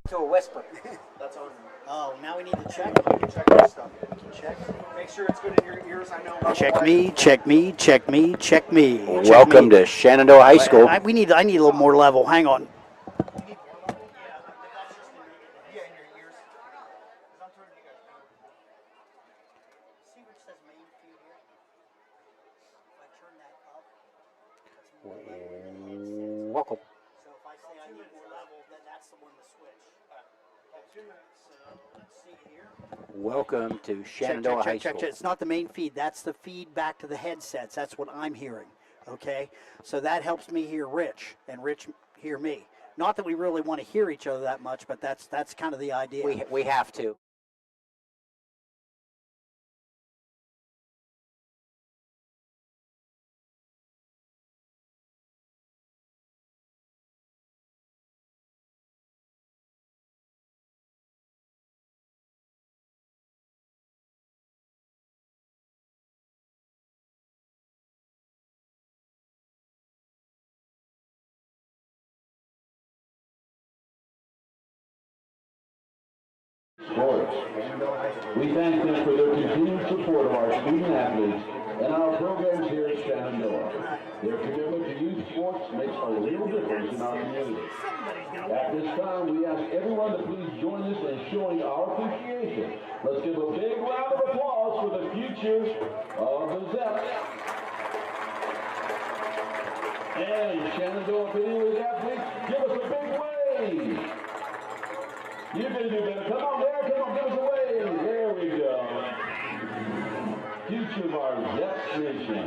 To a whisper. That's on. Oh, now we need to check. Check this stuff. Check. Make sure it's good in your ears. I know. Check me, check me, check me, check me. Welcome to Shenandoah High School. I need a little more level. Hang on. Welcome. So if I say I need more level, then that's the one to switch. 2 minutes. Let's see here. Welcome to Shenandoah High School. It's not the main feed. That's the feed back to the headsets. That's what I'm hearing. Okay? So that helps me hear Rich, and Rich hear me. Not that we really want to hear each other that much, but that's kind of the idea. We have to. Sports. We thank them for their continued support of our student athletes and our programs here at Shenandoah. Their commitment to youth sports makes a real difference in our community. At this time, we ask everyone to please join us in showing our appreciation. Let's give a big round of applause for the future of the Zeps. And Shenandoah Video League athletes, give us a big wave. You can do better. Come on there. Come on, give us a wave. There we go. Future of our Zeps nation.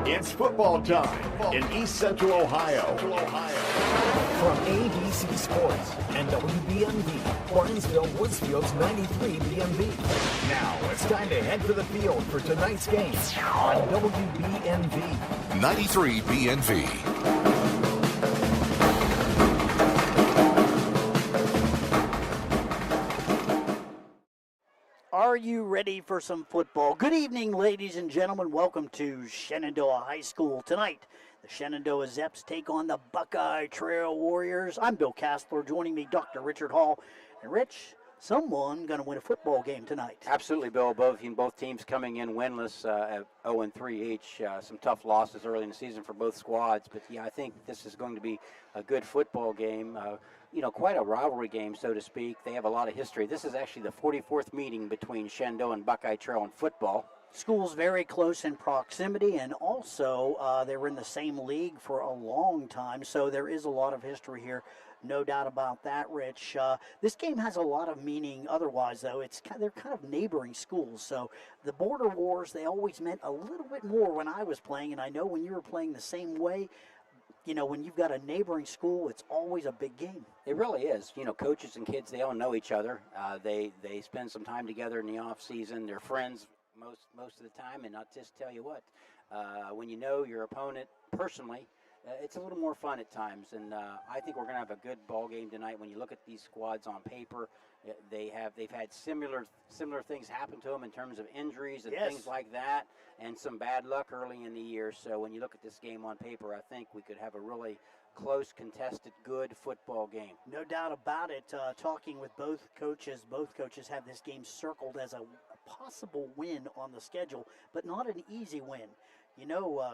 It's football time in East Central Ohio. From ABC Sports and WBNV, Barnesville Woodsfield's 93 BNV. Now it's time to head for the field for tonight's game on WBNV. 93 BNV. Are you ready for some football? Good evening, ladies and gentlemen. Welcome to Shenandoah High School. Tonight, the Shenandoah Zeps take on the Buckeye Trail Warriors. I'm Bill Cassler. Joining me, Dr. Richard Hall. And Rich, someone going to win a football game tonight. Absolutely, Bill. Both teams coming in winless at 0-3 each. Some tough losses early in the season for both squads. But, yeah, I think this is going to be a good football game. Quite a rivalry game, so to speak. They have a lot of history. This is actually the 44th meeting between Shenandoah and Buckeye Trail in football. Schools very close in proximity, and also they were in the same league for a long time, so there is a lot of history here. No doubt about that, Rich. This game has a lot of meaning otherwise, though. They're kind of neighboring schools, so the border wars, they always meant a little bit more when I was playing, and I know when you were playing the same way, when you've got a neighboring school, it's always a big game. It really is. Coaches and kids, they all know each other. They spend some time together in the off season. They're friends most of the time, and I'll just tell you what, when you know your opponent personally, it's a little more fun at times, and I think we're going to have a good ball game tonight. When you look at these squads on paper, they've had similar things happen to them in terms of injuries and things like that, and some bad luck early in the year. So when you look at this game on paper, I think we could have a really close, contested, good football game. No doubt about it. Talking with both coaches have this game circled as a possible win on the schedule, but not an easy win.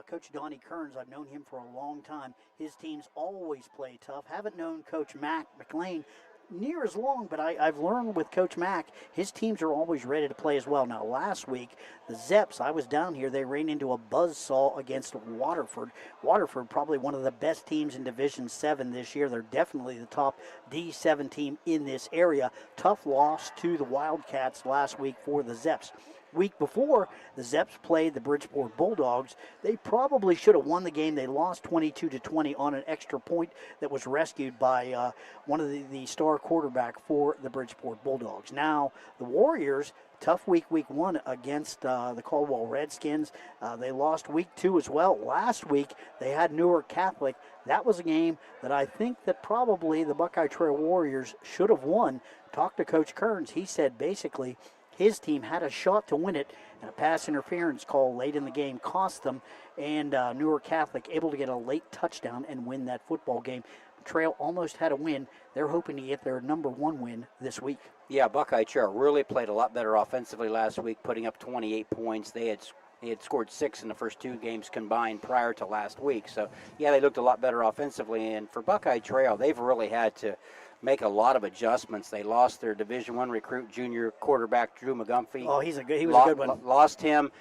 Coach Donnie Kearns, I've known him for a long time. His teams always play tough. Haven't known Coach McLean near as long, but I've learned with Coach Mack, his teams are always ready to play as well. Now, last week, the Zeps, I was down here, they ran into a buzzsaw against Waterford. Waterford, probably one of the best teams in Division 7 this year. They're definitely the top D7 team in this area. Tough loss to the Wildcats last week for the Zeps. week before, the Zeps played the Bridgeport Bulldogs. They probably should have won the game. They lost 22-20 on an extra point that was rescued by one of the star quarterback for the Bridgeport Bulldogs. Now, the Warriors, tough week one against the Caldwell Redskins. They lost week 2 as well. Last week, they had Newark Catholic. That was a game that I think that probably the Buckeye Trail Warriors should have won. Talked to Coach Kearns. He said basically his team had a shot to win it, and a pass interference call late in the game cost them, and Newark Catholic able to get a late touchdown and win that football game. Trail almost had a win. They're hoping to get their number 1 win this week. Yeah, Buckeye Trail really played a lot better offensively last week, putting up 28 points. They had scored 6 in the first 2 games combined prior to last week. So, yeah, they looked a lot better offensively. And for Buckeye Trail, they've really had to make a lot of adjustments. They lost their Division I recruit, junior quarterback Drew McGumphy. Oh, he was a good one. Lost him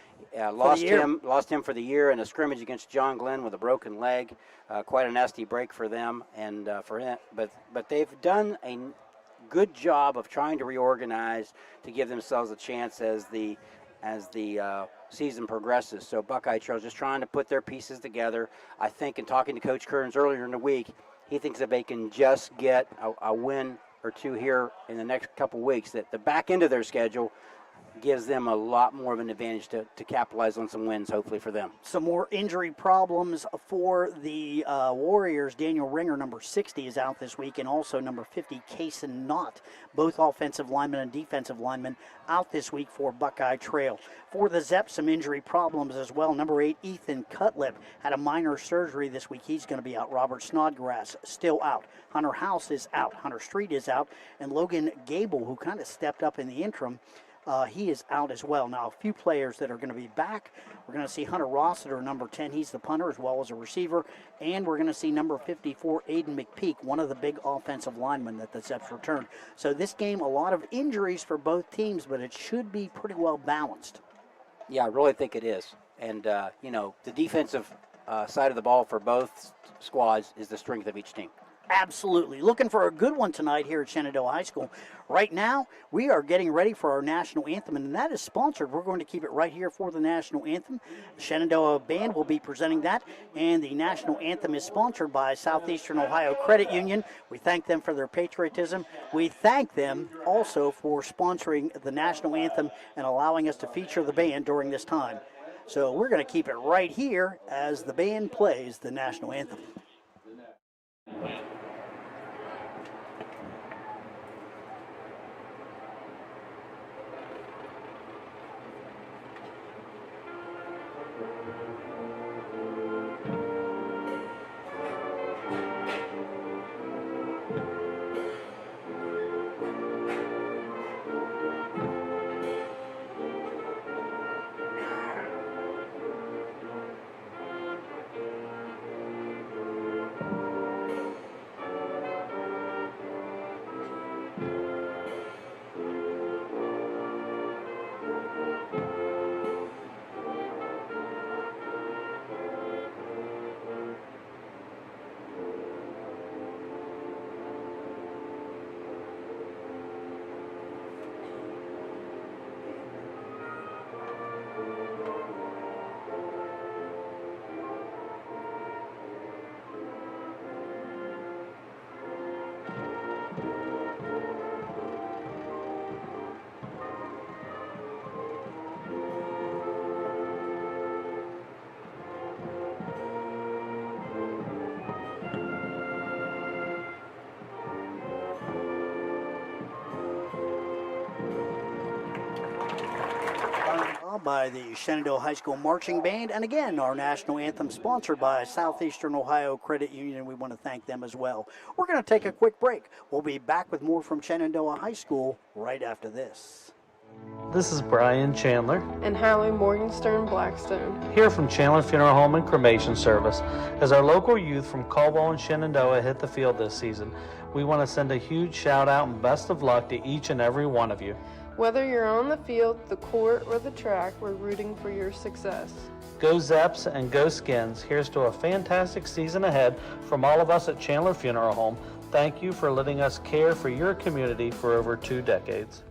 for the year in a scrimmage against John Glenn with a broken leg. Quite a nasty break for them and for him. But they've done a good job of trying to reorganize to give themselves a chance as the season progresses. So Buckeye Trail just trying to put their pieces together. I think in talking to Coach Kearns earlier in the week, he thinks if they can just get a win or 2 here in the next couple weeks, that the back end of their schedule gives them a lot more of an advantage to capitalize on some wins, hopefully, for them. Some more injury problems for the Warriors. Daniel Ringer, number 60, is out this week, and also number 50, Kason Knott, both offensive linemen and defensive linemen, out this week for Buckeye Trail. For the Zeps, some injury problems as well. Number 8, Ethan Cutlip, had a minor surgery this week. He's going to be out. Robert Snodgrass, still out. Hunter House is out. Hunter Street is out. And Logan Gable, who kind of stepped up in the interim, he is out as well. Now, a few players that are going to be back. We're going to see Hunter Rossiter, number 10. He's the punter as well as a receiver. And we're going to see number 54, Aiden McPeak, one of the big offensive linemen that the Zeps returned. So this game, a lot of injuries for both teams, but it should be pretty well balanced. Yeah, I really think it is. And, the defensive side of the ball for both squads is the strength of each team. Absolutely. Looking for a good one tonight here at Shenandoah High School. Right now, we are getting ready for our national anthem, and that is sponsored. We're going to keep it right here for the national anthem. The Shenandoah Band will be presenting that, and the national anthem is sponsored by Southeastern Ohio Credit Union. We thank them for their patriotism. We thank them also for sponsoring the national anthem and allowing us to feature the band during this time. So we're going to keep it right here as the band plays the national anthem. By the Shenandoah High School Marching Band, and again, our national anthem sponsored by Southeastern Ohio Credit Union. We want to thank them as well. We're going to take a quick break. We'll be back with more from Shenandoah High School right after this. This is Brian Chandler and Hallie Morgenstern Blackstone here from Chandler Funeral Home and Cremation Service. As our local youth from Caldwell and Shenandoah hit the field this season, we want to send a huge shout out and best of luck to each and every one of you. Whether you're on the field, the court, or the track, we're rooting for your success. Go Zeps and go Skins. Here's to a fantastic season ahead from all of us at Chandler Funeral Home. Thank you for letting us care for your community for over 2 decades.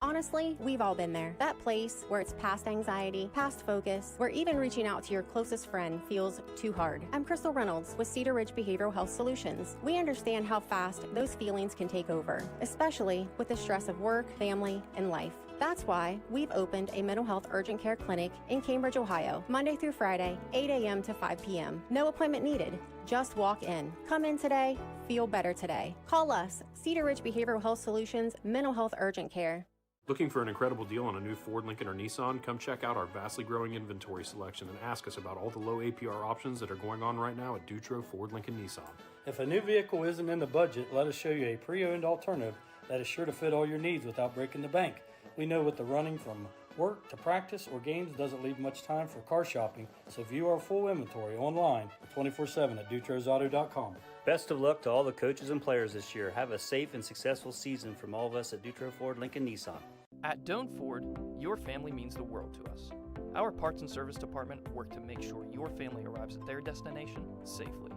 Honestly, we've all been there. That place where it's past anxiety, past focus, where even reaching out to your closest friend feels too hard. I'm Crystal Reynolds with Cedar Ridge Behavioral Health Solutions. We understand how fast those feelings can take over, especially with the stress of work, family, and life. That's why we've opened a mental health urgent care clinic in Cambridge, Ohio, Monday through Friday, 8 a.m. to 5 p.m. No appointment needed. Just walk in. Come in today. Feel better today. Call us, Cedar Ridge Behavioral Health Solutions, Mental Health Urgent Care. Looking for an incredible deal on a new Ford, Lincoln, or Nissan? Come check out our vastly growing inventory selection and ask us about all the low APR options that are going on right now at Dutro Ford, Lincoln, Nissan. If a new vehicle isn't in the budget, let us show you a pre-owned alternative that is sure to fit all your needs without breaking the bank. We know with the running from work to practice or games doesn't leave much time for car shopping, so view our full inventory online 24/7 at dutrosauto.com. Best of luck to all the coaches and players this year. Have a safe and successful season from all of us at Dutro Ford, Lincoln, Nissan. At Doan Ford, your family means the world to us. Our parts and service department work to make sure your family arrives at their destination safely.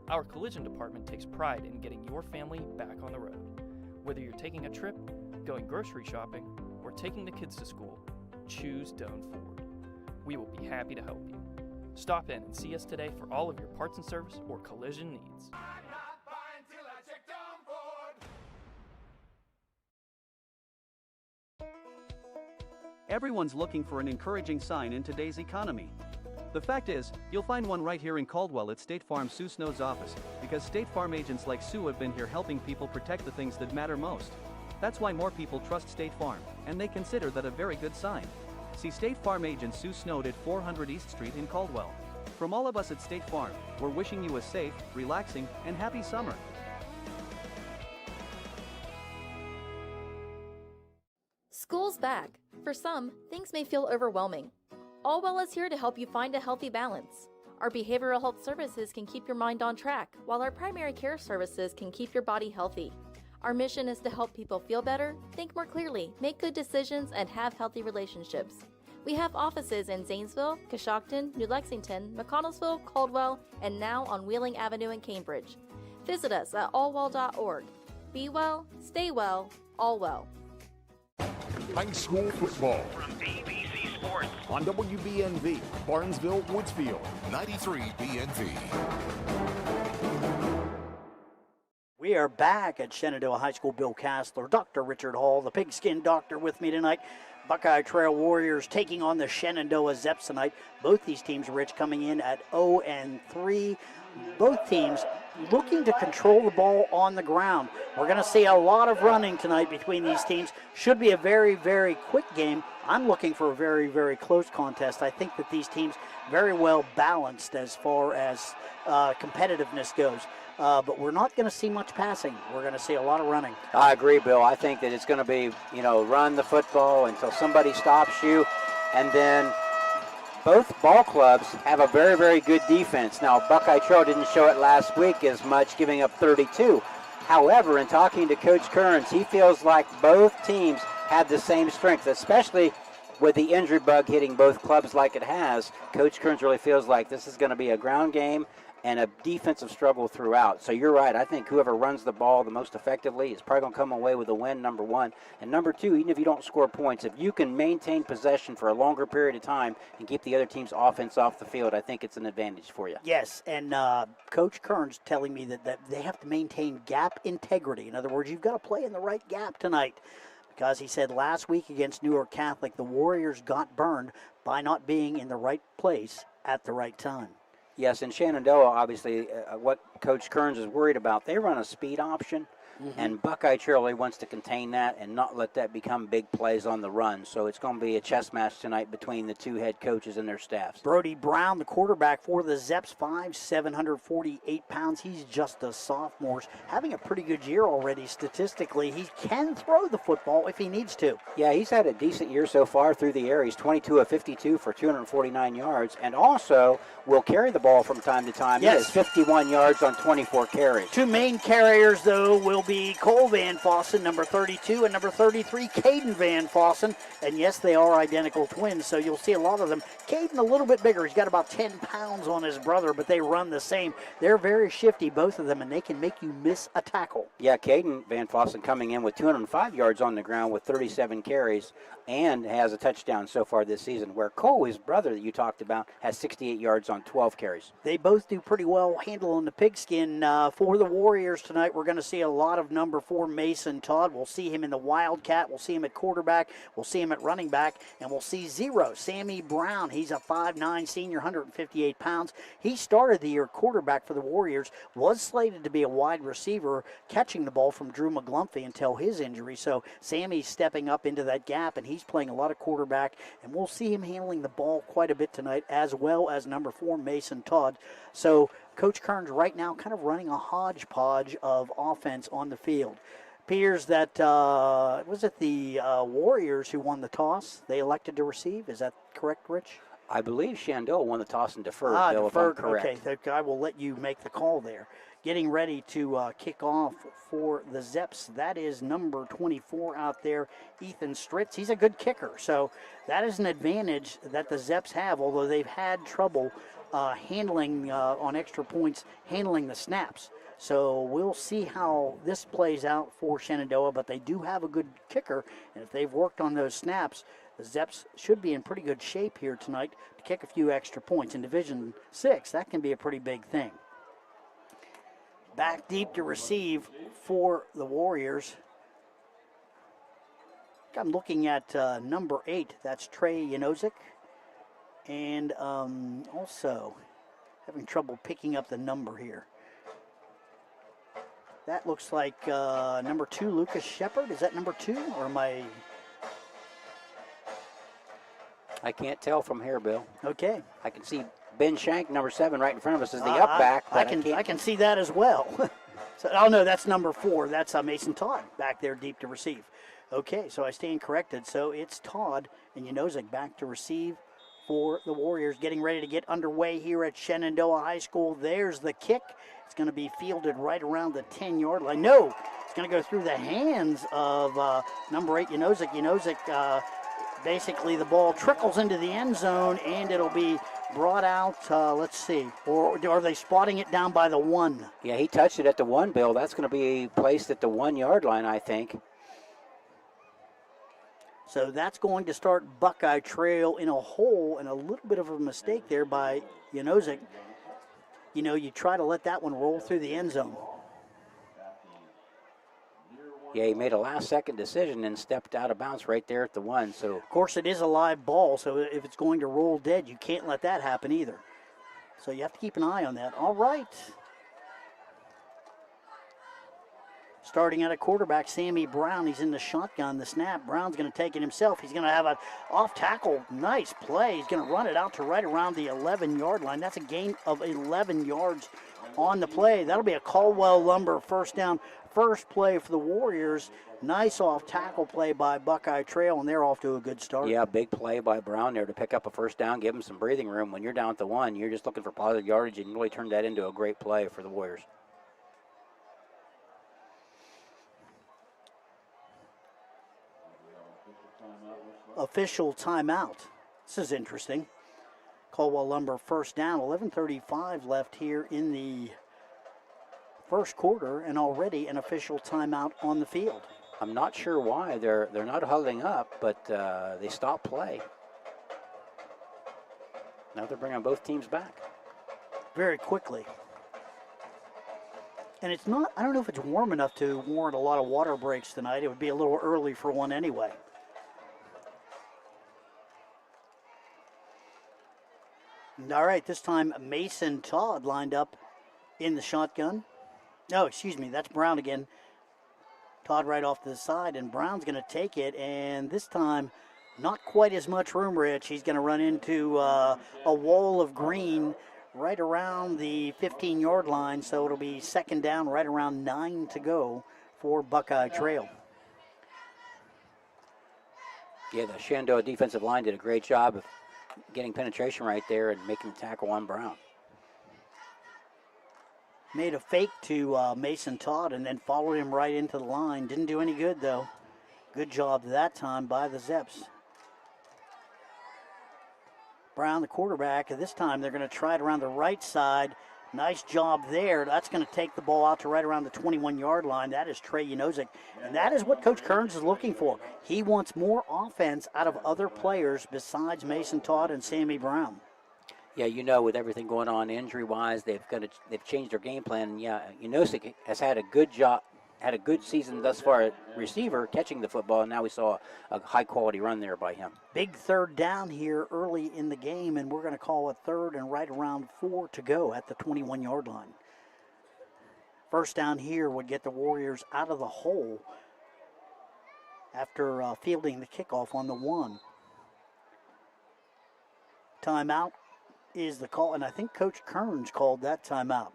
Our collision department takes pride in getting your family back on the road. Whether you're taking a trip, going grocery shopping, or taking the kids to school, choose Doan Ford. We will be happy to help you. Stop in and see us today for all of your parts and service or collision needs. Everyone's looking for an encouraging sign in today's economy. The fact is, you'll find one right here in Caldwell at State Farm Sue Snow's office, because State Farm agents like Sue have been here helping people protect the things that matter most. That's why more people trust State Farm, and they consider that a very good sign. See State Farm agent Sue Snow at 400 East Street in Caldwell. From all of us at State Farm, we're wishing you a safe, relaxing, and happy summer. School's back. For some, things may feel overwhelming. Allwell is here to help you find a healthy balance. Our behavioral health services can keep your mind on track, while our primary care services can keep your body healthy. Our mission is to help people feel better, think more clearly, make good decisions, and have healthy relationships. We have offices in Zanesville, Coshocton, New Lexington, McConnellsville, Caldwell, and now on Wheeling Avenue in Cambridge. Visit us at allwell.org. Be well, stay well, all well. High school football from ABC Sports on WBNV, Barnesville, Woodsfield, 93 BNV. We are back at Shenandoah High School. Bill Cassler, Dr. Richard Hall, the pigskin doctor with me tonight. Buckeye Trail Warriors taking on the Shenandoah Zeps tonight. Both these teams, Rich, coming in at 0-3. Both teams looking to control the ball on the ground. We're going to see a lot of running tonight between these teams. Should be a very, very quick game. I'm looking for a very, very close contest. I think that these teams very well balanced as far as competitiveness goes. But we're not going to see much passing. We're going to see a lot of running. I agree, Bill. I think that it's going to be, run the football until somebody stops you. And then both ball clubs have a very, very good defense. Now, Buckeye Trail didn't show it last week as much, giving up 32. However, in talking to Coach Kearns, he feels like both teams have the same strength, especially with the injury bug hitting both clubs like it has. Coach Kearns really feels like this is going to be a ground game and a defensive struggle throughout. So you're right. I think whoever runs the ball the most effectively is probably going to come away with a win, number one. And number two, even if you don't score points, if you can maintain possession for a longer period of time and keep the other team's offense off the field, I think it's an advantage for you. Yes, and Coach Kearns telling me that they have to maintain gap integrity. In other words, you've got to play in the right gap tonight. Because he said last week against Newark Catholic, the Warriors got burned by not being in the right place at the right time. Yes, in Shenandoah, obviously, what Coach Kearns is worried about, they run a speed option, and Buckeye Trail wants to contain that and not let that become big plays on the run. So it's going to be a chess match tonight between the two head coaches and their staffs. Brody Brown, the quarterback for the Zeps, 5', 748 pounds. He's just a sophomore, having a pretty good year already statistically. He can throw the football if he needs to. Yeah, he's had a decent year so far through the air. He's 22 of 52 for 249 yards, and also will carry the ball from time to time. Yes. He has 51 yards on 24 carries. Two main carriers, though, will it'll be Cole Van Fossen, number 32, and number 33, Caden Van Fossen. And yes, they are identical twins, so you'll see a lot of them. Caden a little bit bigger. He's got about 10 pounds on his brother, but they run the same. They're very shifty, both of them, and they can make you miss a tackle. Yeah, Caden Van Fossen coming in with 205 yards on the ground with 37 carries and has a touchdown so far this season, where Cole, his brother that you talked about, has 68 yards on 12 carries. They both do pretty well handling the pigskin. For the Warriors tonight, we're going to see a lot of number 4, Mason Todd. We'll see him in the Wildcat. We'll see him at quarterback. We'll see him at running back. And we'll see 0, Sammy Brown. He's a 5'9 senior, 158 pounds. He started the year quarterback for the Warriors, was slated to be a wide receiver, catching the ball from Drew McGlumphy until his injury. So Sammy's stepping up into that gap, and he's playing a lot of quarterback. And we'll see him handling the ball quite a bit tonight, as well as number 4, Mason Todd. So Coach Kearns right now kind of running a hodgepodge of offense on the field. Appears that, was it the Warriors who won the toss? They elected to receive. Is that correct, Rich? I believe Shenandoah won the toss and deferred, Bill, deferred. if I'm correct. Okay, I will let you make the call there. Getting ready to kick off for the Zeps. That is number 24 out there, Ethan Stritz. He's a good kicker, so that is an advantage that the Zeps have, although they've had trouble handling on extra points, handling the snaps. So we'll see how this plays out for Shenandoah, but they do have a good kicker, and if they've worked on those snaps, the Zeps should be in pretty good shape here tonight to kick a few extra points. In Division 6, that can be a pretty big thing. Back deep to receive for the Warriors. I'm looking at number 8. That's Trey Yanozik. And also having trouble picking up the number here. That looks like number 2, Lucas Shepard. Is that number 2, or am I? I can't tell from here, Bill. Okay. I can see Ben Shank, number 7, right in front of us, is the up back. I can see that as well. So, oh no, that's number 4. That's Mason Todd back there deep to receive. Okay, so I stand corrected. So it's Todd and Yanozik back to receive for the Warriors, getting ready to get underway here at Shenandoah High School. There's the kick. It's going to be fielded right around the 10-yard line. No, it's going to go through the hands of number 8, Yanozik. Yanozik, basically the ball trickles into the end zone, and it'll be brought out, let's see, or are they spotting it down by the 1? Yeah, he touched it at the 1, Bill. That's going to be placed at the 1-yard line, I think. So that's going to start Buckeye Trail in a hole, and a little bit of a mistake there by Yanozik. You know, you try to let that one roll through the end zone. Yeah, he made a last-second decision and stepped out of bounds right there at the 1. So, of course, it is a live ball, so if it's going to roll dead, you can't let that happen either. So you have to keep an eye on that. All right. Starting at a quarterback, Sammy Brown. He's in the shotgun, the snap. Brown's going to take it himself. He's going to have an off-tackle. Nice play. He's going to run it out to right around the 11-yard line. That's a gain of 11 yards on the play. That'll be a Caldwell Lumber first down. First play for the Warriors. Nice off-tackle play by Buckeye Trail, and they're off to a good start. Yeah, big play by Brown there to pick up a first down, give him some breathing room. When you're down at the 1, you're just looking for positive yardage, and really turned that into a great play for the Warriors. Official timeout. This is interesting. Caldwell Lumber first down. 11:35 left here in the first quarter, and already an official timeout on the field. I'm not sure why. They're not huddling up, but they stopped play. Now they're bringing both teams back. Very quickly. And it's not, I don't know if it's warm enough to warrant a lot of water breaks tonight. It would be a little early for one anyway. And all right, this time Mason Todd lined up in the shotgun. No, excuse me, that's Brown again. Todd right off to the side, and Brown's going to take it, and this time not quite as much room, Rich. He's going to run into a wall of green right around the 15-yard line, so it'll be second down, right around 9 to go for Buckeye Trail. Yeah, the Shenandoah defensive line did a great job of getting penetration right there and making the tackle on Brown. Made a fake to Mason Todd and then followed him right into the line. Didn't do any good, though. Good job that time by the Zeps. Brown, the quarterback, and this time they're going to try it around the right side. Nice job there. That's going to take the ball out to right around the 21-yard line. That is Trey Unozic, and that is what Coach Kearns is looking for. He wants more offense out of other players besides Mason Todd and Sammy Brown. Yeah, you know, with everything going on injury-wise, they've changed their game plan. And yeah, Unozic has had a good job, had a good season thus far at receiver, catching the football, and now we saw a high-quality run there by him. Big third down here early in the game, and we're going to call a third and right around 4 to go at the 21-yard line. First down here would get the Warriors out of the hole after fielding the kickoff on the 1. Timeout is the call, and I think Coach Kearns called that timeout.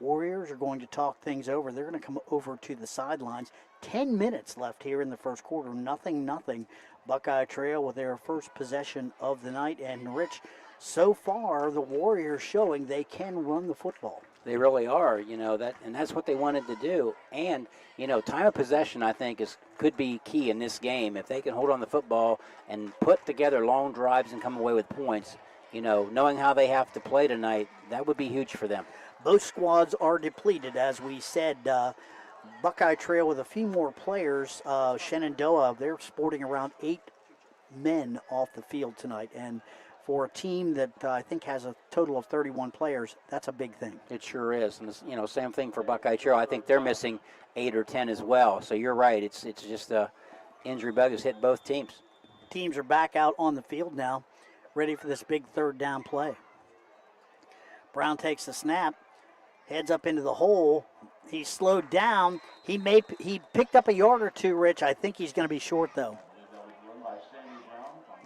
Warriors are going to talk things over. They're going to come over to the sidelines. 10 minutes left here in the first quarter. Nothing. Buckeye Trail with their first possession of the night. And, Rich, so far the Warriors showing they can run the football. They really are, and that's what they wanted to do. And, time of possession, I think, could be key in this game. If they can hold on the football and put together long drives and come away with points, knowing how they have to play tonight, that would be huge for them. Both squads are depleted, as we said. Buckeye Trail with a few more players. Shenandoah, they're sporting around 8 men off the field tonight. And for a team that I think has a total of 31 players, that's a big thing. It sure is. And, same thing for Buckeye Trail. I think they're missing 8 or 10 as well. So you're right. It's just the injury bug has hit both teams. Teams are back out on the field now, ready for this big third down play. Brown takes the snap. Heads up into the hole. He's slowed down. He picked up a yard or two, Rich. I think he's going to be short, though.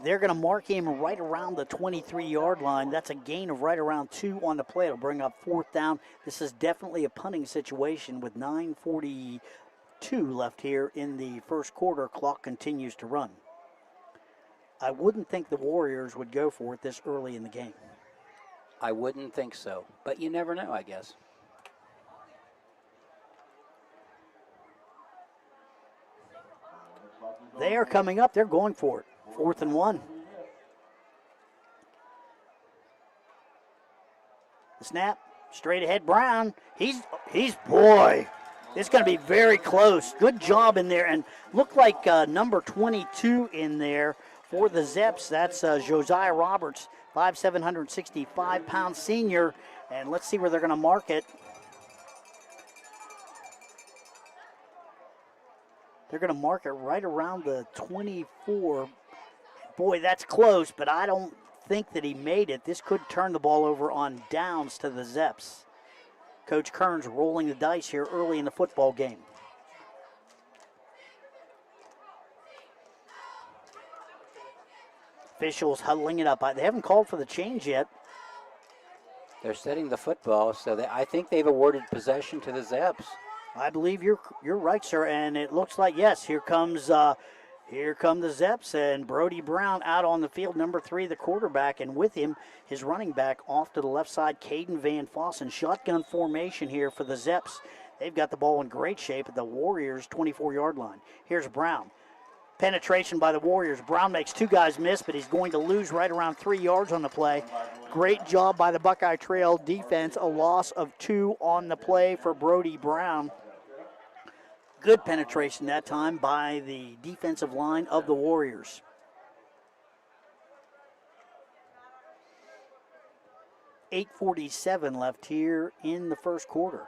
They're going to mark him right around the 23-yard line. That's a gain of right around 2 on the play. It'll bring up 4th down. This is definitely a punting situation with 9:42 left here in the first quarter. Clock continues to run. I wouldn't think the Warriors would go for it this early in the game. I wouldn't think so, but you never know, I guess. They are coming up. They're going for it. 4th and 1. The snap, straight ahead, Brown. He's boy. It's going to be very close. Good job in there, and looked like number 22 in there for the Zeps. That's Josiah Roberts, 5'7", 165-pound senior, and let's see where they're going to mark it. They're going to mark it right around the 24. Boy, that's close, but I don't think that he made it. This could turn the ball over on downs to the Zeps. Coach Kearns rolling the dice here early in the football game. Officials huddling it up. They haven't called for the change yet. They're setting the football, so I think they've awarded possession to the Zeps. I believe you're right, sir, and it looks like, yes, here come the Zeps, and Brody Brown out on the field, number 3, the quarterback, and with him, his running back off to the left side, Caden Van Fossen. Shotgun formation here for the Zeps. They've got the ball in great shape at the Warriors' 24-yard line. Here's Brown. Penetration by the Warriors. Brown makes 2 guys miss, but he's going to lose right around 3 yards on the play. Great job by the Buckeye Trail defense. A loss of 2 on the play for Brody Brown. Good penetration that time by the defensive line of the Warriors. .847 left here in the first quarter.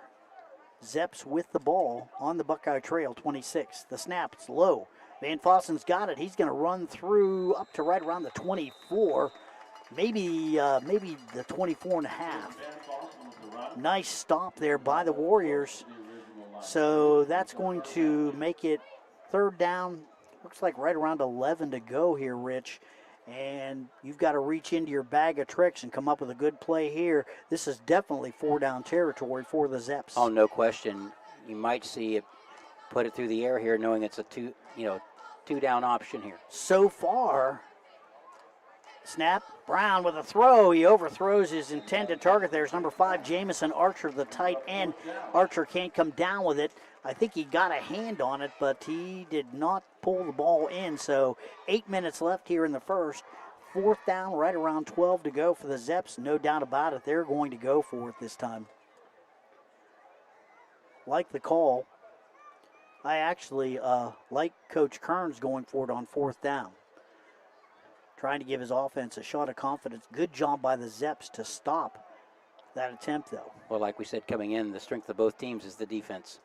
Zeps with the ball on the Buckeye Trail, 26. The snap, it's low. Van Fossen's got it. He's going to run through up to right around the 24, maybe the 24 and a half. Nice stop there by the Warriors. So that's going to make it third down. Looks like right around 11 to go here, Rich. And you've got to reach into your bag of tricks and come up with a good play here. This is definitely 4-down territory for the Zeps. Oh, no question. You might see it put it through the air here, knowing it's a two-down option here. So far, Snap. Brown with a throw. He overthrows his intended target. There's number 5, Jamison Archer, the tight end. Archer can't come down with it. I think he got a hand on it, but he did not pull the ball in. So 8 minutes left here in the first. 4th down, right around 12 to go for the Zeps. No doubt about it. They're going to go for it this time. Like the call. I actually like Coach Kearns going for it on 4th down. Trying to give his offense a shot of confidence. Good job by the Zeps to stop that attempt, though. Well, like we said coming in, the strength of both teams is the defense.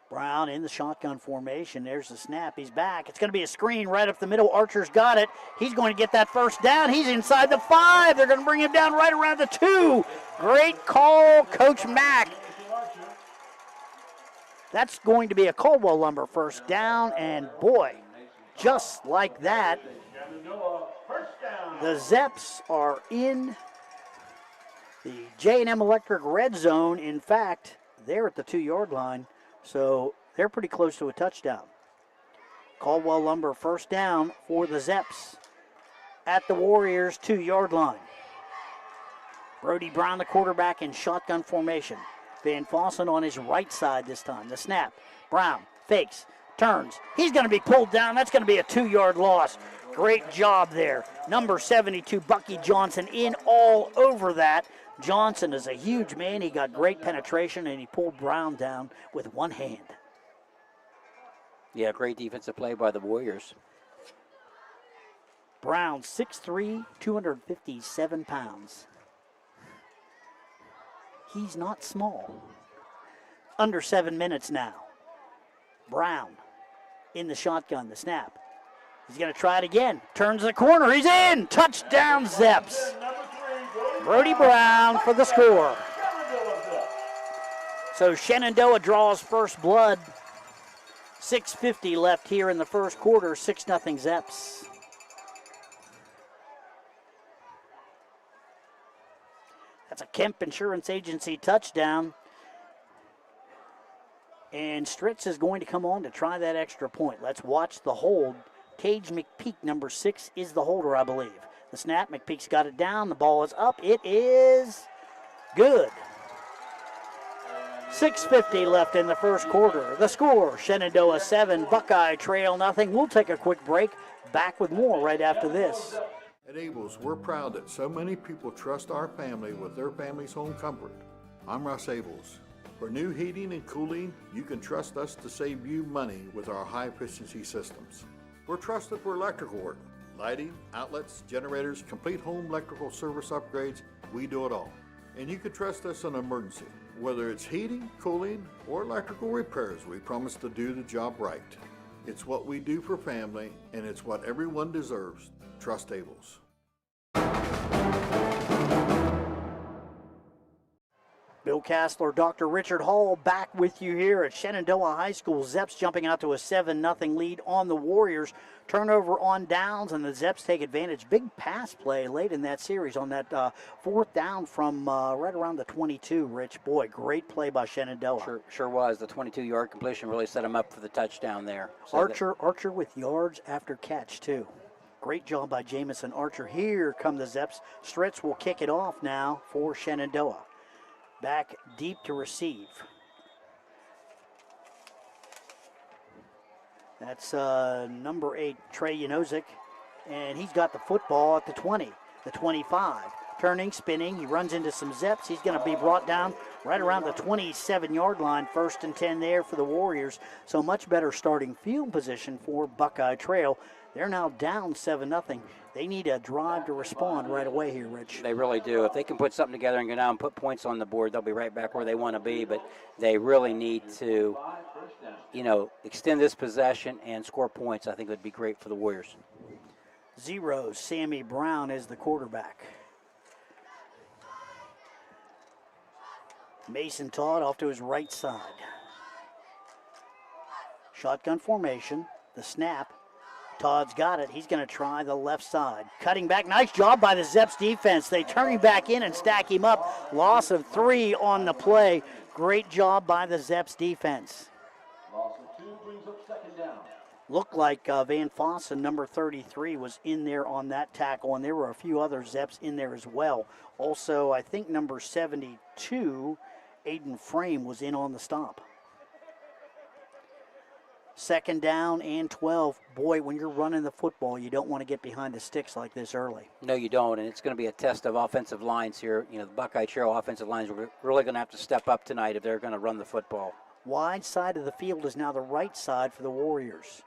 Brown in the shotgun formation. There's the snap. He's back. It's going to be a screen right up the middle. Archer's got it. He's going to get that first down. He's inside the 5. They're going to bring him down right around the 2. Great call, Coach Mack. That's going to be a Caldwell Lumber first down, and boy, just like that, the Zeps are in the J&M Electric red zone. In fact, they're at the 2-yard line, so they're pretty close to a touchdown. Caldwell Lumber first down for the Zeps at the Warriors 2-yard line. Brody Brown, the quarterback, in shotgun formation. Van Fossen on his right side this time. The snap. Brown fakes, turns. He's going to be pulled down. That's going to be a 2-yard loss. Great job there. Number 72, Bucky Johnson, in all over that. Johnson is a huge man. He got great penetration, and he pulled Brown down with one hand. Yeah, great defensive play by the Warriors. Brown, 6'3", 257 pounds. He's not small. Under 7 minutes now. Brown in the shotgun, the snap. He's going to try it again. Turns the corner. He's in. Touchdown, Zeps. Brody Brown for the score. So Shenandoah draws first blood. 6:50 left here in the first quarter. 6-0 Zeps. That's a Kemp Insurance Agency touchdown. And Stritz is going to come on to try that extra point. Let's watch the hold. Tage McPeak, number 6, is the holder, I believe. The snap, McPeak's got it down. The ball is up. It is good. 6:50 left in the first quarter. The score, Shenandoah 7, Buckeye Trail nothing. We'll take a quick break. Back with more right after this. At Abels, we're proud that so many people trust our family with their family's home comfort. I'm Russ Abels. For new heating and cooling, you can trust us to save you money with our high-efficiency systems. We're trusted for electrical work, lighting, outlets, generators, complete home electrical service upgrades. We do it all. And you can trust us in an emergency. Whether it's heating, cooling, or electrical repairs, we promise to do the job right. It's what we do for family, and it's what everyone deserves. Trust Abels. Bill Cassler, Dr. Richard Hall back with you here at Shenandoah High School. Zeps jumping out to a 7-0 lead on the Warriors. Turnover on downs, and the Zeps take advantage. Big pass play late in that series on that 4th down from right around the 22, Rich. Boy, great play by Shenandoah. Sure was. The 22-yard completion really set him up for the touchdown there. So Archer with yards after catch, too. Great job by Jamison Archer. Here come the Zeps. Stritz will kick it off now for Shenandoah. Back deep to receive. That's number 8, Trey Yanozik, and he's got the football at the 20, the 25. Turning, spinning, he runs into some Zeps. He's going to be brought down right around the 27-yard line. 1st and 10 there for the Warriors. So much better starting field position for Buckeye Trail. They're now down 7-0. They need a drive to respond right away here, Rich. They really do. If they can put something together and go down and put points on the board, they'll be right back where they want to be. But they really need to, extend this possession and score points. I think it would be great for the Warriors. 0, Sammy Brown is the quarterback. Mason Todd off to his right side. Shotgun formation, the snap. Todd's got it. He's going to try the left side. Cutting back. Nice job by the Zeps defense. They turn him back in and stack him up. Loss of 3 on the play. Great job by the Zeps defense. Loss of 2 brings up 2nd down. Looked like Van Fossen, number 33, was in there on that tackle, and there were a few other Zeps in there as well. Also, I think number 72, Aiden Frame, was in on the stop. 2nd down and 12. Boy, when you're running the football, you don't want to get behind the sticks like this early. No, you don't, and it's going to be a test of offensive lines here. You know, the Buckeye Trail offensive lines are really going to have to step up tonight if they're going to run the football. Wide side of the field is now the right side for the Warriors.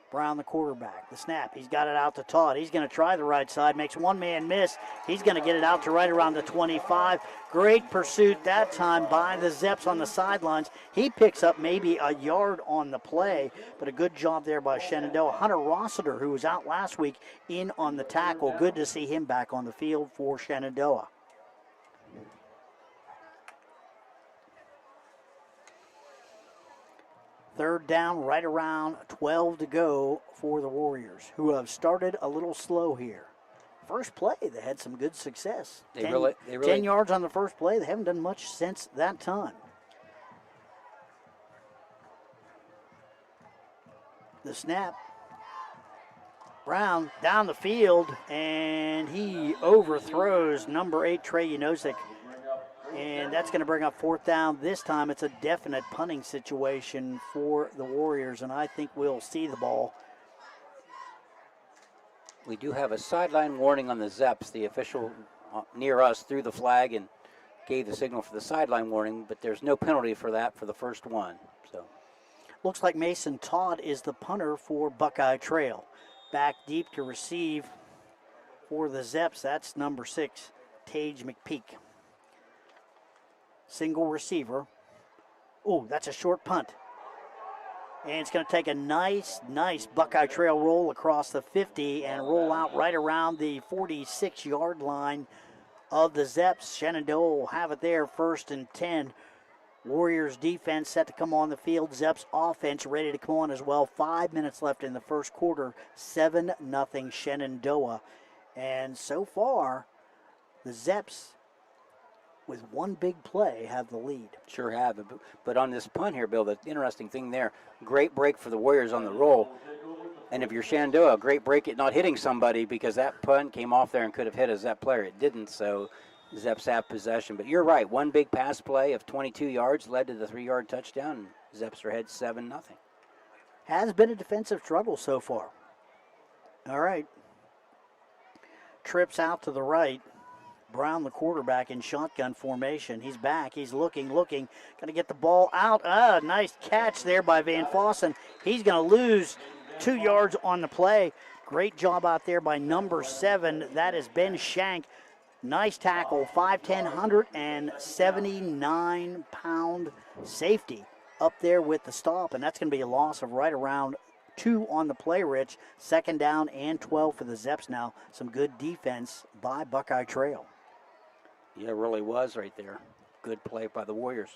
Brown, the quarterback. The snap. He's got it out to Todd. He's going to try the right side. Makes one man miss. He's going to get it out to right around the 25. Great pursuit that time by the Zeps on the sidelines. He picks up maybe a yard on the play, but a good job there by Shenandoah. Hunter Rossiter, who was out last week, in on the tackle. Good to see him back on the field for Shenandoah. Third down, right around 12 to go for the Warriors, who have started a little slow here. First play, they had some good success. They really 10 yards on the first play. They haven't done much since that time. The snap. Brown down the field, and he overthrows number 8, Trey Unosik. And that's going to bring up 4th down. This time it's a definite punting situation for the Warriors, and I think we'll see the ball. We do have a sideline warning on the Zeps. The official near us threw the flag and gave the signal for the sideline warning, but there's no penalty for that for the first one. So, looks like Mason Todd is the punter for Buckeye Trail. Back deep to receive for the Zeps. That's number 6, Tage McPeak. Single receiver. Oh, that's a short punt. And it's going to take a nice Buckeye Trail roll across the 50 and roll out right around the 46-yard line of the Zeps. Shenandoah will have it there, 1st and 10. Warriors defense set to come on the field. Zeps offense ready to come on as well. 5 minutes left in the first quarter. 7-0 Shenandoah. And so far, the Zeps, with one big play, have the lead. Sure have. But on this punt here, Bill, the interesting thing there, great break for the Warriors on the roll. And if you're Shenandoah, great break at not hitting somebody, because that punt came off there and could have hit a Zep player. It didn't, so Zeps have possession. But you're right, one big pass play of 22 yards led to the 3-yard touchdown. And Zeps are ahead 7-0. Has been a defensive struggle so far. All right. Trips out to the right. Brown, the quarterback, in shotgun formation. He's back. He's looking. Going to get the ball out. Nice catch there by Van Fossen. He's going to lose 2 yards on the play. Great job out there by number 7. That is Ben Shank. Nice tackle. 5'10", 179-pound safety up there with the stop, and that's going to be a loss of right around 2 on the play, Rich. 2nd down and 12 for the Zeps now. Some good defense by Buckeye Trail. Yeah, it really was right there. Good play by the Warriors.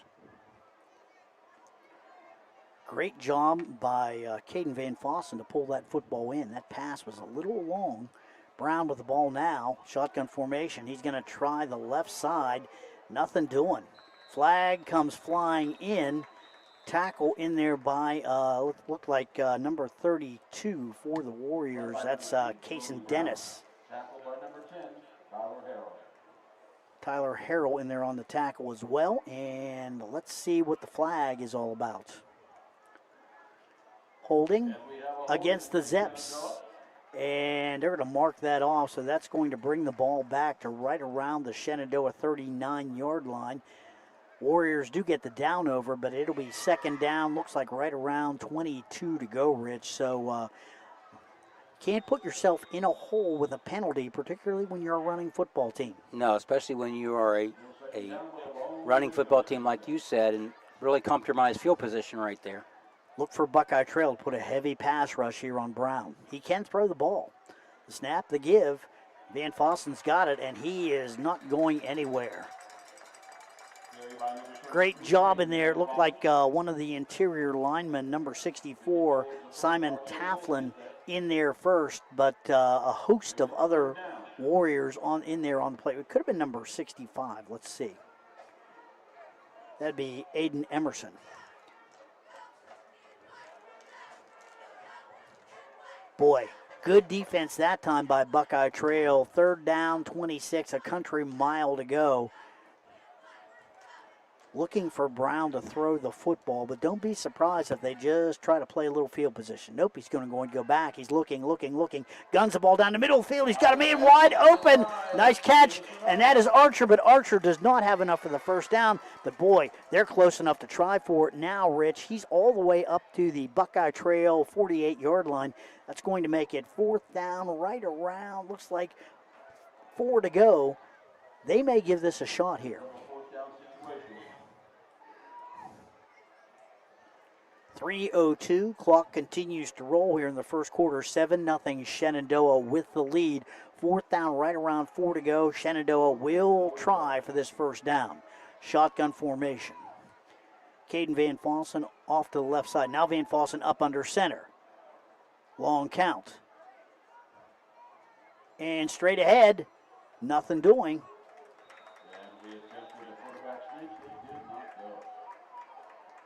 Great job by Caden Van Fossen to pull that football in. That pass was a little long. Brown with the ball now. Shotgun formation. He's going to try the left side. Nothing doing. Flag comes flying in. Tackle in there by, looked like number 32 for the Warriors. That's Cason Dennis. Tackle by number 10, Tyler Harrell. Tyler Harrell in there on the tackle as well. And let's see what the flag is all about. Holding against the Zeps. And they're going to mark that off, so that's going to bring the ball back to right around the Shenandoah 39-yard line. Warriors do get the down over, but it'll be 2nd down. Looks like right around 22 to go, Rich. So can't put yourself in a hole with a penalty, particularly when you're a running football team. No, especially when you are a running football team like you said, and really compromised field position right there. Look for Buckeye Trail to put a heavy pass rush here on Brown. He can throw the ball. The snap, the give. Van Fossen's got it, and he is not going anywhere. Great job in there. It looked like one of the interior linemen, number 64, Simon Taflin, in there first, but a host of other Warriors in there on the play. It could have been number 65. Let's see. That'd be Aiden Emerson. Boy, good defense that time by Buckeye Trail. 3rd down, 26, a country mile to go. Looking for Brown to throw the football, but don't be surprised if they just try to play a little field position. Nope, he's going to go and go back. He's looking. Guns the ball down the middle of the field. He's got a man wide open. Nice catch, and that is Archer, but Archer does not have enough for the first down. But, boy, they're close enough to try for it now, Rich. He's all the way up to the Buckeye Trail 48-yard line. That's going to make it 4th down right around, looks like 4 to go. They may give this a shot here. 3:02, clock continues to roll here in the first quarter. 7-0 Shenandoah with the lead. 4th down, right around 4 to go. Shenandoah will try for this first down. Shotgun formation. Caden Van Fossen off to the left side. Now Van Fossen up under center. Long count. And straight ahead, nothing doing.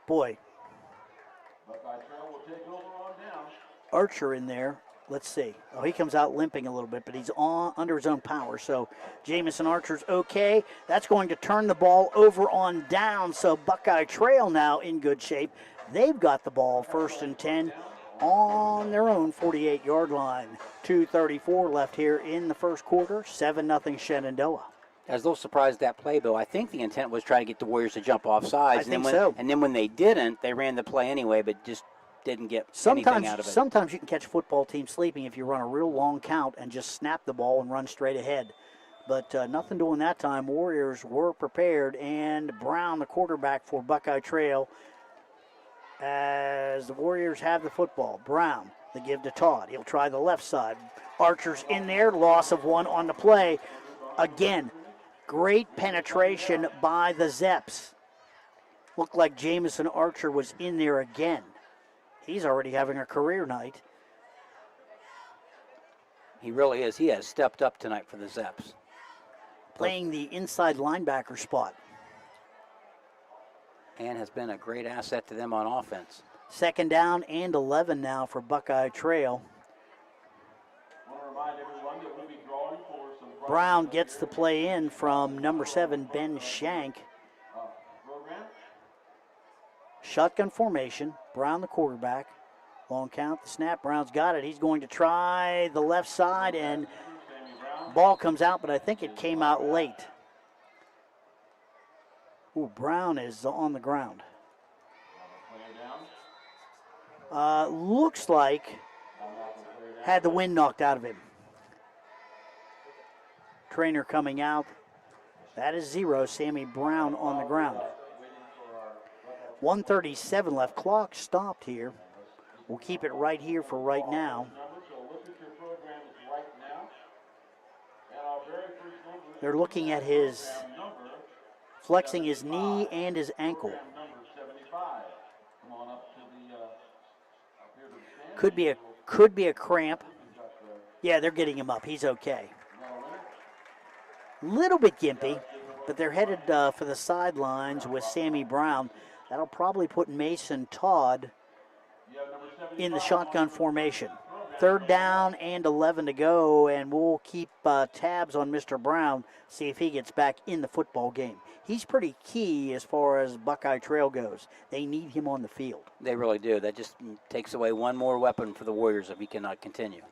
Boy. Archer in there. Let's see. Oh, he comes out limping a little bit, but he's under his own power. So Jamison Archer's okay. That's going to turn the ball over on down. So Buckeye Trail now in good shape. They've got the ball 1st and 10 on their own 48-yard line. 2:34 left here in the first quarter. 7-0 Shenandoah. I was a little surprised at that play, Bill. I think the intent was try to get the Warriors to jump off sides. I think so. And then when they didn't, they ran the play anyway, but just didn't get anything out of it. Sometimes you can catch a football team sleeping if you run a real long count and just snap the ball and run straight ahead. But nothing doing that time. Warriors were prepared, and Brown, the quarterback for Buckeye Trail, as the Warriors have the football. Brown, the give to Todd. He'll try the left side. Archer's in there, loss of 1 on the play. Again, great penetration by the Zeps. Looked like Jamison Archer was in there again. He's already having a career night. He really is. He has stepped up tonight for the Zeps. Playing the inside linebacker spot. And has been a great asset to them on offense. 2nd down and 11 now for Buckeye Trail. Brown gets the play in from number 7, Ben Shank. Shotgun formation. Brown, the quarterback. Long count, the snap. Brown's got it. He's going to try the left side, and ball comes out, but I think it came out late. Ooh, Brown is on the ground. Looks like had the wind knocked out of him. Trainer coming out. That is 0. Sammy Brown on the ground. 1:37 left. Clock stopped here. We'll keep it right here for right now. They're looking at his, flexing his knee and his ankle. Could be a cramp. Yeah, they're getting him up. He's okay. Little bit gimpy, but they're headed for the sidelines with Sammy Brown. That'll probably put Mason Todd in the shotgun formation. 3rd down and 11 to go, and we'll keep tabs on Mr. Brown, see if he gets back in the football game. He's pretty key as far as Buckeye Trail goes. They need him on the field. They really do. That just takes away one more weapon for the Warriors if he cannot continue.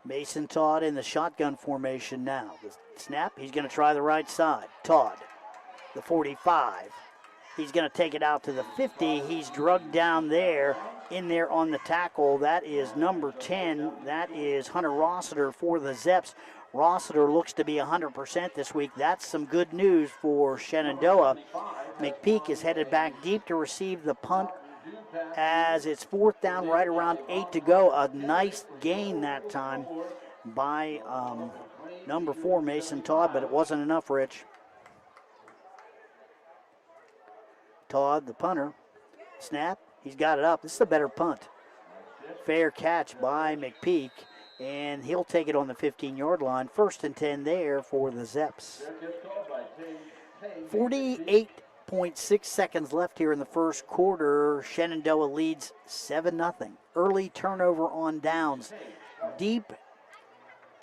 Mason Todd in the shotgun formation now. The snap, he's going to try the right side. Todd, the 45. He's going to take it out to the 50. He's drugged down there. In there on the tackle, that is number 10. That is Hunter Rossiter for the Zeps. Rossiter looks to be 100% this week. That's some good news for Shenandoah. McPeak is headed back deep to receive the punt as it's 4th down, right around 8 to go. A nice gain that time by number 4, Mason Todd, but it wasn't enough, Rich. Todd, the punter. Snap. He's got it up. This is a better punt. Fair catch by McPeak, and he'll take it on the 15-yard line. 1st and 10 there for the Zeps. 48 8.6 seconds left here in the first quarter. Shenandoah leads 7-0. Early turnover on downs. Deep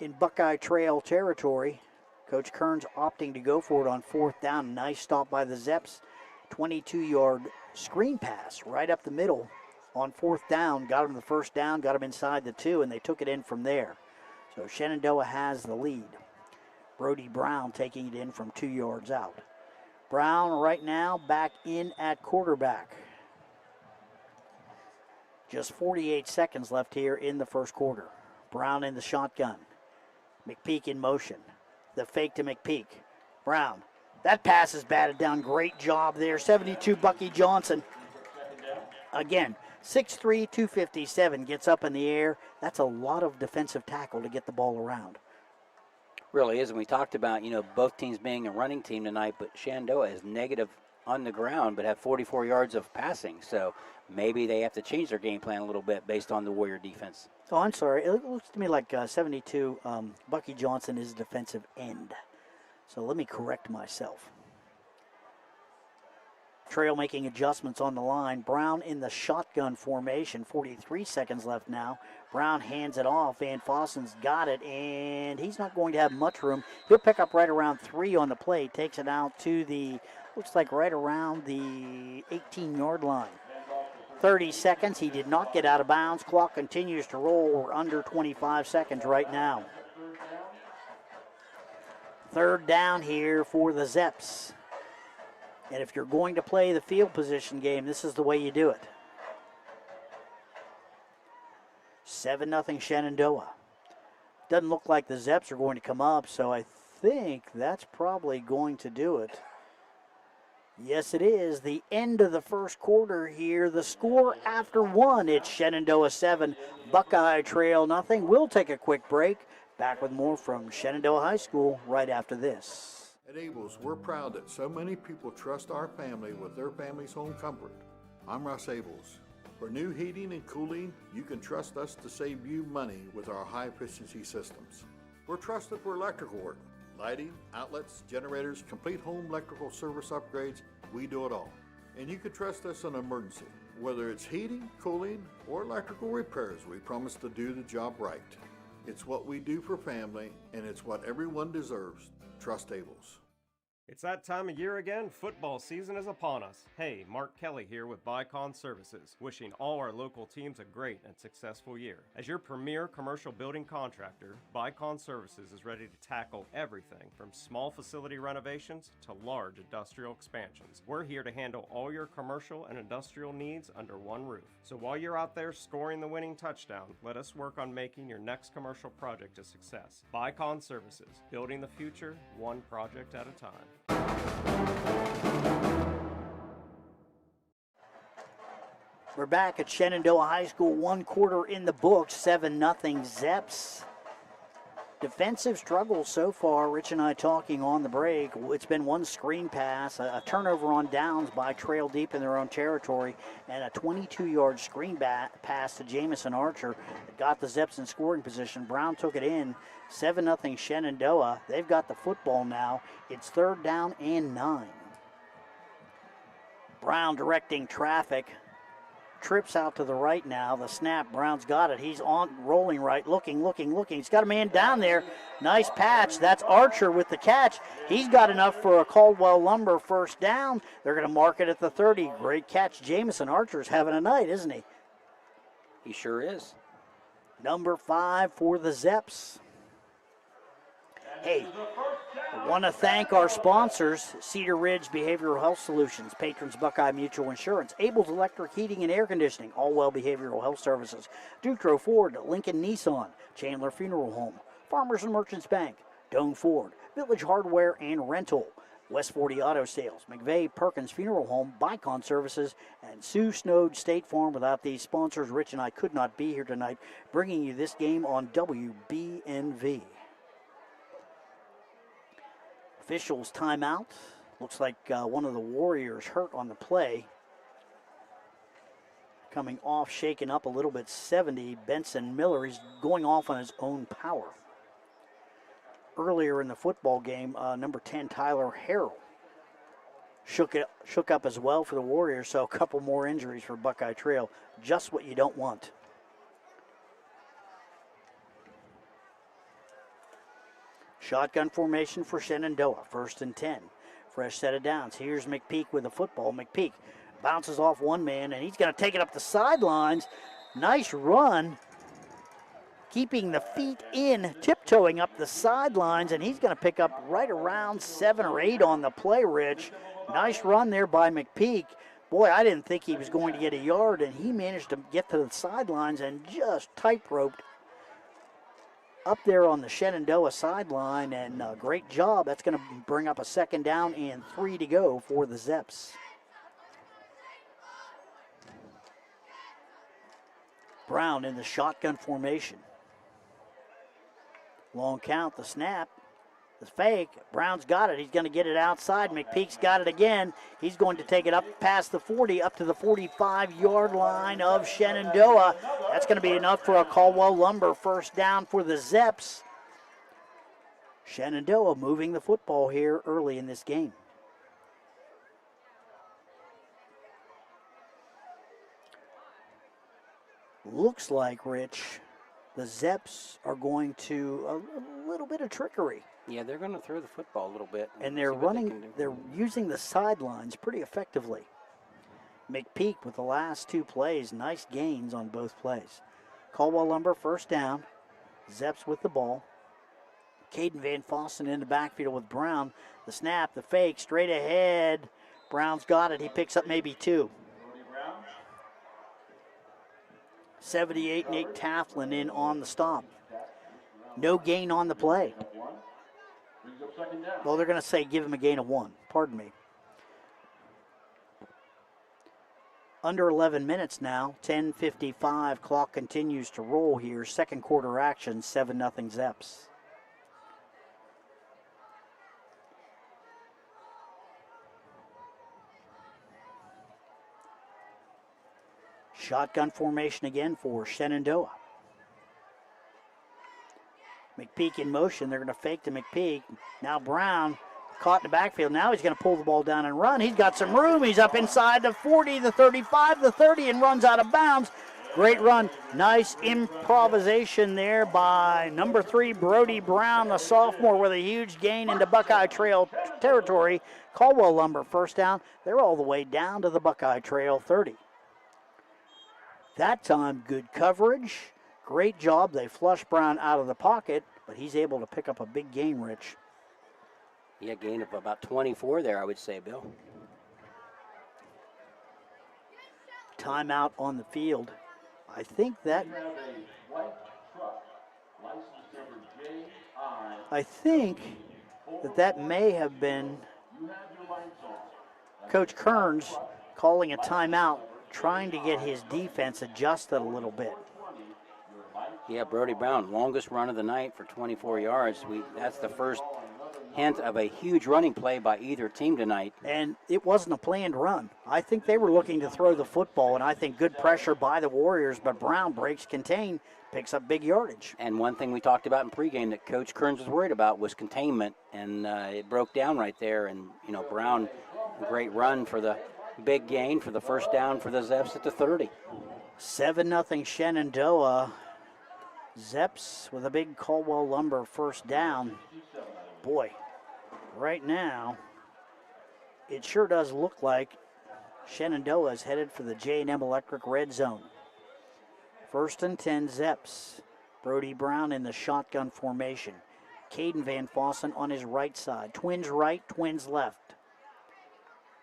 in Buckeye Trail territory. Coach Kearns opting to go for it on 4th down. Nice stop by the Zeps. 22-yard screen pass right up the middle on 4th down. Got him the first down, got him inside the 2, and they took it in from there. So Shenandoah has the lead. Brody Brown taking it in from 2 yards out. Brown right now back in at quarterback. Just 48 seconds left here in the first quarter. Brown in the shotgun. McPeak in motion. The fake to McPeak. Brown. That pass is batted down. Great job there. 72 Bucky Johnson. Again, 6'3", 257. Gets up in the air. That's a lot of defensive tackle to get the ball around. Really is, and we talked about, both teams being a running team tonight, but Shenandoah is negative on the ground but have 44 yards of passing, so maybe they have to change their game plan a little bit based on the Warrior defense. Oh, I'm sorry. It looks to me like 72 Bucky Johnson is a defensive end. So let me correct myself. Trail making adjustments on the line. Brown in the shotgun formation. 43 seconds left now. Brown hands it off. Van Fossen's got it, and he's not going to have much room. He'll pick up right around 3 on the play. Takes it out to the, looks like right around the 18-yard line. 30 seconds. He did not get out of bounds. Clock continues to roll. We're under 25 seconds right now. 3rd down here for the Zeps. And if you're going to play the field position game, this is the way you do it. 7-0 Shenandoah. Doesn't look like the Zeps are going to come up, so I think that's probably going to do it. Yes, it is. The end of the first quarter here. The score after 1, it's Shenandoah 7, Buckeye Trail 0. We'll take a quick break. Back with more from Shenandoah High School right after this. At Abel's, we're proud that so many people trust our family with their family's home comfort. I'm Russ Abels. For new heating and cooling, you can trust us to save you money with our high-efficiency systems. We're trusted for electrical work, lighting, outlets, generators, complete home electrical service upgrades. We do it all. And you can trust us in an emergency. Whether it's heating, cooling, or electrical repairs, we promise to do the job right. It's what we do for family, and it's what everyone deserves. Trust Abels. It's that time of year again. Football season is upon us. Hey, Mark Kelly here with Bicon Services, wishing all our local teams a great and successful year. As your premier commercial building contractor, Bicon Services is ready to tackle everything from small facility renovations to large industrial expansions. We're here to handle all your commercial and industrial needs under one roof. So while you're out there scoring the winning touchdown, let us work on making your next commercial project a success. Bicon Services, building the future one project at a time. We're back at Shenandoah High School, 1 quarter in the books, 7-0 Zeps. Defensive struggles so far. Rich and I talking on the break. It's been 1 screen pass, a turnover on downs by Trail deep in their own territory, and a 22-yard screen pass to Jamison Archer that got the Zeps in scoring position. Brown took it in. 7-0 Shenandoah. They've got the football now. It's 3rd down and 9. Brown directing traffic. Trips out to the right now. The snap, Brown's got it. He's on, rolling right, looking. He's got a man down there. Nice patch. That's Archer with the catch. He's got enough for a Caldwell Lumber first down. They're going to mark it at the 30. Great catch. Jamison Archer's having a night, isn't he? He sure is. Number 5 for the Zeps. Hey, I want to thank our sponsors, Cedar Ridge Behavioral Health Solutions, patrons Buckeye Mutual Insurance, Abel's Electric Heating and Air Conditioning, Allwell Behavioral Health Services, Dutro Ford, Lincoln Nissan, Chandler Funeral Home, Farmers and Merchants Bank, Doane Ford, Village Hardware and Rental, West 40 Auto Sales, McVeigh Perkins Funeral Home, Bicon Services, and Sue Snowed State Farm. Without these sponsors, Rich and I could not be here tonight, bringing you this game on WBNV. Officials timeout. Looks like one of the Warriors hurt on the play. Coming off, shaken up a little bit, 70. Benson Miller, he's going off on his own power. Earlier in the football game, number 10, Tyler Harrell, shook up as well for the Warriors, so a couple more injuries for Buckeye Trail. Just what you don't want. Shotgun formation for Shenandoah, 1st and 10. Fresh set of downs. Here's McPeak with the football. McPeak bounces off one man, and he's going to take it up the sidelines. Nice run. Keeping the feet in, tiptoeing up the sidelines, and he's going to pick up right around 7 or 8 on the play, Rich. Nice run there by McPeak. Boy, I didn't think he was going to get a yard, and he managed to get to the sidelines and just tight-roped up there on the Shenandoah sideline, and great job. That's going to bring up a 2nd down and 3 to go for the Zeps. Brown in the shotgun formation. Long count, the snap, the fake. Brown's got it. He's going to get it outside. McPeak's got it again. He's going to take it up past the 40, up to the 45-yard line of Shenandoah. That's going to be enough for a Caldwell Lumber 1st down for the Zeps. Shenandoah moving the football here early in this game. Looks like, Rich, the Zeps are going to a little bit of trickery. Yeah, they're going to throw the football a little bit. And they're they're using the sidelines pretty effectively. McPeak with the last 2 plays, nice gains on both plays. Caldwell Lumber 1st down. Zeps with the ball. Caden Van Fossen in the backfield with Brown. The snap, the fake, straight ahead. Brown's got it. He picks up maybe 2. 78 Nate Taflin in on the stop. No gain on the play. Well, they're going to say give him a gain of 1. Pardon me. Under 11 minutes now. 10:55. Clock continues to roll here. 2nd quarter action. 7-0 Zeps. Shotgun formation again for Shenandoah. McPeak in motion. They're going to fake to McPeak. Now Brown caught in the backfield. Now he's going to pull the ball down and run. He's got some room. He's up inside the 40, the 35, the 30, and runs out of bounds. Great run. Nice improvisation there by number 3, Brody Brown, the sophomore, with a huge gain into Buckeye Trail territory. Caldwell Lumber 1st down. They're all the way down to the Buckeye Trail 30. That time, good coverage. Great job. They flush Brown out of the pocket, but he's able to pick up a big gain, Rich. Yeah, gain of about 24 there, I would say, Bill. Timeout on the field. I think that may have been Coach Kearns calling a timeout, trying to get his defense adjusted a little bit. Yeah, Brody Brown, longest run of the night for 24 yards. That's the first hint of a huge running play by either team tonight. And it wasn't a planned run. I think they were looking to throw the football, and I think good pressure by the Warriors, but Brown breaks contain, picks up big yardage. And one thing we talked about in pregame that Coach Kearns was worried about was containment, and it broke down right there. And, Brown, great run for the big gain for the 1st down for the Zeps at the 30. 7-0 Shenandoah. Zeps with a big Caldwell Lumber 1st down. Boy, right now, it sure does look like Shenandoah is headed for the J&M Electric red zone. 1st and 10 Zeps. Brody Brown in the shotgun formation. Caden Van Fossen on his right side. Twins right, twins left.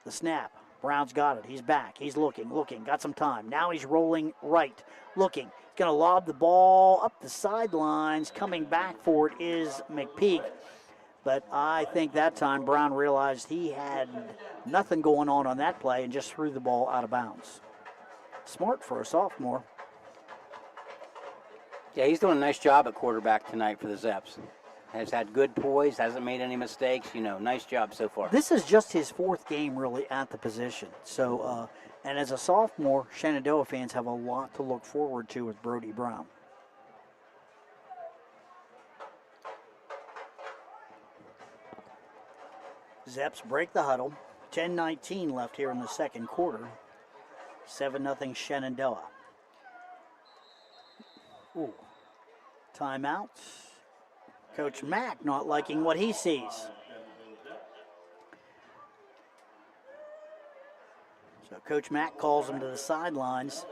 The snap. Brown's got it. He's back. He's looking, got some time. Now he's rolling right, looking. He's going to lob the ball up the sidelines. Coming back for it is McPeak. But I think that time Brown realized he had nothing going on that play and just threw the ball out of bounds. Smart for a sophomore. Yeah, he's doing a nice job at quarterback tonight for the Zeps. Has had good poise, hasn't made any mistakes. Nice job so far. This is just his 4th game really at the position. So, and as a sophomore, Shenandoah fans have a lot to look forward to with Brody Brown. Zeps break the huddle. 10:19 left here in the second quarter. 7-0 Shenandoah. Ooh. Timeout. Coach Mack not liking what he sees. So Coach Mack calls him to the sidelines.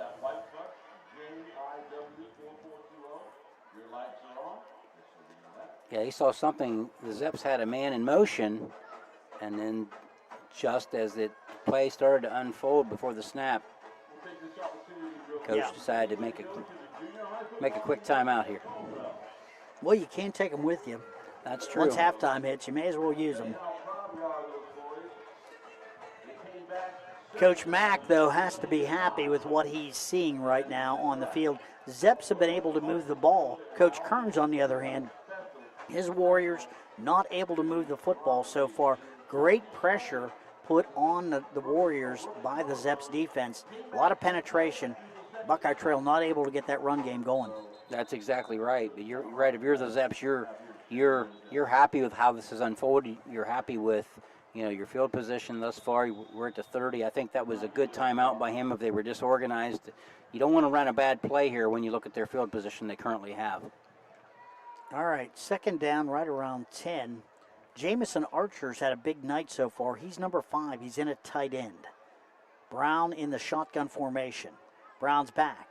Yeah, he saw something. The Zeps had a man in motion, and then just as the play started to unfold before the snap, Coach decided to make a quick timeout here. Well, you can't take them with you. That's true. Once halftime hits, you may as well use them. Coach Mack, though, has to be happy with what he's seeing right now on the field. Zeps have been able to move the ball. Coach Kearns, on the other hand, his Warriors not able to move the football so far. Great pressure put on the Warriors by the Zeps defense. A lot of penetration. Buckeye Trail not able to get that run game going. That's exactly right. You're right. If you're the Zeps, you're happy with how this has unfolded. You're happy with your field position thus far. We're at the 30. I think that was a good timeout by him if they were disorganized. You don't want to run a bad play here when you look at their field position they currently have. All right, second down right around 10. Jamison Archer's had a big night so far. He's number 5. He's in a tight end. Brown in the shotgun formation. Brown's back.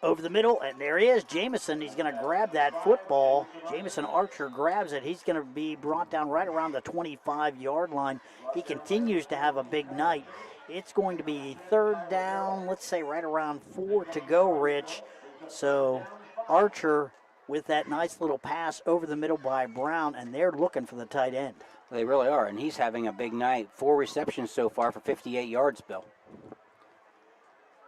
Over the middle, and there he is. Jamison, he's going to grab that football. Jamison Archer grabs it. He's going to be brought down right around the 25-yard line. He continues to have a big night. It's going to be third down, let's say right around 4 to go, Rich. So Archer with that nice little pass over the middle by Brown, and they're looking for the tight end. They really are, and he's having a big night. 4 receptions so far for 58 yards, Bill.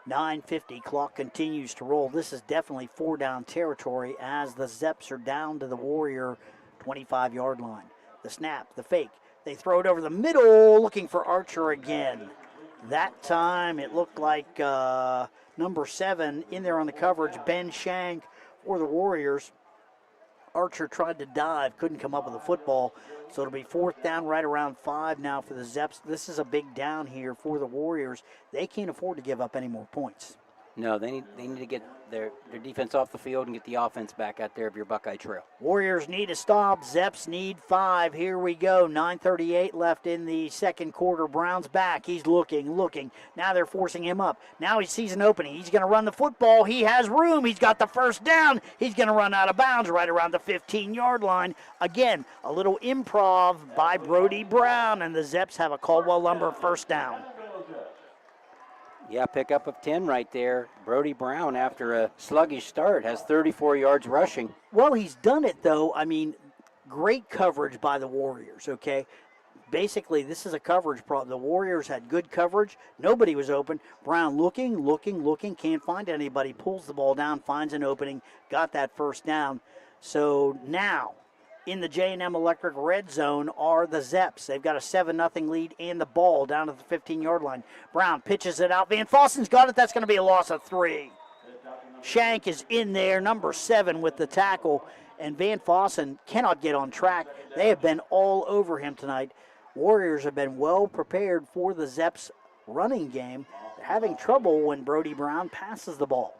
9:50, clock continues to roll. This is definitely 4-down territory as the Zeps are down to the Warrior 25-yard line. The snap, the fake. They throw it over the middle, looking for Archer again. That time it looked like number 7 in there on the coverage, Ben Shank for the Warriors. Archer tried to dive, couldn't come up with a football. So it'll be 4th down right around 5 now for the Zeps. This is a big down here for the Warriors. They can't afford to give up any more points. No, they need to get their defense off the field and get the offense back out there of your Buckeye Trail. Warriors need a stop. Zeps need 5. Here we go. 9:38 left in the second quarter. Brown's back. He's looking. Now they're forcing him up. Now he sees an opening. He's going to run the football. He has room. He's got the first down. He's going to run out of bounds right around the 15-yard line. Again, a little improv by Brody Brown, and the Zeps have a Caldwell Lumber first down. Yeah, pickup of 10 right there. Brody Brown, after a sluggish start, has 34 yards rushing. Well, he's done it, though. I mean, great coverage by the Warriors, okay? Basically, this is a coverage problem. The Warriors had good coverage. Nobody was open. Brown looking, can't find anybody. Pulls the ball down, finds an opening, got that first down. So now, in the J&M Electric red zone are the Zeps. They've got a 7-0 lead and the ball down to the 15-yard line. Brown pitches it out. Van Fossen's got it. That's going to be a loss of 3. Shank is in there, number 7 with the tackle, and Van Fossen cannot get on track. They have been all over him tonight. Warriors have been well prepared for the Zeps running game. They're having trouble when Brody Brown passes the ball.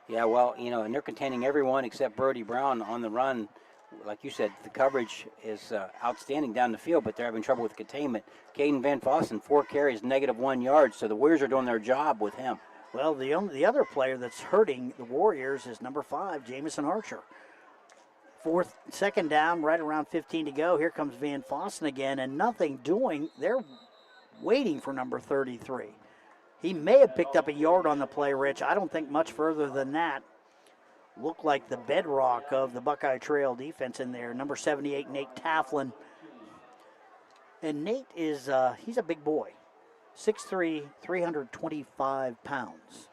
Yeah, well, and they're containing everyone except Brody Brown on the run. Like you said, the coverage is outstanding down the field, but they're having trouble with containment. Caden Van Fossen, 4 carries, -1 yard, so the Warriors are doing their job with him. Well, the other player that's hurting the Warriors is number 5, Jamison Archer. Second down, right around 15 to go. Here comes Van Fossen again, and nothing doing. They're waiting for number 33. He may have picked up a yard on the play, Rich. I don't think much further than that. Look like the bedrock of the Buckeye Trail defense in there. Number 78, Nate Taflin. And Nate is, he's a big boy. 6'3", 325 pounds.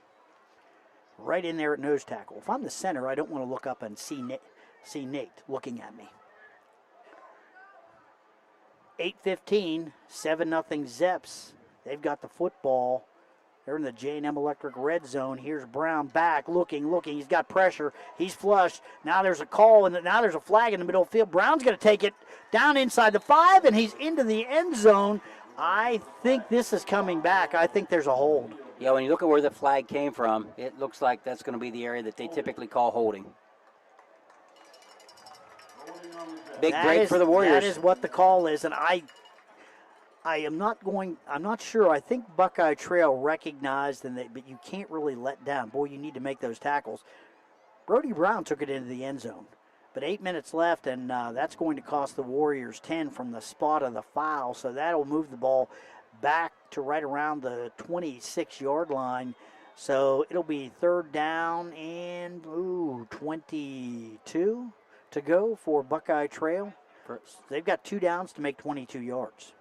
Right in there at nose tackle. If I'm the center, I don't want to look up and see Nate looking at me. 8:15, 7-0 Zeps. They've got the football. They're in the J&M Electric red zone. Here's Brown back, looking. He's got pressure. He's flushed. Now there's a call, and now there's a flag in the middle of the field. Brown's going to take it down inside the 5, and he's into the end zone. I think this is coming back. I think there's a hold. Yeah, when you look at where the flag came from, it looks like that's going to be the area that they typically call holding. Big break for the Warriors. That is what the call is, and I'm not sure. I think Buckeye Trail recognized, but you can't really let down. Boy, you need to make those tackles. Brody Brown took it into the end zone, but 8 minutes left, and that's going to cost the Warriors 10 from the spot of the foul, so that'll move the ball back to right around the 26-yard line. So it'll be 3rd down and 22 to go for Buckeye Trail. They've got 2 downs to make 22 yards.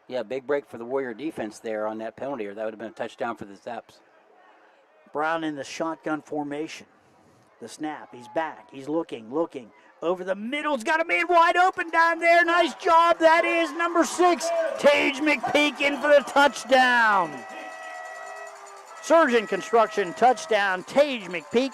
Yeah, big break for the Warrior defense there on that penalty, or that would have been a touchdown for the Zeps. Brown in the shotgun formation. The snap, he's back, he's looking. Over the middle, he's got a man wide open down there. Nice job, that is number 6, Tage McPeak in for the touchdown. Surgeon Construction touchdown, Tage McPeak.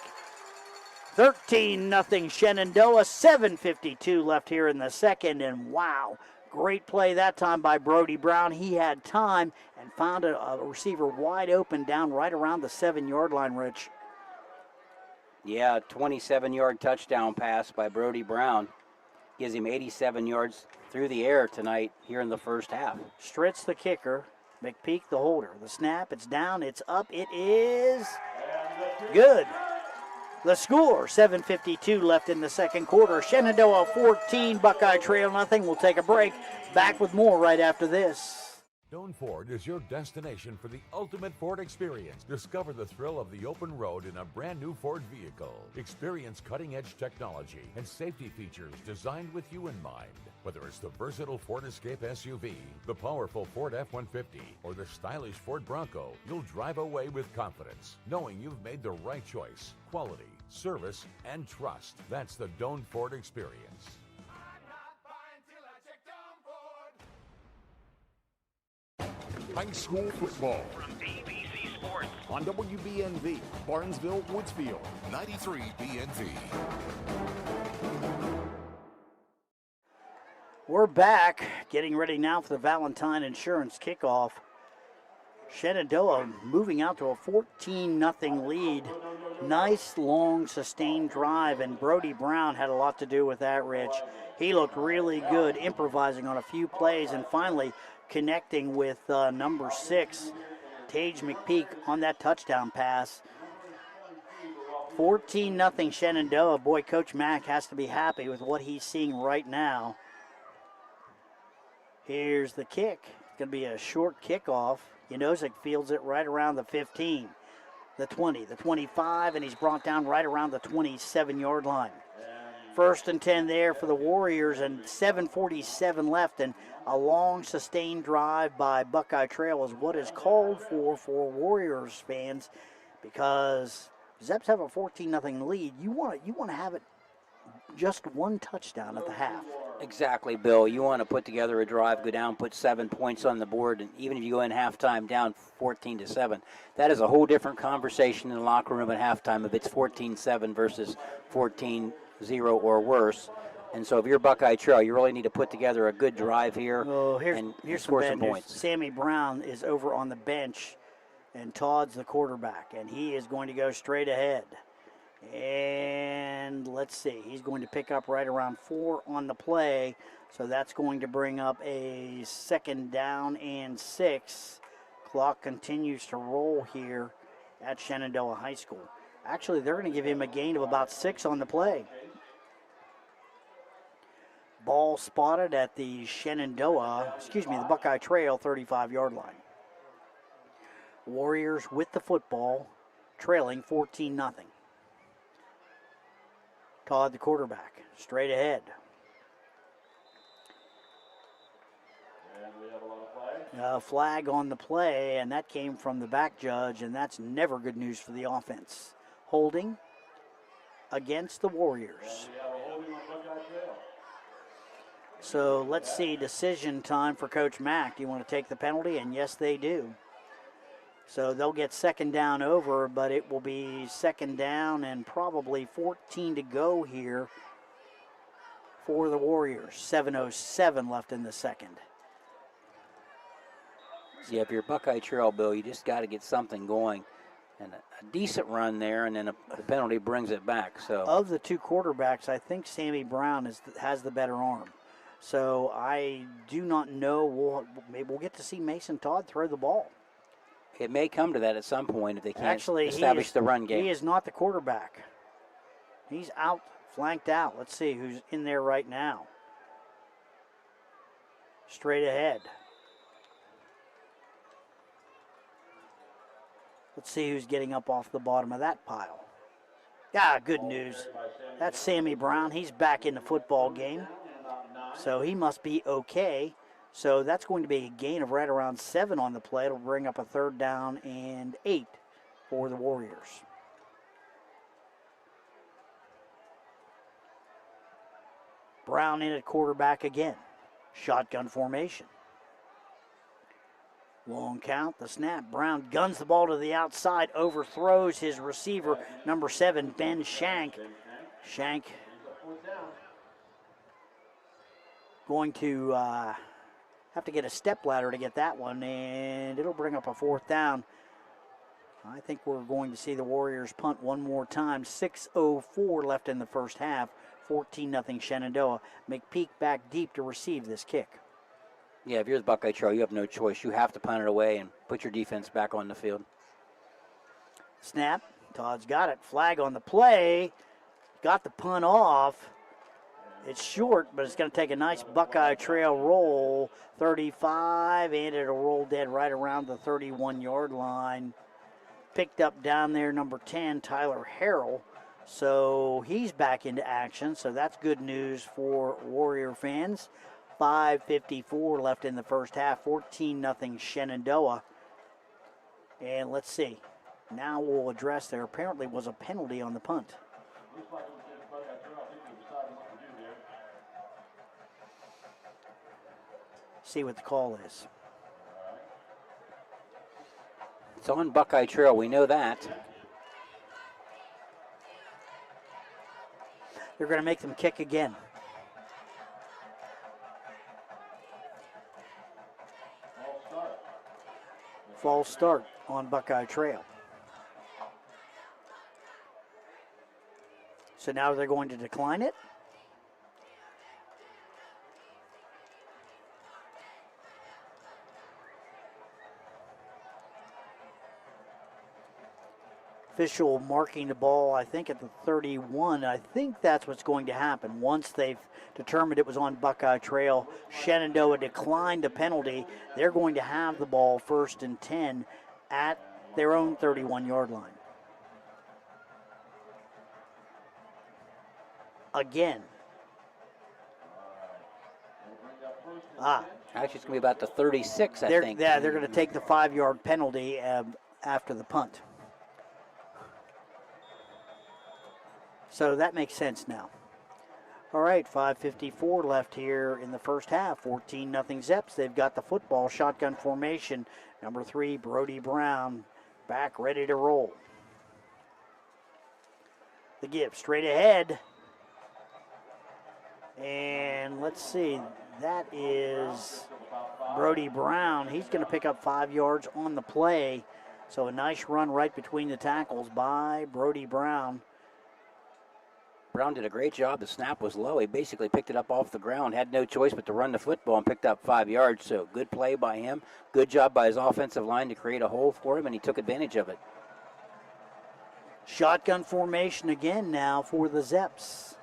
13-0 Shenandoah, 7:52 left here in the second, and wow, great play that time by Brody Brown. He had time and found a receiver wide open down right around the 7-yard line, Rich. Yeah, 27-yard touchdown pass by Brody Brown. Gives him 87 yards through the air tonight here in the first half. Stritz the kicker, McPeak the holder. The snap, it's down, it's up, it is good. The score, 7:52 left in the second quarter. Shenandoah 14, Buckeye Trail nothing. We'll take a break. Back with more right after this. Doan Ford is your destination for the ultimate Ford experience. Discover the thrill of the open road in a brand new Ford vehicle. Experience cutting-edge technology and safety features designed with you in mind. Whether it's the versatile Ford Escape SUV, the powerful Ford F-150, or the stylish Ford Bronco, you'll drive away with confidence, knowing you've made the right choice. Quality, service, and trust. That's the Doan Ford experience. High school football from ABC Sports on WBNV, Barnesville, Woodsfield, 93 BNV. We're back, getting ready now for the Valentine Insurance kickoff. Shenandoah moving out to a 14-0 lead. Nice, long, sustained drive, and Brody Brown had a lot to do with that, Rich. He looked really good, improvising on a few plays, and finally connecting with number 6, Tage McPeak, on that touchdown pass. 14-0 Shenandoah. Boy, Coach Mack has to be happy with what he's seeing right now. Here's the kick. It's going to be a short kickoff. Janosik fields it right around the 15, the 20, the 25, and he's brought down right around the 27-yard line. 1st and 10 there for the Warriors, and 7:47 left, and a long sustained drive by Buckeye Trail is what is called for Warriors fans, because Zeps have a 14-0 lead. You want to have it just one touchdown at the half. Exactly, Bill. You want to put together a drive, go down, put 7 points on the board, and even if you go in halftime down 14-7, that is a whole different conversation in the locker room at halftime if it's 14-7 versus 14-0 or worse. And so if you're Buckeye Trail, you really need to put together a good drive here and score some points. Sammy Brown is over on the bench, and Todd's the quarterback, and he is going to go straight ahead. And let's see, he's going to pick up right around 4 on the play, so that's going to bring up a 2nd down and 6. Clock continues to roll here at Shenandoah High School. Actually, they're going to give him a gain of about 6 on the play. Ball spotted at the the Buckeye Trail 35-yard line. Warriors with the football, trailing 14-0. Todd, the quarterback, straight ahead. And we have a lot of flags. Flag on the play, and that came from the back judge, and that's never good news for the offense. Holding against the Warriors. So let's see, decision time for Coach Mack. Do you want to take the penalty? And yes, they do. So they'll get 2nd down over, but it will be 2nd down and probably 14 to go here for the Warriors. 7:07 left in the second. Yeah, if you're Buckeye Trail, Bill, you just got to get something going. And a decent run there, and then a penalty brings it back. So of the two quarterbacks, I think Sammy Brown has the better arm. So I do not know. Maybe we'll get to see Mason Todd throw the ball. It may come to that at some point if they can't Actually, establish the run game. He is not the quarterback. He's out, flanked out. Let's see who's in there right now. Straight ahead. Let's see who's getting up off the bottom of that pile. Yeah, good news. That's Sammy Brown. He's back in the football game. So he must be okay. So that's going to be a gain of right around 7 on the play. It'll bring up a 3rd down and 8 for the Warriors. Brown in at quarterback again. Shotgun formation. Long count, the snap. Brown guns the ball to the outside, overthrows his receiver, number 7, Ben Shank. Shank going to have to get a step ladder to get that one, and it'll bring up a 4th down. I think we're going to see the Warriors punt one more time. 6:04 left in the first half. 14-0 Shenandoah. McPeak back deep to receive this kick. Yeah, if you're the Buckeye Trail, you have no choice. You have to punt it away and put your defense back on the field. Snap. Todd's got it. Flag on the play. Got the punt off. It's short, but it's going to take a nice Buckeye Trail roll. 35, and it'll roll dead right around the 31-yard line. Picked up down there, number 10, Tyler Harrell. So he's back into action, so that's good news for Warrior fans. 5:54 left in the first half, 14-0 Shenandoah. And let's see. Now we'll address there apparently was a penalty on the punt. See what the call is. It's on Buckeye Trail, we know that. They're going to make them kick again. False start on Buckeye Trail. So now they're going to decline it. Official marking the ball, I think, at the 31. I think that's what's going to happen. Once they've determined it was on Buckeye Trail, Shenandoah declined the penalty. They're going to have the ball 1st and 10 at their own 31-yard line. Again. Actually, it's going to be about the 36, I think. Yeah, they're going to take the 5-yard penalty after the punt. So that makes sense now. All right, 5:54 left here in the first half. 14-0 Zeps. They've got the football. Shotgun formation. Number 3, Brody Brown, back ready to roll. The give straight ahead. And let's see, that is Brody Brown. He's going to pick up 5 yards on the play. So a nice run right between the tackles by Brody Brown. Brown did a great job. The snap was low. He basically picked it up off the ground, had no choice but to run the football and picked up 5 yards. So good play by him. Good job by his offensive line to create a hole for him, and he took advantage of it. Shotgun formation again now for the Zeps.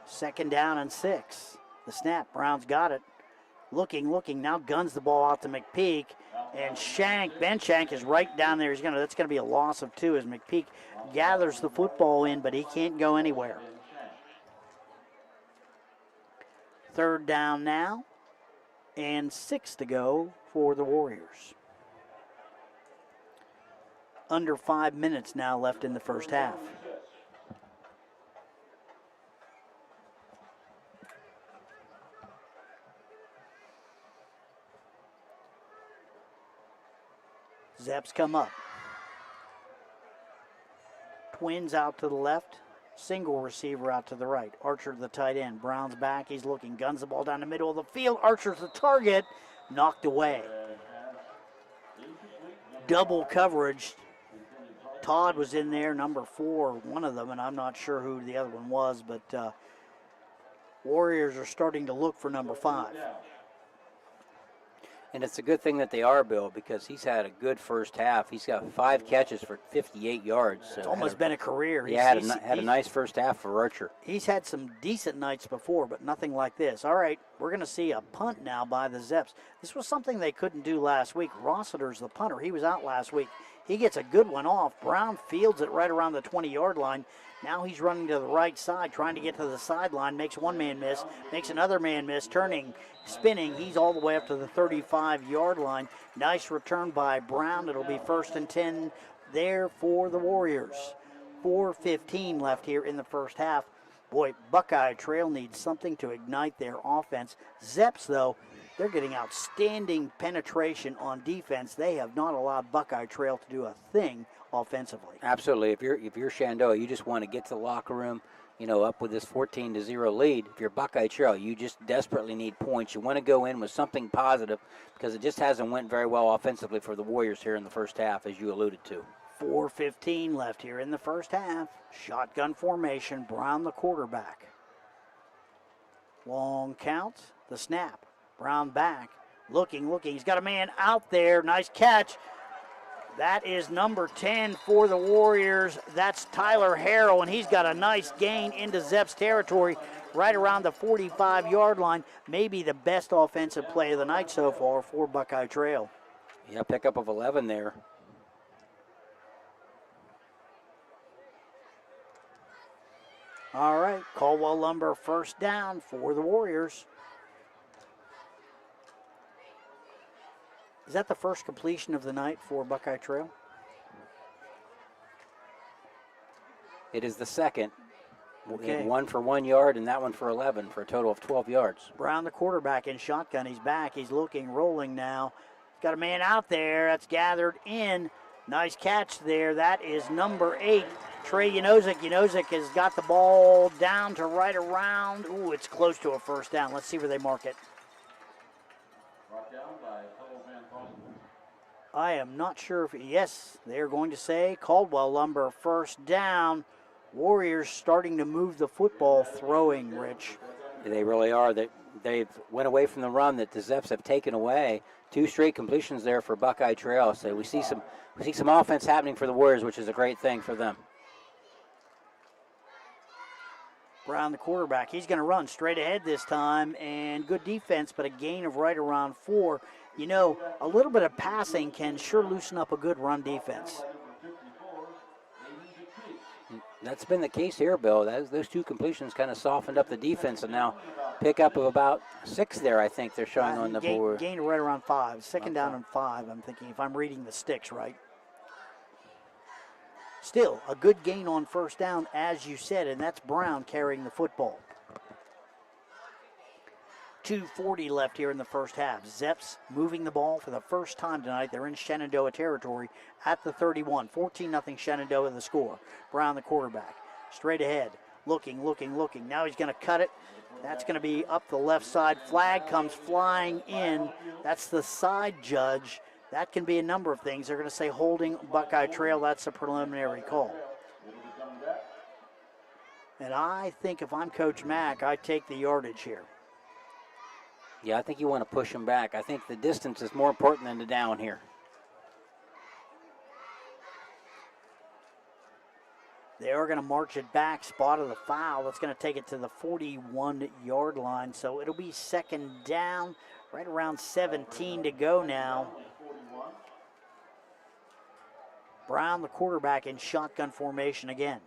2nd down and 6. The snap, Brown's got it. Looking, now guns the ball out to McPeak. And Ben Shank is right down there. That's going to be a loss of 2 as McPeak gathers the football in, but he can't go anywhere. 3rd down now, and 6 to go for the Warriors. Under 5 minutes now left in the first half. Zeps come up. Twins out to the left. Single receiver out to the right. Archer the tight end. Brown's back. He's looking. Guns the ball down the middle of the field. Archer's the target. Knocked away. double coverage. Todd was in there, number 4, one of them, and I'm not sure who the other one was, but Warriors are starting to look for number 5. And it's a good thing that they are, Bill, because he's had a good first half. He's got 5 catches for 58 yards. So it's almost been a career. Yeah, had a nice first half for Archer. He's had some decent nights before, but nothing like this. All right, we're going to see a punt now by the Zeps. This was something they couldn't do last week. Rossiter's the punter. He was out last week. He gets a good one off. Brown fields it right around the 20-yard line. Now he's running to the right side, trying to get to the sideline. Makes one man miss, makes another man miss, turning, spinning. He's all the way up to the 35-yard line. Nice return by Brown. It'll be 1st and 10 there for the Warriors. 4:15 left here in the first half. Boy, Buckeye Trail needs something to ignite their offense. Zeps, though, they're getting outstanding penetration on defense. They have not allowed Buckeye Trail to do a thing offensively. Absolutely. If you're Shenandoah, you just want to get to the locker room, up with this 14-0 lead. If you're Buckeye Trail, you just desperately need points. You want to go in with something positive because it just hasn't went very well offensively for the Warriors here in the first half, as you alluded to. 4:15 left here in the first half. Shotgun formation. Brown, the quarterback. Long count. The snap. Brown back. Looking. He's got a man out there. Nice catch. That is number 10 for the Warriors. That's Tyler Harrell, and he's got a nice gain into Zeps territory right around the 45-yard line. Maybe the best offensive play of the night so far for Buckeye Trail. Yeah, pickup of 11 there. All right, Caldwell Lumber first down for the Warriors. Is that the first completion of the night for Buckeye Trail? It is the second. Okay. One for 1 yard and that one for 11 for a total of 12 yards. Brown, the quarterback, in shotgun. He's back. He's looking, rolling now. Got a man out there. That's gathered in. Nice catch there. That is number 8, Trey Yanozik. Yanozik has got the ball down to right around. Ooh, it's close to a first down. Let's see where they mark it. I am not sure if, yes, they're going to say Caldwell Lumber first down. Warriors starting to move the football throwing, Rich. They really are. They've went away from the run that the Zeps have taken away. 2 straight completions there for Buckeye Trail. So we see some offense happening for the Warriors, which is a great thing for them. Brown, the quarterback, he's going to run straight ahead this time, and good defense, but a gain of right around 4. A little bit of passing can sure loosen up a good run defense. That's been the case here, Bill. Those 2 completions kind of softened up the defense, and now pickup of about 6 there, I think they're showing on the board. Gain of right around 5. Second down and 5, I'm thinking, if I'm reading the sticks right. Still, a good gain on first down, as you said, and that's Brown carrying the football. 2:40 left here in the first half. Zeps moving the ball for the first time tonight. They're in Shenandoah territory at the 31. 14-0 Shenandoah the score. Brown, the quarterback, straight ahead, looking. Now he's going to cut it. That's going to be up the left side. Flag comes flying in. That's the side judge. That can be a number of things. They're going to say holding Buckeye Trail. That's a preliminary call. And I think if I'm Coach Mack, I take the yardage here. Yeah, I think you want to push them back. I think the distance is more important than the down here. They are going to march it back, spot of the foul. That's going to take it to the 41-yard line. So it'll be second down, right around 17 to go now. Brown, the quarterback, in shotgun formation again.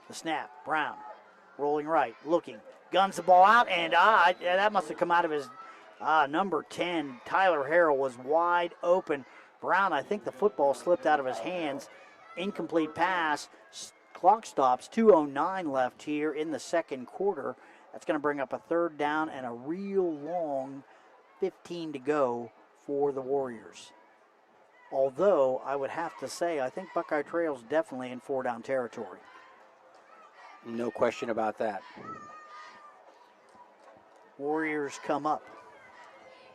The snap, Brown, rolling right, looking, guns the ball out, and that must have come out of his number 10. Tyler Harrell was wide open. Brown, I think the football slipped out of his hands. Incomplete pass. Clock stops. 2:09 left here in the second quarter. That's going to bring up a third down and a real long 15 to go for the Warriors. Although I would have to say I think Buckeye Trail's definitely in 4-down territory. No question about that. Warriors come up.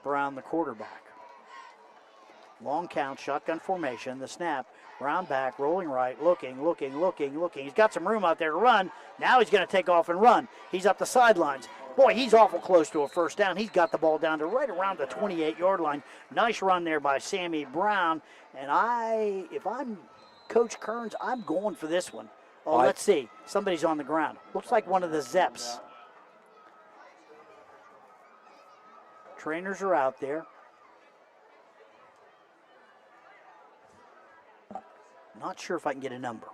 Brown, the quarterback. Long count, shotgun formation, the snap. Brown back, rolling right, looking. He's got some room out there to run. Now he's going to take off and run. He's up the sidelines. Boy, he's awful close to a first down. He's got the ball down to right around the 28-yard line. Nice run there by Sammy Brown. And if I'm Coach Kearns, I'm going for this one. Oh, let's see. Somebody's on the ground. Looks like one of the Zeps. Trainers are out there. Not sure if I can get a number.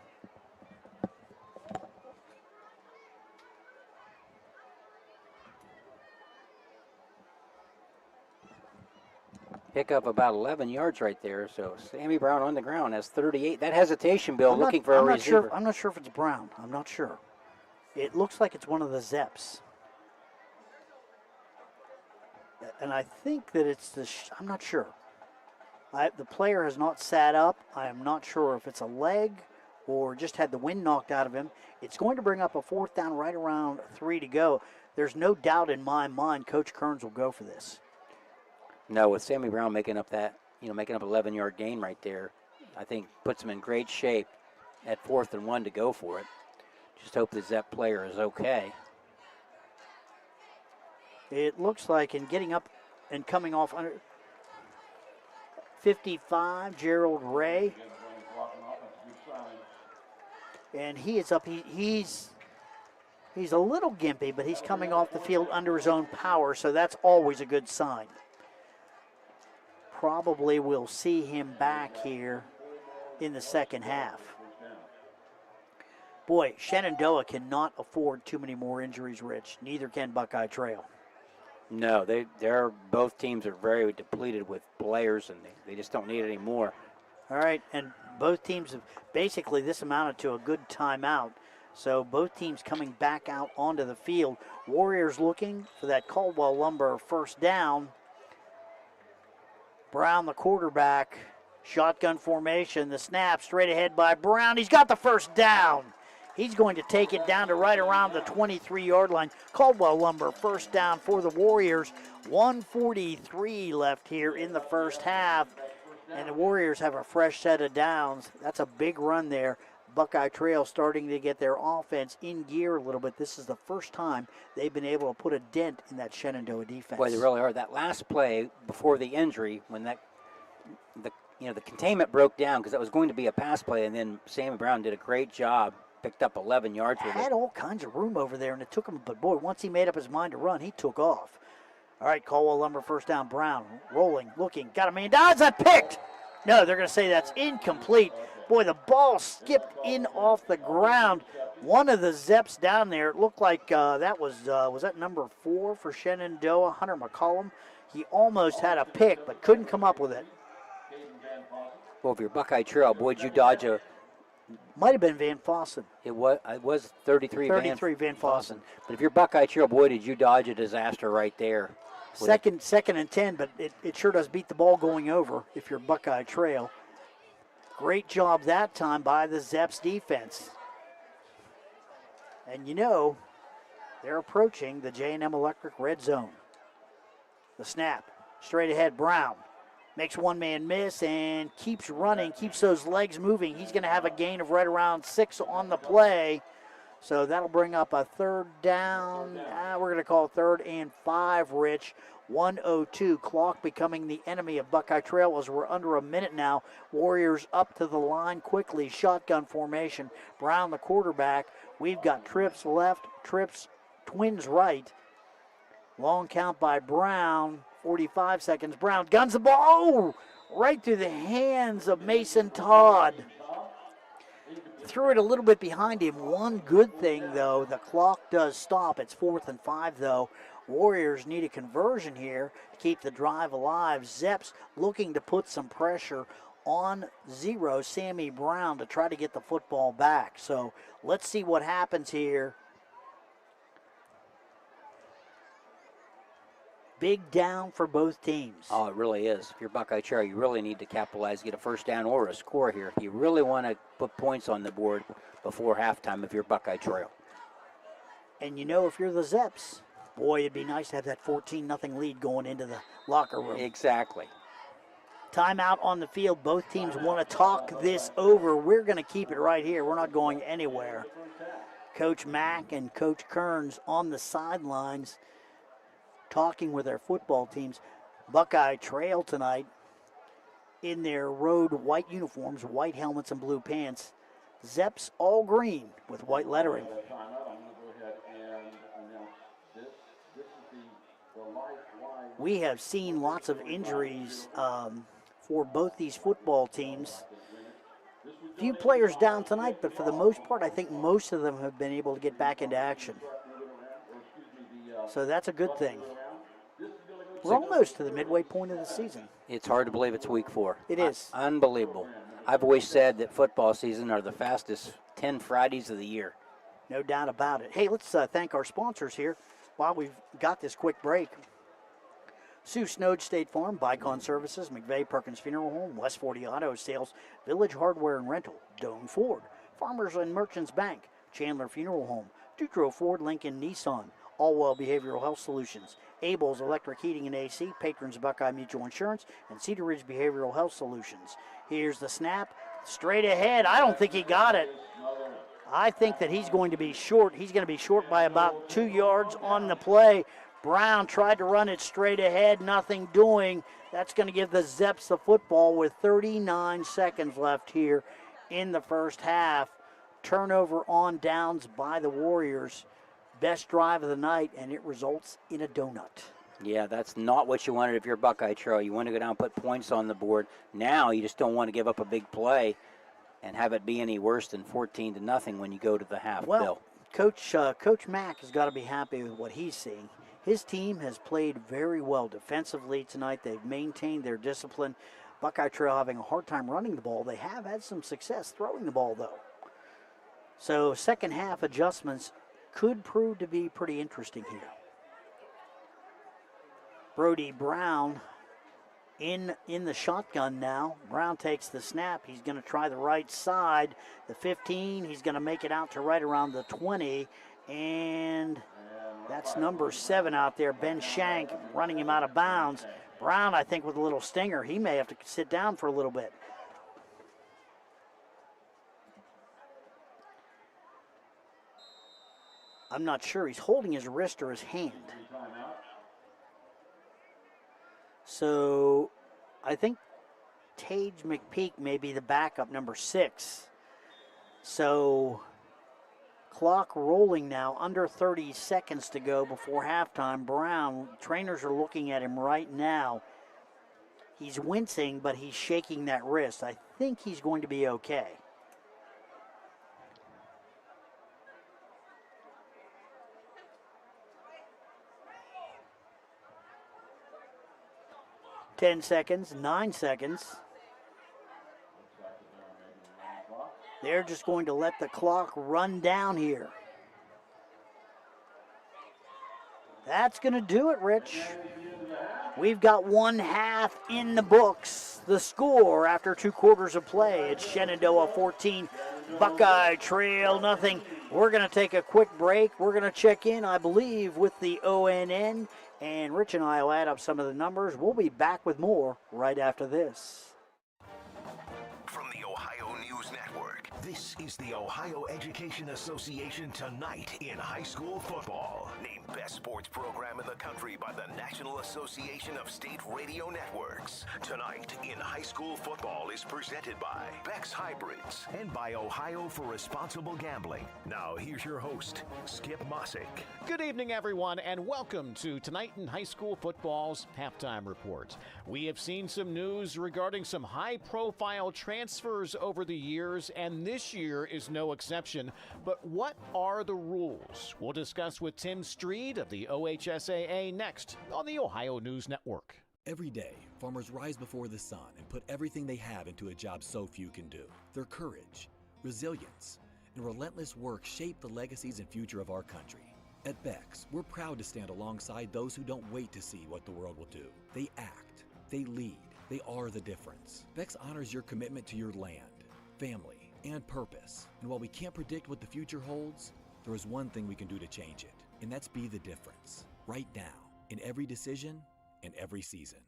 Pick up about 11 yards right there. So Sammy Brown on the ground has 38. That hesitation, Bill, looking for a receiver. I'm not sure if it's Brown. I'm not sure. It looks like it's one of the Zeps. And I think that it's I'm not sure. The player has not sat up. I am not sure if it's a leg or just had the wind knocked out of him. It's going to bring up a 4th down right around 3 to go. There's no doubt in my mind Coach Kearns will go for this. No, with Sammy Brown making up 11-yard gain right there, I think puts him in great shape at 4th and 1 to go for it. Just hope the Zep player is okay. It looks like in getting up and coming off under 55, Gerald Ray. And he is up. He's a little gimpy, but he's coming off the field under his own power, so that's always a good sign. Probably we'll see him back here in the second half. Boy, Shenandoah cannot afford too many more injuries, Rich. Neither can Buckeye Trail. No, they're both teams are very depleted with players, and they just don't need any more. All right, and both teams have basically this amounted to a good timeout. So both teams coming back out onto the field. Warriors looking for that Caldwell Lumber first down. Brown, the quarterback, shotgun formation, the snap straight ahead by Brown. He's got the first down. He's going to take it down to right around the 23-yard line. Caldwell Lumber, first down for the Warriors. 1:43 left here in the first half. And the Warriors have a fresh set of downs. That's a big run there. Buckeye Trail starting to get their offense in gear a little bit. This is the first time they've been able to put a dent in that Shenandoah defense. Boy, they really are. That last play before the injury, when the containment broke down because that was going to be a pass play, and then Sammy Brown did a great job. Picked up 11 yards with it. Had all kinds of room over there, and it took him. But, boy, once he made up his mind to run, he took off. All right, Caldwell Lumber first down. Brown rolling, looking, got a man. Is that picked? No, they're going to say that's incomplete. Boy, the ball skipped in off the ground. One of the Zeps down there, it looked like that was that number 4 for Shenandoah, Hunter McCollum. He almost had a pick, but couldn't come up with it. Well, if you're Buckeye Trail, boy, did you dodge a... Might have been Van Fossen. It was 33 Van Fossen. But if you're Buckeye Trail, boy, did you dodge a disaster right there. Second and 10, but it sure does beat the ball going over if you're Buckeye Trail. Great job that time by the Zeps defense. And they're approaching the J&M Electric red zone. The snap, straight ahead, Brown. Makes one man miss and keeps running, keeps those legs moving. He's going to have a gain of right around 6 on the play. So that'll bring up a third down. We're going to call 3rd and 5, Rich. 1:02, clock becoming the enemy of Buckeye Trail as we're under a minute now. Warriors up to the line quickly, shotgun formation. Brown, the quarterback. We've got trips left, trips, twins right. Long count by Brown, 45 seconds. Brown guns the ball right through the hands of Mason Todd. Threw it a little bit behind him. One good thing, though, the clock does stop. It's 4th and 5, though. Warriors need a conversion here to keep the drive alive. Zeps looking to put some pressure on Sammy Brown to try to get the football back. So let's see what happens here. Big down for both teams. Oh, it really is. If you're Buckeye Trail, you really need to capitalize, get a first down or a score here. You really want to put points on the board before halftime if you're Buckeye Trail. And if you're the Zeps, boy, it'd be nice to have that 14-0 lead going into the locker room. Exactly. Timeout on the field. Both teams want to talk this over. We're going to keep it right here. We're not going anywhere. Coach Mack and Coach Kearns on the sidelines talking with their football teams. Buckeye Trail tonight in their road white uniforms, white helmets and blue pants. Zeps all green with white lettering. We have seen lots of injuries for both these football teams. Few players down tonight, but for the most part, I think most of them have been able to get back into action. So that's a good thing. We're almost to the midway point of the season. It's hard to believe it's week 4. It is. Unbelievable. I've always said that football season are the fastest 10 Fridays of the year. No doubt about it. Hey, let's thank our sponsors here while we've got this quick break. Sue Snode State Farm, Bicon Services, McVeigh Perkins Funeral Home, West 40 Auto Sales, Village Hardware and Rental, Doane Ford, Farmers and Merchants Bank, Chandler Funeral Home, Dutro Ford, Lincoln Nissan, Allwell Behavioral Health Solutions, Abel's Electric Heating and AC, patrons of Buckeye Mutual Insurance, and Cedar Ridge Behavioral Health Solutions. Here's the snap, straight ahead. I don't think he got it. I think that he's going to be short. He's going to be short by about 2 yards on the play. Brown tried to run it straight ahead, nothing doing. That's going to give the Zeps the football with 39 seconds left here in the first half. Turnover on downs by the Warriors. Best drive of the night, and it results in a donut. Yeah, that's not what you wanted if you're Buckeye Trail. You want to go down and put points on the board. Now you just don't want to give up a big play and have it be any worse than 14-0 when you go to the half, well, Bill. Coach Mack has got to be happy with what he's seeing. His team has played very well defensively tonight. They've maintained their discipline. Buckeye Trail having a hard time running the ball. They have had some success throwing the ball, though. So second half adjustments could prove to be pretty interesting here. Brody Brown in the shotgun now. Brown takes the snap. He's going to try the right side. The 15, he's going to make it out to right around the 20. And that's number 7 out there, Ben Shank, running him out of bounds. Brown, I think, with a little stinger. He may have to sit down for a little bit. I'm not sure. He's holding his wrist or his hand. So I think Tage McPeak may be the backup, number 6. So clock rolling now, under 30 seconds to go before halftime. Brown, trainers are looking at him right now. He's wincing, but he's shaking that wrist. I think he's going to be okay. Ten seconds, 9 seconds. They're just going to let the clock run down here. That's going to do it, Rich. We've got one half in the books. The score after 2 quarters of play, it's Shenandoah 14, Buckeye Trail nothing. We're going to take a quick break. We're going to check in, I believe, with the ONN, and Rich and I will add up some of the numbers. We'll be back with more right after this. From the Ohio News Network, this is the Ohio Education Association Tonight in High School Football. Named Best Sports Program in the Country by the National Association of State Radio Networks. Tonight in High School Football is presented by Beck's Hybrids and by Ohio for Responsible Gambling. Now here's your host, Skip Mossick. Good evening, everyone, and welcome to Tonight in High School Football's Halftime Report. We have seen some news regarding some high-profile transfers over the years, and this year is no exception. But what are the rules? We'll discuss with Tim Street of the OHSAA next on the Ohio News Network. Every day, farmers rise before the sun and put everything they have into a job so few can do. Their courage, resilience, and relentless work shape the legacies and future of our country. At Beck's, we're proud to stand alongside those who don't wait to see what the world will do. They act, they lead, they are the difference. Beck's honors your commitment to your land, family, and purpose. And while we can't predict what the future holds, there is one thing we can do to change it, and that's be the difference. Right now, in every decision, in every season.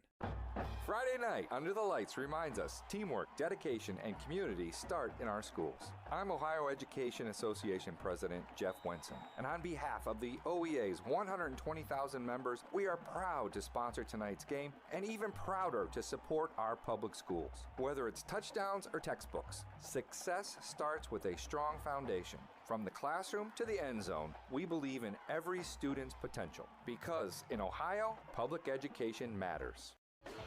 Friday night under the lights reminds us teamwork, dedication, and community start in our schools. I'm Ohio Education Association President Jeff Wenson, and on behalf of the OEA's 120,000 members, we are proud to sponsor tonight's game and even prouder to support our public schools. Whether it's touchdowns or textbooks, success starts with a strong foundation. From the classroom to the end zone, we believe in every student's potential because in Ohio, public education matters.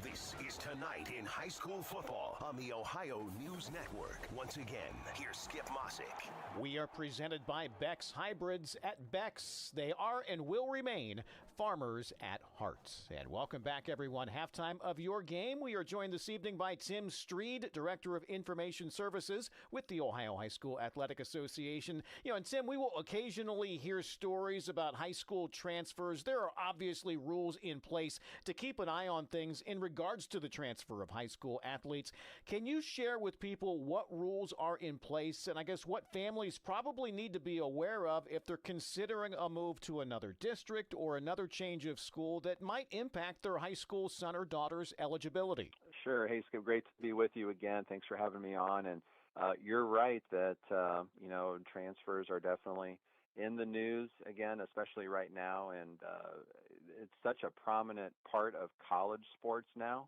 This is Tonight in High School Football on the Ohio News Network. Once again, here's Skip Mossick. We are presented by Beck's Hybrids at Beck's. They are and will remain farmers at heart. And welcome back, everyone. Halftime of your game. We are joined this evening by Tim Streed, Director of Information Services with the Ohio High School Athletic Association. And Tim, we will occasionally hear stories about high school transfers. There are obviously rules in place to keep an eye on things in regards to the transfer of high school athletes. Can you share with people what rules are in place and I guess what families probably need to be aware of if they're considering a move to another district or another change of school that might impact their high school son or daughter's eligibility? Sure. Hey, Skip, great to be with you again. Thanks for having me on. And you're right that, transfers are definitely in the news again, especially right now, and it's such a prominent part of college sports now.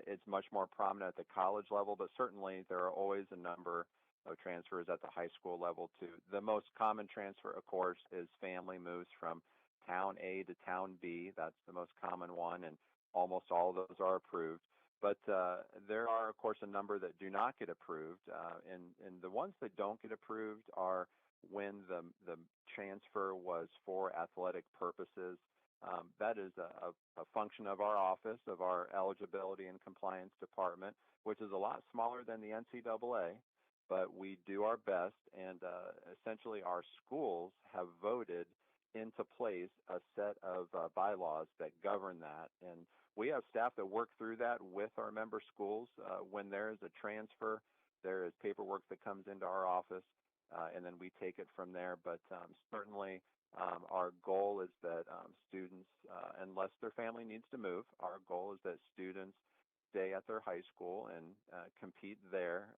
It's much more prominent at the college level, but certainly there are always a number of transfers at the high school level too. The most common transfer, of course, is family moves from town A to town B. That's the most common one, and almost all of those are approved. But there are, of course, a number that do not get approved, and the ones that don't get approved are when the transfer was for athletic purposes. That is a function of our office, of our eligibility and compliance department, which is a lot smaller than the NCAA, but we do our best, and essentially our schools have voted into place a set of bylaws that govern that, and we have staff that work through that with our member schools. When there is a transfer, there is paperwork that comes into our office, and then we take it from there. But certainly our goal is that students, unless their family needs to move, our goal is that students stay at their high school and compete there.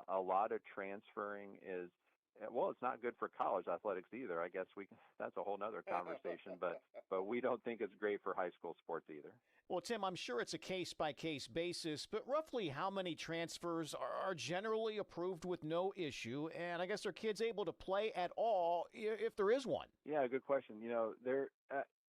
A lot of transferring is, well, it's not good for college athletics either. I guess that's a whole nother conversation, but we don't think it's great for high school sports either. Well, Tim, I'm sure it's a case-by-case basis, but roughly how many transfers are generally approved with no issue? And I guess are kids able to play at all if there is one? Yeah, good question. There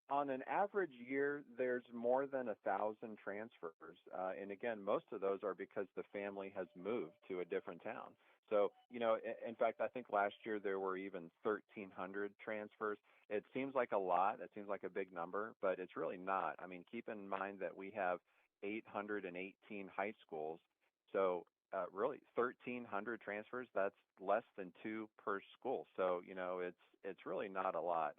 on an average year, there's more than 1,000 transfers. And again, most of those are because the family has moved to a different town. So, in fact, I think last year there were even 1,300 transfers. It seems like a lot. It seems like a big number, but it's really not. I mean, keep in mind that we have 818 high schools. So really 1,300 transfers, that's less than 2 per school. So, it's really not a lot.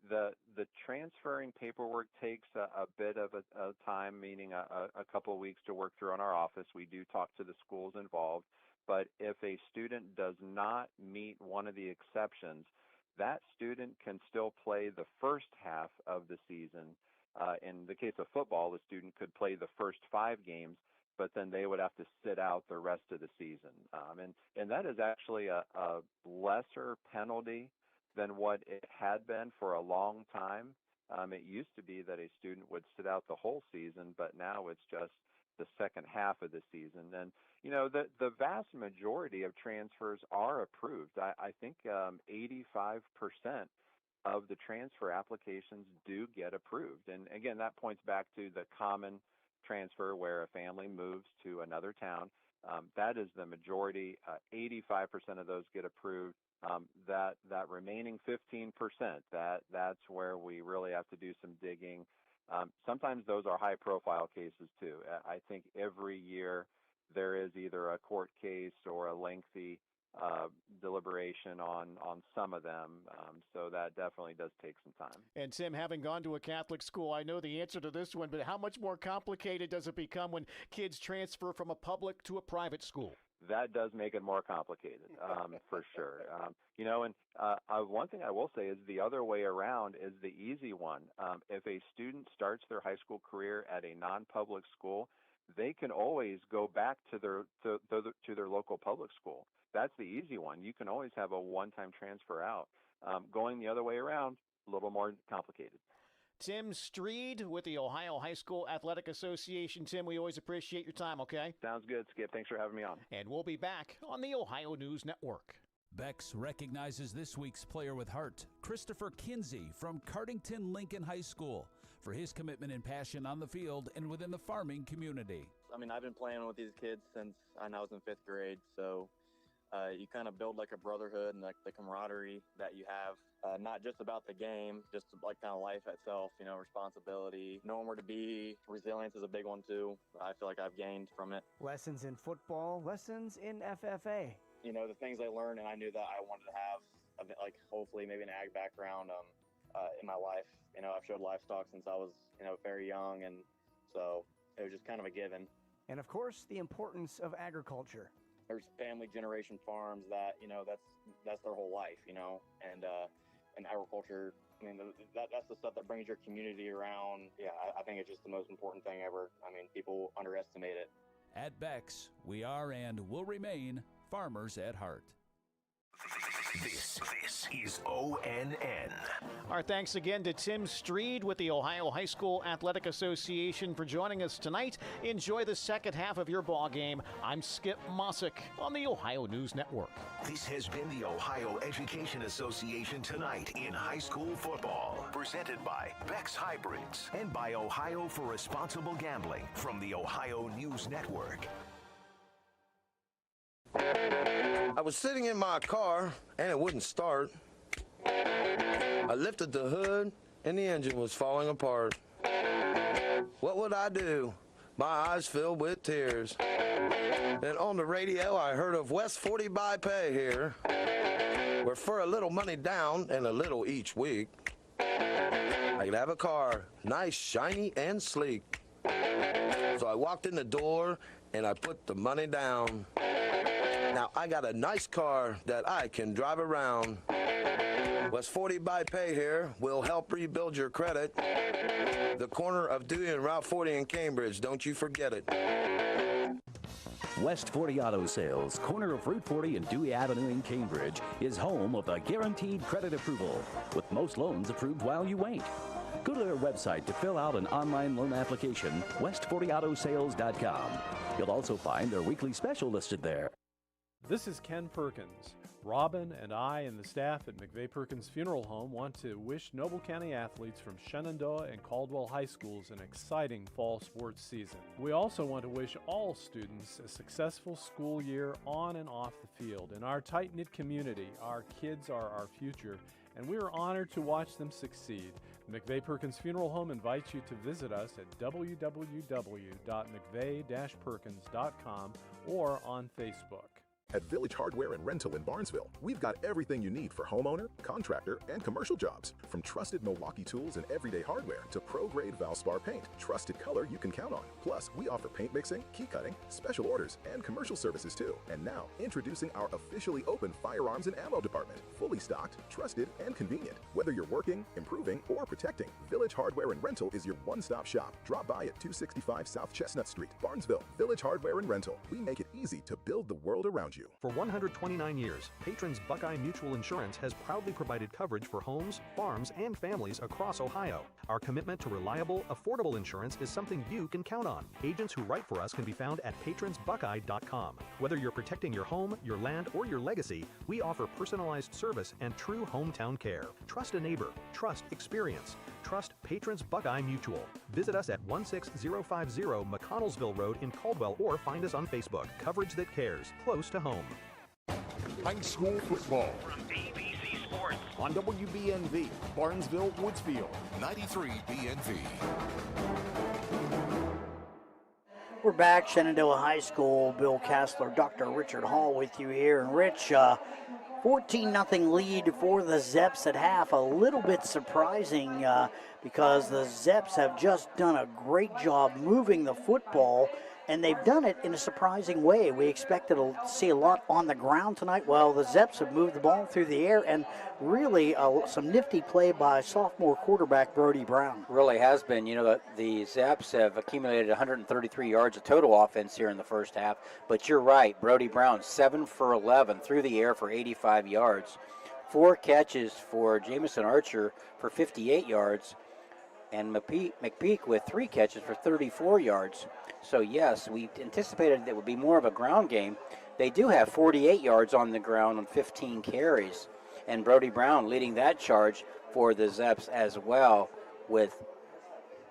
The transferring paperwork takes a bit of a time, meaning a couple of weeks to work through in our office. We do talk to the schools involved. But if a student does not meet one of the exceptions, that student can still play the first half of the season. In the case of football, the student could play the first 5 games, but then they would have to sit out the rest of the season. And that is actually a lesser penalty than what it had been for a long time. It used to be that a student would sit out the whole season, but now it's just the second half of the season. And, the vast majority of transfers are approved. I think 85% of the transfer applications do get approved. And again, that points back to the common transfer where a family moves to another town. That is the majority. 85% of those get approved. That remaining 15%, that's where we really have to do some digging. Sometimes those are high-profile cases too. I think every year there is either a court case or a lengthy deliberation on some of them. So that definitely does take some time. And Tim, having gone to a Catholic school, I know the answer to this one, but how much more complicated does it become when kids transfer from a public to a private school? that does make it more complicated, for sure. And one thing I will say is the other way around is the easy one. If a student starts their high school career at a non-public school, they can always go back to their local public school. That's the easy one. You can always have a one-time transfer out. Going the other way around, a little more complicated. Tim Streed with the Ohio High School Athletic Association. Tim, we always appreciate your time, okay? Sounds good, Skip. Thanks for having me on. And we'll be back on the Ohio News Network. Bex recognizes this week's player with heart, Christopher Kinsey from Cardington Lincoln High School, for his commitment and passion on the field and within the farming community. I mean, I've been playing with these kids since I was in 5th grade, so you kind of build like a brotherhood and like the camaraderie that you have, not just about the game, just like kind of life itself, responsibility, knowing where to be. Resilience is a big one too. I feel like I've gained from it. Lessons in football, lessons in FFA. The things I learned, and I knew that I wanted to have, like hopefully maybe an ag background in my life. I've showed livestock since I was, very young, and so it was just kind of a given. And of course, the importance of agriculture. There's family generation farms that, that's their whole life, and agriculture, I mean, that's the stuff that brings your community around. Yeah, I think it's just the most important thing ever. I mean, people underestimate it. At Bex, we are and will remain farmers at heart. This is ONN. Our thanks again to Tim Streed with the Ohio High School Athletic Association for joining us tonight. Enjoy the second half of your ball game. I'm Skip Mossick on the Ohio News Network. This has been the Ohio Education Association Tonight in High School Football, presented by Bex Hybrids and by Ohio for Responsible Gambling from the Ohio News Network. I was sitting in my car and it wouldn't start. I lifted the hood and the engine was falling apart. What would I do? My eyes filled with tears. Then on the radio I heard of West 40 by Pay here, where for a little money down and a little each week, I could have a car, nice, shiny, and sleek. So I walked in the door and I put the money down. Now I got a nice car that I can drive around. West 40 by Pay here will help rebuild your credit. The corner of Dewey and Route 40 in Cambridge, don't you forget it. West 40 Auto Sales, corner of Route 40 and Dewey Avenue in Cambridge, is home of the guaranteed credit approval, with most loans approved while you wait. Go to their website to fill out an online loan application, west40autosales.com. You'll also find their weekly special listed there. This is Ken Perkins. Robin and I and the staff at McVeigh Perkins Funeral Home want to wish Noble County athletes from Shenandoah and Caldwell High Schools an exciting fall sports season. We also want to wish all students a successful school year on and off the field. In our tight-knit community, our kids are our future, and we are honored to watch them succeed. McVeigh Perkins Funeral Home invites you to visit us at www.mcveigh-perkins.com or on Facebook. At Village Hardware and Rental in Barnesville, we've got everything you need for homeowner, contractor, and commercial jobs. From trusted Milwaukee tools and everyday hardware to pro-grade Valspar paint, trusted color you can count on. Plus, we offer paint mixing, key cutting, special orders, and commercial services too. And now, introducing our officially open firearms and ammo department. Fully stocked, trusted, and convenient. Whether you're working, improving, or protecting, Village Hardware and Rental is your one-stop shop. Drop by at 265 South Chestnut Street, Barnesville. Village Hardware and Rental. We make it easy to build the world around you. For 129 years, Patrons Buckeye Mutual Insurance has proudly provided coverage for homes, farms, and families across Ohio. Our commitment to reliable, affordable insurance is something you can count on. Agents who write for us can be found at patronsbuckeye.com. Whether you're protecting your home, your land, or your legacy, we offer personalized service and true hometown care. Trust a neighbor. Trust experience. Trust Patrons Buckeye Mutual. Visit us at 16050 McConnellsville Road in Caldwell or find us on Facebook. Coverage that cares. Close to home. High school football From ABC Sports on WBNV, Barnesville, Woodsfield, 93 BNV. We're back, Shenandoah High School. Bill Cassler, Dr. Richard Hall with you here. And Rich, 14-0 lead for the Zeps at half. A little bit surprising because the Zeps have just done a great job moving the football and they've done it in a surprising way. We expected to see a lot on the ground tonight. Well, the Zeps have moved the ball through the air, and really some nifty play by sophomore quarterback Brody Brown. Really has been. You know, the Zeps have accumulated 133 yards of total offense here in the first half, but you're right. Brody Brown, 7 for 11 through the air for 85 yards. 4 catches for Jamison Archer for 58 yards, and McPeak with 3 catches for 34 yards. So, yes, we anticipated it would be more of a ground game. They do have 48 yards on the ground on 15 carries, and Brody Brown leading that charge for the Zeps as well with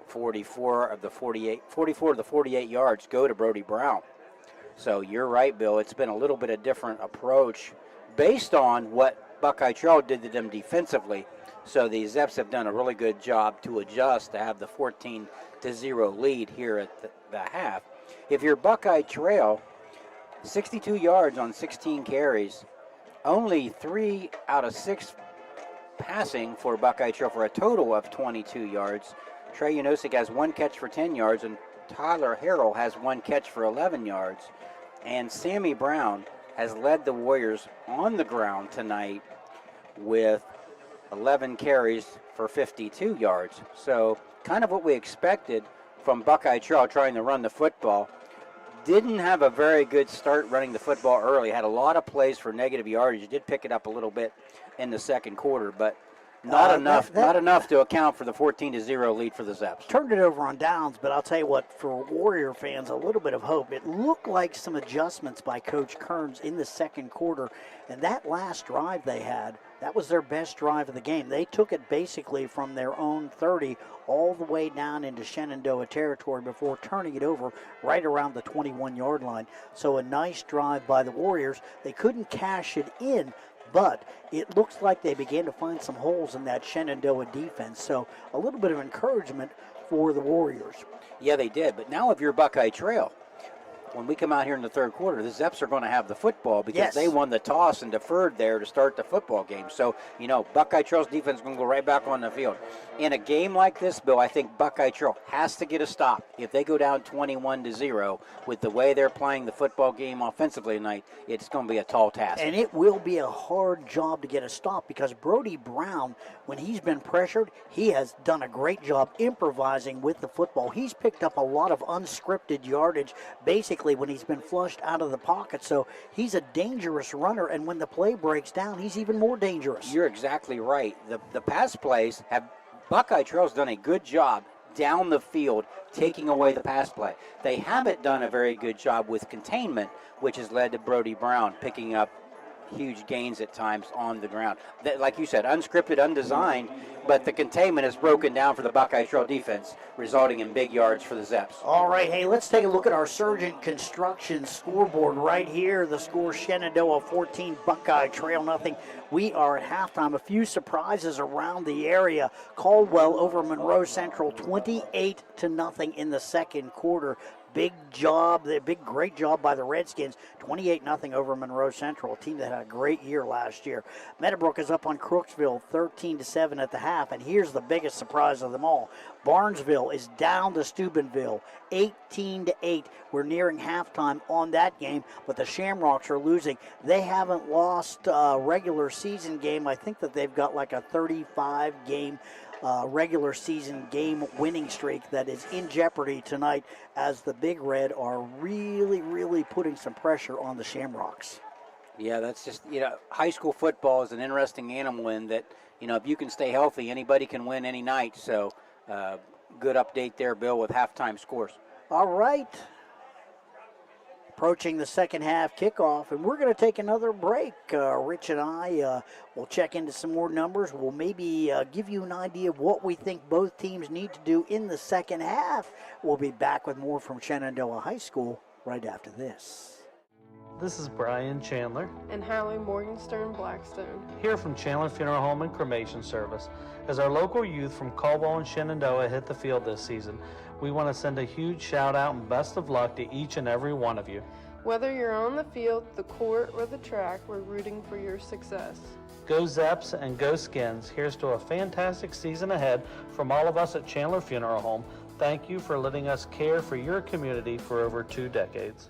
44 of the 48 yards go to Brody Brown. So you're right, Bill. It's been a little bit of different approach based on what Buckeye Trail did to them defensively. So the Zeps have done a really good job to adjust to have the 14-0 lead here at the half. If you're Buckeye Trail, 62 yards on 16 carries, only 3 out of 6 passing for Buckeye Trail for a total of 22 yards. Trey Unosik has 1 catch for 10 yards, and Tyler Harrell has 1 catch for 11 yards. And Sammy Brown has led the Warriors on the ground tonight with 11 carries for 52 yards. So kind of what we expected from Buckeye Trail trying to run the football. Didn't have a very good start running the football early. Had a lot of plays for negative yardage. Did pick it up a little bit in the second quarter, but not enough to account for the 14-0 lead for the Zeps. Turned it over on downs, but I'll tell you what, for Warrior fans, a little bit of hope. It looked like some adjustments by Coach Kearns in the second quarter, and that last drive they had, that was their best drive of the game. They took it basically from their own 30 all the way down into Shenandoah territory before turning it over right around the 21-yard line. So a nice drive by the Warriors. They couldn't cash it in, but it looks like they began to find some holes in that Shenandoah defense. So a little bit of encouragement for the Warriors. Yeah, they did. But now if you're Buckeye Trail, when we come out here in the third quarter, the Zeps are going to have the football because they won the toss and deferred there to start the football game. So, you know, Buckeye Trail's defense is going to go right back on the field. In a game like this, Bill, I think Buckeye Trail has to get a stop. If they go down 21-0 with the way they're playing the football game offensively tonight, it's going to be a tall task. And it will be a hard job to get a stop because Brody Brown, when he's been pressured, he has done a great job improvising with the football. He's picked up a lot of unscripted yardage basically when he's been flushed out of the pocket. So he's a dangerous runner, and when the play breaks down, he's even more dangerous. You're exactly right. The pass plays have Buckeye Trail's done a good job down the field taking away the pass play. They haven't done a very good job with containment, which has led to Brody Brown picking up huge gains at times on the ground. Like you said, unscripted, undesigned, but the containment is broken down for the Buckeye Trail defense, resulting in big yards for the Zeps. All right, hey, let's take a look at our Surgent Construction scoreboard right here. The score, Shenandoah 14, Buckeye Trail nothing. We are at halftime. A few surprises around the area. Caldwell over Monroe Central, 28-0 in the second quarter. Big job, great job by the Redskins, 28-0 over Monroe Central, a team that had a great year last year. Meadowbrook is up on Crooksville, 13-7 at the half, and here's the biggest surprise of them all. Barnesville is down to Steubenville, 18-8. We're nearing halftime on that game, but the Shamrocks are losing. They haven't lost a regular season game. I think that they've got like a 35-game regular season game winning streak that is in jeopardy tonight as the Big Red are really, really putting some pressure on the Shamrocks. Yeah, that's just, high school football is an interesting animal in that, if you can stay healthy, anybody can win any night. So good update there, Bill, with halftime scores. All right. Approaching the second half kickoff, and we're going to take another break. Rich and I will check into some more numbers. We'll maybe give you an idea of what we think both teams need to do in the second half. We'll be back with more from Shenandoah High School right after this. This is Brian Chandler and Hallie Morgenstern Blackstone here from Chandler Funeral Home and Cremation Service. As our local youth from Caldwell and Shenandoah hit the field this season, we want to send a huge shout out and best of luck to each and every one of you. Whether you're on the field, the court, or the track, we're rooting for your success. Go Zeps and go Skins. Here's to a fantastic season ahead from all of us at Chandler Funeral Home. Thank you for letting us care for your community for over 2 decades.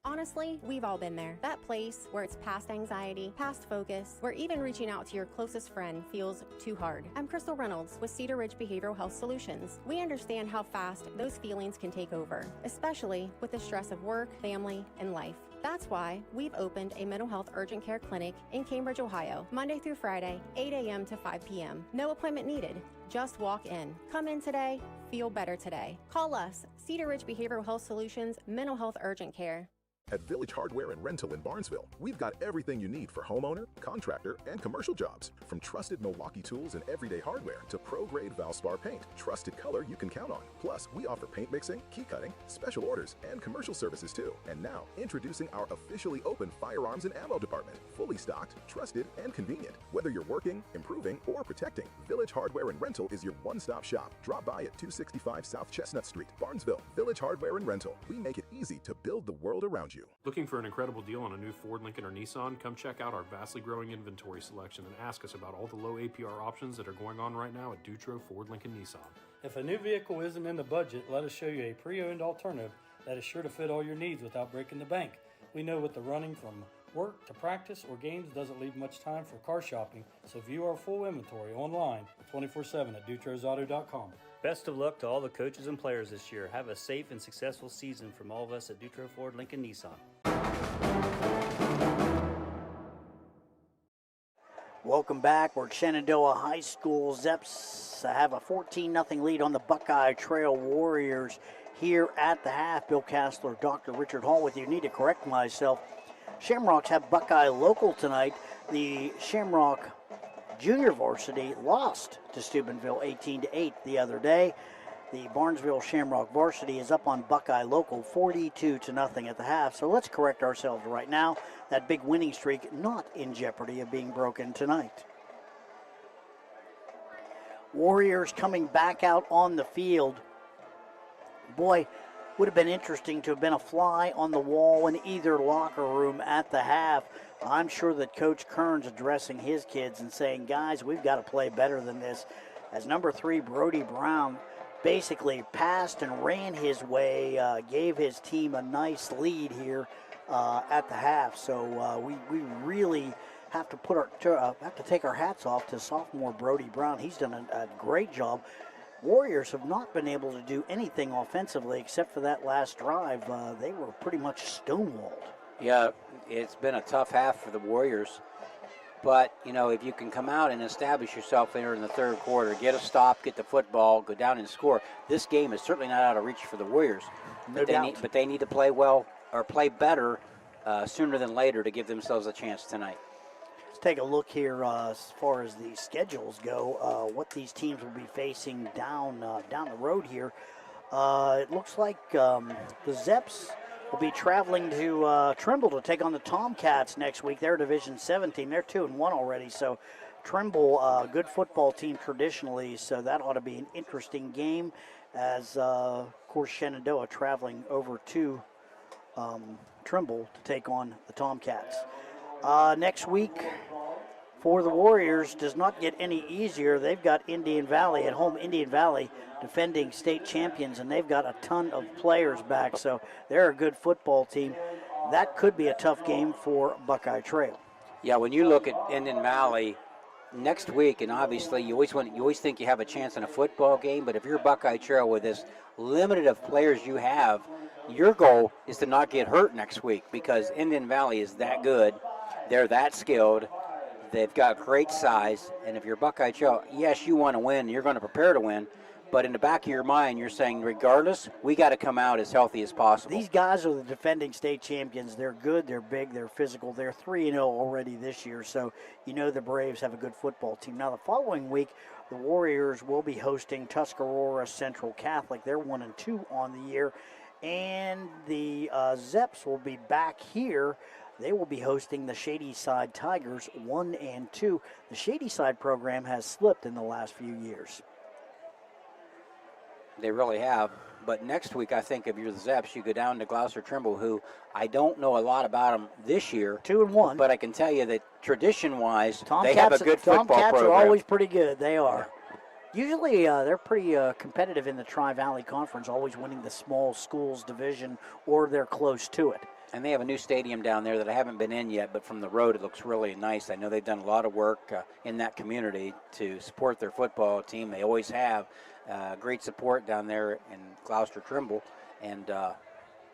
Honestly, we've all been there. That place where it's past anxiety, past focus, where even reaching out to your closest friend feels too hard. I'm Crystal Reynolds with Cedar Ridge Behavioral Health Solutions. We understand how fast those feelings can take over, especially with the stress of work, family, and life. That's why we've opened a mental health urgent care clinic in Cambridge, Ohio, Monday through Friday, 8 a.m. to 5 p.m. No appointment needed. Just walk in. Come in today, feel better today. Call us, Cedar Ridge Behavioral Health Solutions Mental Health Urgent Care. At Village Hardware and Rental in Barnesville, we've got everything you need for homeowner, contractor, and commercial jobs. From trusted Milwaukee tools and everyday hardware to pro-grade Valspar paint, trusted color you can count on. Plus, we offer paint mixing, key cutting, special orders, and commercial services too. And now, introducing our officially open firearms and ammo department. Fully stocked, trusted, and convenient. Whether you're working, improving, or protecting, Village Hardware and Rental is your one-stop shop. Drop by at 265 South Chestnut Street, Barnesville. Village Hardware and Rental. We make it easy to build the world around you. Looking for an incredible deal on a new Ford, Lincoln, or Nissan? Come check out our vastly growing inventory selection and ask us about all the low APR options that are going on right now at Dutro Ford, Lincoln, Nissan. If a new vehicle isn't in the budget, let us show you a pre-owned alternative that is sure to fit all your needs without breaking the bank. We know with the running from work to practice or games doesn't leave much time for car shopping, so view our full inventory online 24/7 at dutrosauto.com. Best of luck to all the coaches and players this year. Have a safe and successful season from all of us at Dutro Ford, Lincoln, Nissan. Welcome back. We're at Shenandoah High School. Zeps have a 14-0 lead on the Buckeye Trail Warriors here at the half. Bill Cassler, Dr. Richard Hall with you. Need to correct myself. Shamrocks have Buckeye local tonight. The Shamrock Junior Varsity lost to Steubenville 18-8 the other day. The Barnesville Shamrock Varsity is up on Buckeye local 42-0 at the half. So let's correct ourselves right now. That big winning streak not in jeopardy of being broken tonight. Warriors coming back out on the field. Boy, would have been interesting to have been a fly on the wall in either locker room at the half. I'm sure that Coach Kern's addressing his kids and saying, guys, we've got to play better than this. As number 3, Brody Brown basically passed and ran his way, gave his team a nice lead here at the half. So we really have to have to take our hats off to sophomore Brody Brown. He's done a great job. Warriors have not been able to do anything offensively except for that last drive. They were pretty much stonewalled. Yeah, it's been a tough half for the Warriors. But, you know, if you can come out and establish yourself there in the third quarter, get a stop, get the football, go down and score, this game is certainly not out of reach for the Warriors. No doubt. But they need to play well or play better sooner than later to give themselves a chance tonight. Let's take a look here as far as the schedules go, what these teams will be facing down the road here. It looks like the Zeps will be traveling to Trimble to take on the Tomcats next week. They're Division 17. They're 2-1 already. So Trimble, good football team traditionally. So that ought to be an interesting game. As of course Shenandoah traveling over to Trimble to take on the Tomcats. Next week for the Warriors does not get any easier. They've got Indian Valley at home. Indian Valley, defending state champions, and they've got a ton of players back, so they're a good football team. That could be a tough game for Buckeye Trail. Yeah, when you look at Indian Valley next week, and obviously you always think you have a chance in a football game, but if you're Buckeye Trail with this limited of players you have, your goal is to not get hurt next week because Indian Valley is that good. They're that skilled. They've got great size, and if you're Buckeye Trail, yes, you want to win. You're going to prepare to win. But in the back of your mind, you're saying, regardless, we got to come out as healthy as possible. These guys are the defending state champions. They're good, they're big, they're physical. They're 3-0 already this year, so you know the Braves have a good football team. Now, the following week, the Warriors will be hosting Tuscarora Central Catholic. They're 1-2 on the year. And the Zeps will be back here. They will be hosting the Shadyside Tigers, 1-2. The Shadyside program has slipped in the last few years. They really have. But next week, I think if you're the Zeps, you go down to Gloucester Trimble, who I don't know a lot about them this year. 2-1. But I can tell you that tradition-wise, they have a good football program. Tomcats are always pretty good. They are. Usually they're pretty competitive in the Tri-Valley Conference, always winning the small schools division, or they're close to it. And they have a new stadium down there that I haven't been in yet, but from the road it looks really nice. I know they've done a lot of work in that community to support their football team. They always have great support down there in Gloucester Trimble, and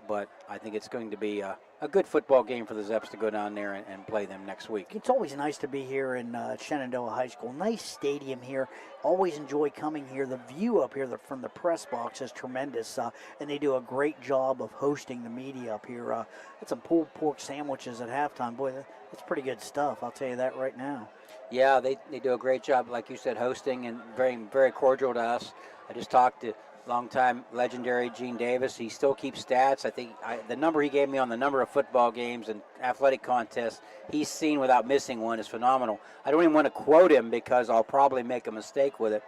but I think it's going to be a good football game for the Zeps to go down there and play them next week. It's always nice to be here in Shenandoah High School. Nice stadium here. Always enjoy coming here. The view up here from the press box is tremendous, and they do a great job of hosting the media up here. Had some pulled pork sandwiches at halftime. Boy, that's pretty good stuff. I'll tell you that right now. Yeah, they do a great job, like you said, hosting, and very, very cordial to us. I just talked to longtime legendary Gene Davis. He still keeps stats. I think the number he gave me on the number of football games and athletic contests he's seen without missing one is phenomenal. I don't even want to quote him because I'll probably make a mistake with it.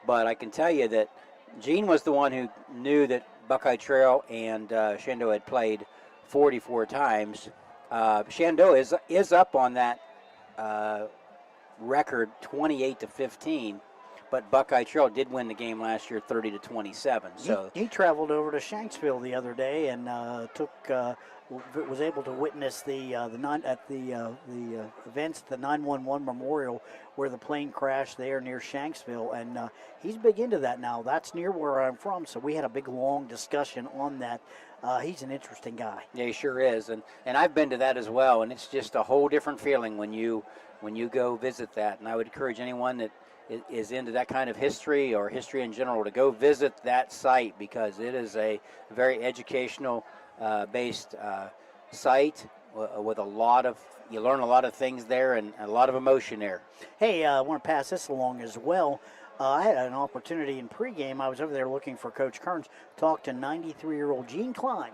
But I can tell you that Gene was the one who knew that Buckeye Trail and Shenandoah had played 44 times. Shenandoah is up on that record 28-15. But Buckeye Trail did win the game last year 30-27. So he traveled over to Shanksville the other day and was able to witness the events at the 911 Memorial where the plane crashed there near Shanksville, and he's big into that now. That's near where I'm from, so we had a big long discussion on that. He's an interesting guy. Yeah, he sure is, and I've been to that as well, and it's just a whole different feeling when you go visit that. And I would encourage anyone that is into that kind of history or history in general to go visit that site, because it is a very educational based site with you learn a lot of things there and a lot of emotion there. Hey, I want to pass this along as well. I had an opportunity in pregame. I was over there looking for Coach Kearns, talked to 93-year-old Jean Klein.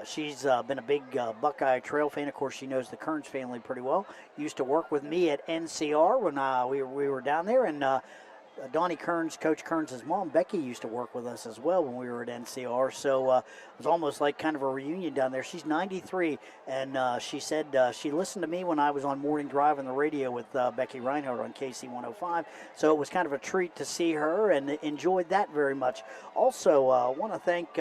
She's been a big Buckeye Trail fan. Of course, she knows the Kearns family pretty well. Used to work with me at NCR when we were down there. And Donnie Kearns, Coach Kearns' mom, Becky, used to work with us as well when we were at NCR. So it was almost like kind of a reunion down there. She's 93, and she said she listened to me when I was on Morning Drive on the radio with Becky Reinhardt on KC 105. So it was kind of a treat to see her, and enjoyed that very much. Also, I want to thank...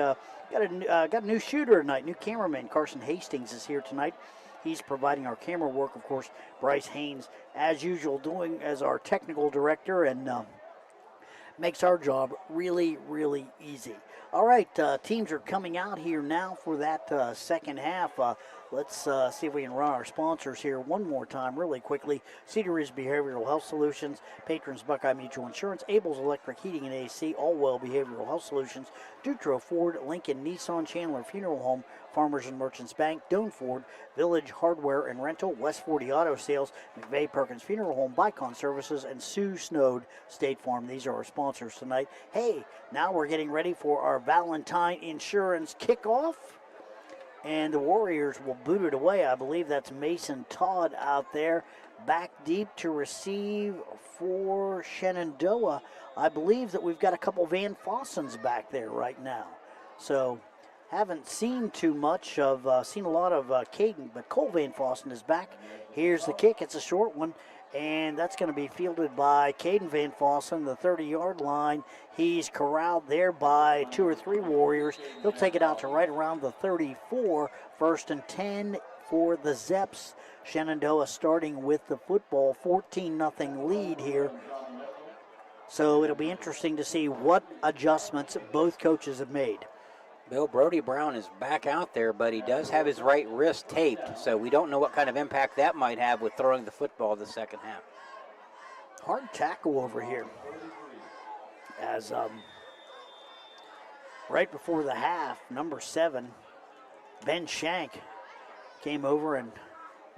Got a new shooter tonight, new cameraman. Carson Hastings is here tonight. He's providing our camera work, of course. Bryce Haynes, as usual, doing as our technical director, and makes our job really, really easy. All right, teams are coming out here now for that second half. Let's see if we can run our sponsors here one more time really quickly. Cedar Ridge Behavioral Health Solutions, Patrons Buckeye Mutual Insurance, Abel's Electric Heating and AC, Allwell Behavioral Health Solutions, Dutro Ford, Lincoln Nissan, Chandler Funeral Home, Farmers and Merchants Bank, Doan Ford, Village Hardware and Rental, West 40 Auto Sales, McVeigh Perkins Funeral Home, Bicon Services, and Sue Snowed State Farm. These are our sponsors tonight. Hey, now we're getting ready for our Valentine Insurance kickoff. And the Warriors will boot it away. I believe that's Mason Todd out there, back deep to receive for Shenandoah. I believe that we've got a couple Van Fossens back there right now. So haven't seen too much of, seen a lot of Caden, but Cole Van Fossen is back. Here's the kick. It's a short one, and that's going to be fielded by Caden Van Fossen, the 30-yard line. He's corralled there by 2 or 3 Warriors. He'll take it out to right around the 34, 1st and 10 for the Zeps. Shenandoah starting with the football, 14-0 lead here. So it'll be interesting to see what adjustments both coaches have made. Bill, Brody Brown is back out there, but he does have his right wrist taped, so we don't know what kind of impact that might have with throwing the football the second half. Hard tackle over here. As right before the half, number 7, Ben Shank, came over and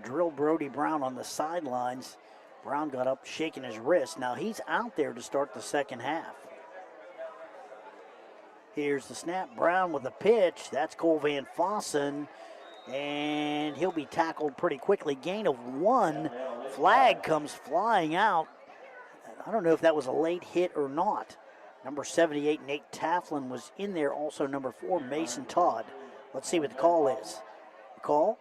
drilled Brody Brown on the sidelines. Brown got up shaking his wrist. Now he's out there to start the second half. Here's the snap. Brown with a pitch. That's Cole Van Fossen. And he'll be tackled pretty quickly. Gain of 1. Flag comes flying out. I don't know if that was a late hit or not. Number 78, Nate Taflin, was in there. Also number 4, Mason Todd. Let's see what the call is. The call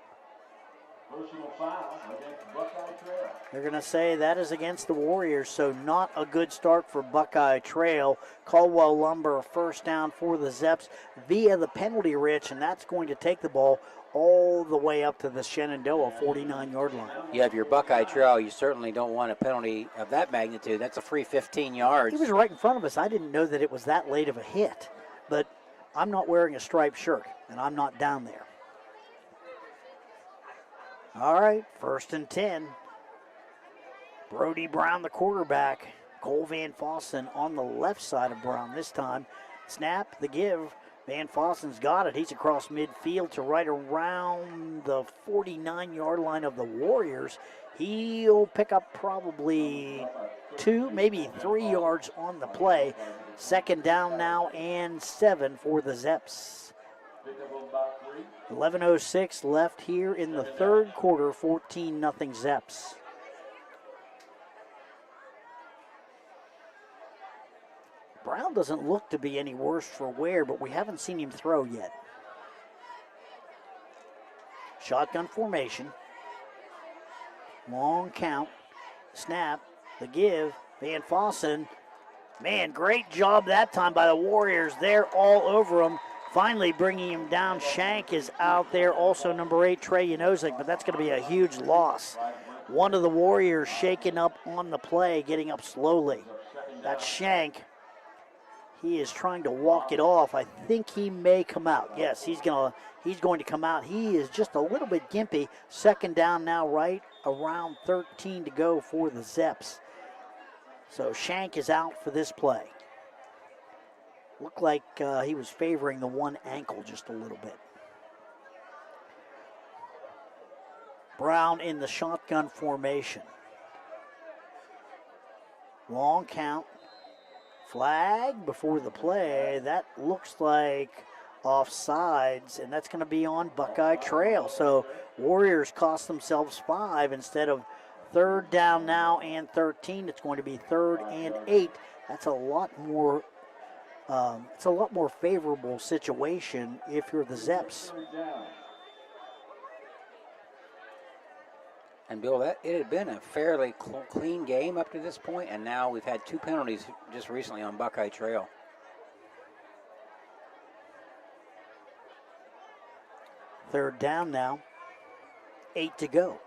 Personal foul against Buckeye Trail. They're going to say that is against the Warriors, so not a good start for Buckeye Trail. Caldwell Lumber, first down for the Zeps via the penalty, Rich, and that's going to take the ball all the way up to the Shenandoah 49-yard line. You have your Buckeye Trail. You certainly don't want a penalty of that magnitude. That's a free 15 yards. He was right in front of us. I didn't know that it was that late of a hit, but I'm not wearing a striped shirt, and I'm not down there. All right, 1st and 10. Brody Brown, the quarterback. Cole Van Fossen on the left side of Brown this time. Snap, the give. Van Fossen's got it. He's across midfield to right around the 49-yard line of the Warriors. He'll pick up probably 2, maybe 3 yards on the play. 2nd down now and 7 for the Zeps. 11:06 left here in the third quarter, 14-0 Zeps. Brown doesn't look to be any worse for wear, but we haven't seen him throw yet. Shotgun formation. Long count. Snap. The give. Van Fossen. Man, great job that time by the Warriors. They're all over him. Finally bringing him down. Shank is out there. Also number 8, Trey Janozik, but that's going to be a huge loss. One of the Warriors shaken up on the play, getting up slowly. That's Shank. He is trying to walk it off. I think he may come out. Yes, he's going to come out. He is just a little bit gimpy. 2nd down now, right around 13 to go for the Zeps. So Shank is out for this play. Looked like he was favoring the one ankle just a little bit. Brown in the shotgun formation. Long count. Flag before the play. That looks like offsides, and that's going to be on Buckeye Trail. So Warriors cost themselves 5 instead of 3rd down now and 13. It's going to be 3rd and 8. That's a lot more. It's a lot more favorable situation if you're the Zeps. And Bill, it had been a fairly clean game up to this point, and now we've had 2 penalties just recently on Buckeye Trail. Third down now, 8 to go.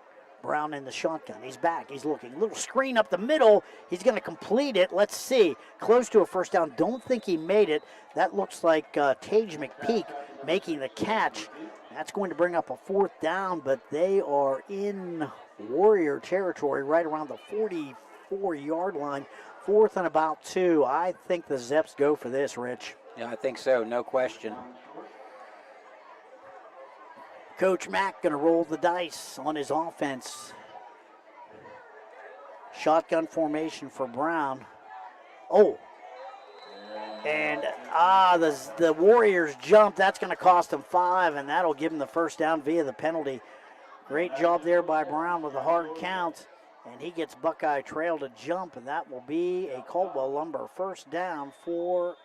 Brown in the shotgun. He's back. He's looking. Little screen up the middle. He's going to complete it. Let's see. Close to a first down. Don't think he made it. That looks like Tage McPeak making the catch. That's going to bring up a 4th down, but they are in Warrior territory right around the 44-yard line. 4th and about 2. I think the Zeps go for this, Rich. Yeah, I think so. No question. Coach Mack going to roll the dice on his offense. Shotgun formation for Brown. Oh. And, the Warriors jump. That's going to cost them 5, and that'll give them the first down via the penalty. Great job there by Brown with a hard count. And he gets Buckeye Trail to jump, and that will be a Caldwell Lumber first down for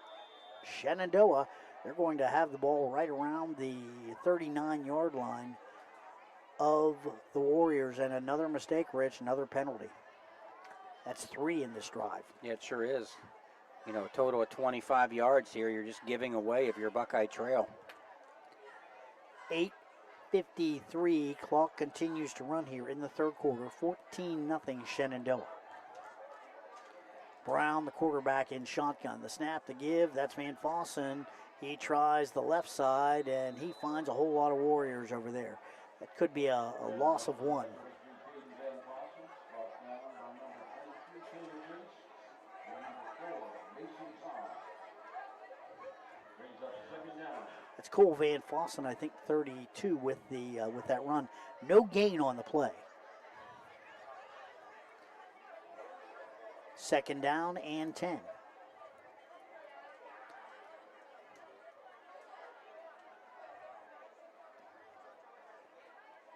Shenandoah. They're going to have the ball right around the 39-yard line of the Warriors. And another mistake, Rich, another penalty. That's 3 in this drive. Yeah, it sure is. You know, a total of 25 yards here. You're just giving away if you're Buckeye Trail. 8:53. Clock continues to run here in the third quarter. 14-0 Shenandoah. Brown, the quarterback, in shotgun. The snap, the give. That's Van Fossen. He tries the left side, and he finds a whole lot of Warriors over there. That could be a loss of 1. That's Cole Van Fossen, I think 32 with that run. No gain on the play. 2nd down and 10.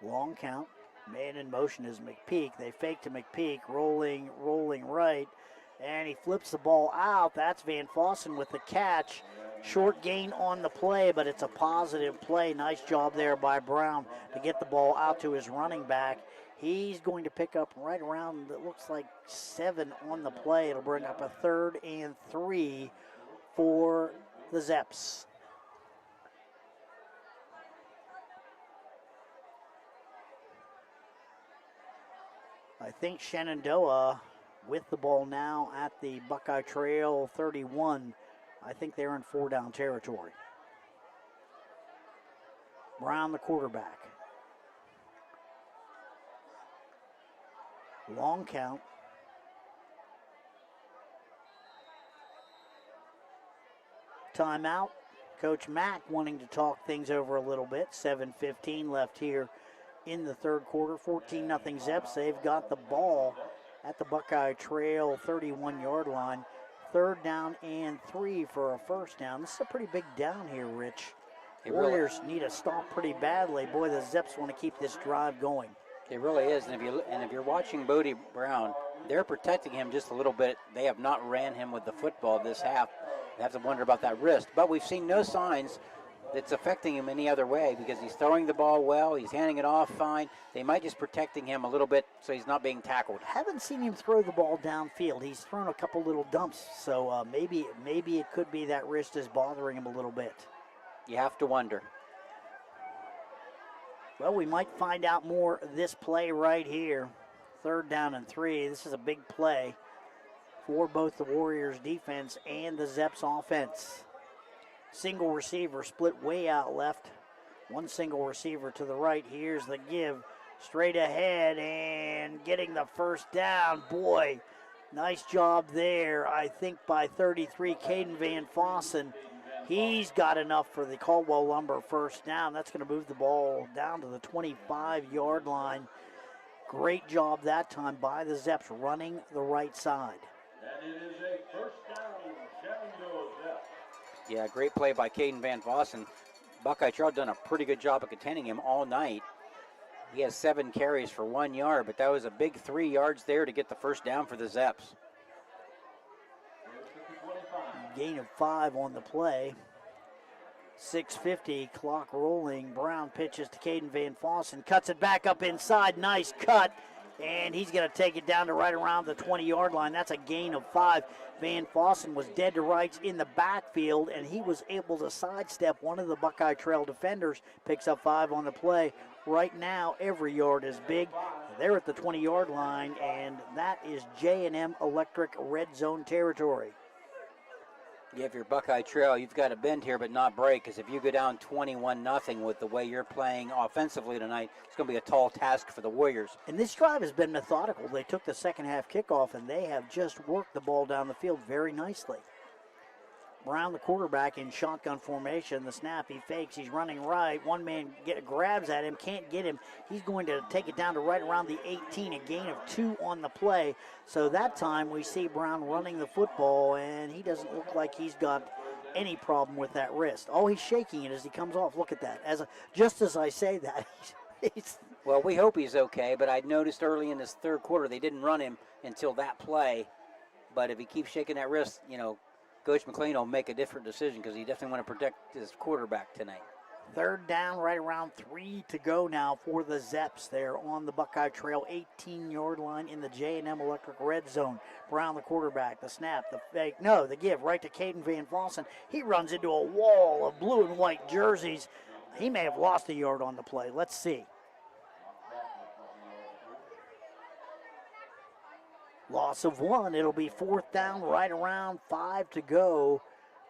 Long count. Man in motion is McPeak. They fake to McPeak, rolling right. and he flips the ball out. That's Van Fossen with the catch. Short gain on the play, but it's a positive play. Nice job there by Brown to get the ball out to his running back. He's going to pick up right around, it looks like 7 on the play. It'll bring up a 3rd and 3 for the Zeps. I think Shenandoah with the ball now at the Buckeye Trail 31. I think they're in 4-down territory. Brown, the quarterback. Long count. Timeout. Coach Mack wanting to talk things over a little bit. 7:15 left here in the third quarter. 14-0 Zeps. They've got the ball at the Buckeye Trail 31-yard line. 3rd down and 3 for a first down. This is a pretty big down here, Rich. Warriors need a stop pretty badly. Boy, the Zeps want to keep this drive going. It really is, and if you're watching Bodie Brown, they're protecting him just a little bit. They have not ran him with the football this half. You have to wonder about that wrist, but we've seen no signs that's affecting him any other way because he's throwing the ball well, he's handing it off fine. They might just protecting him a little bit so he's not being tackled. Haven't seen him throw the ball downfield. He's thrown a couple little dumps, so maybe it could be that wrist is bothering him a little bit. You have to wonder. Well, we might find out more this play right here. 3rd down and 3. This is a big play for both the Warriors defense and the Zeps offense. Single receiver split way out left. One single receiver to the right. Here's the give. Straight ahead and getting the first down. Boy, nice job there, I think, by 33, Caden Van Fossen. He's got enough for the Caldwell Lumber first down. That's going to move the ball down to the 25-yard line. Great job that time by the Zeps running the right side. And it is a first down, Shenandoah Zeps. Yeah, great play by Caden Van Vossen. Buckeye Trail done a pretty good job of containing him all night. He has 7 carries for 1 yard, but that was a big 3 yards there to get the first down for the Zeps. Gain of 5 on the play. 6:50, clock rolling. Brown pitches to Caden Van Fossen, cuts it back up inside. Nice cut, and he's going to take it down to right around the 20-yard line. That's a gain of 5. Van Fossen was dead to rights in the backfield, and he was able to sidestep one of the Buckeye Trail defenders. Picks up 5 on the play. Right now, every yard is big. They're at the 20-yard line, and that is J&M Electric red zone territory. Yeah, if you're Buckeye Trail, you've got to bend here but not break, because if you go down 21-0 with the way you're playing offensively tonight, it's going to be a tall task for the Warriors. And this drive has been methodical. They took the second half kickoff, and they have just worked the ball down the field very nicely. Brown, the quarterback, in shotgun formation. The snap, he fakes. He's running right. One man grabs at him, can't get him. He's going to take it down to right around the 18, a gain of 2 on the play. So that time we see Brown running the football, and he doesn't look like he's got any problem with that wrist. Oh, he's shaking it as he comes off. Look at that. Just as I say that, he's well, we hope he's okay, but I noticed early in this third quarter they didn't run him until that play. But if he keeps shaking that wrist, Coach McLean will make a different decision because he definitely want to protect his quarterback tonight. 3rd down, right around 3 to go now for the Zeps. They're on the Buckeye Trail 18-yard line in the J&M Electric red zone. Brown, the quarterback, the snap, the fake, no, the give right to Caden Van Vossen. He runs into a wall of blue and white jerseys. He may have lost a yard on the play. Let's see. Loss of 1. It'll be 4th down, right around 5 to go.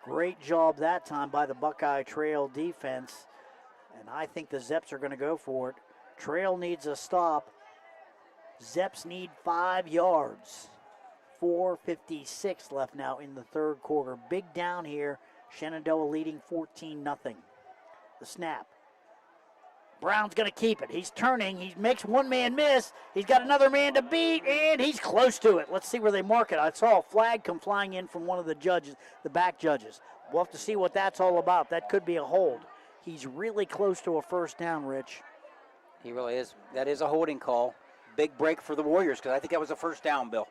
Great job that time by the Buckeye Trail defense. And I think the Zeps are going to go for it. Trail needs a stop. Zeps need 5 yards. 4:56 left now in the third quarter. Big down here. Shenandoah leading 14-0. The snap. Brown's going to keep it. He's turning. He makes one man miss. He's got another man to beat, and he's close to it. Let's see where they mark it. I saw a flag come flying in from one of the judges, the back judges. We'll have to see what that's all about. That could be a hold. He's really close to a first down, Rich. He really is. That is a holding call. Big break for the Warriors because I think that was a first down, Bill.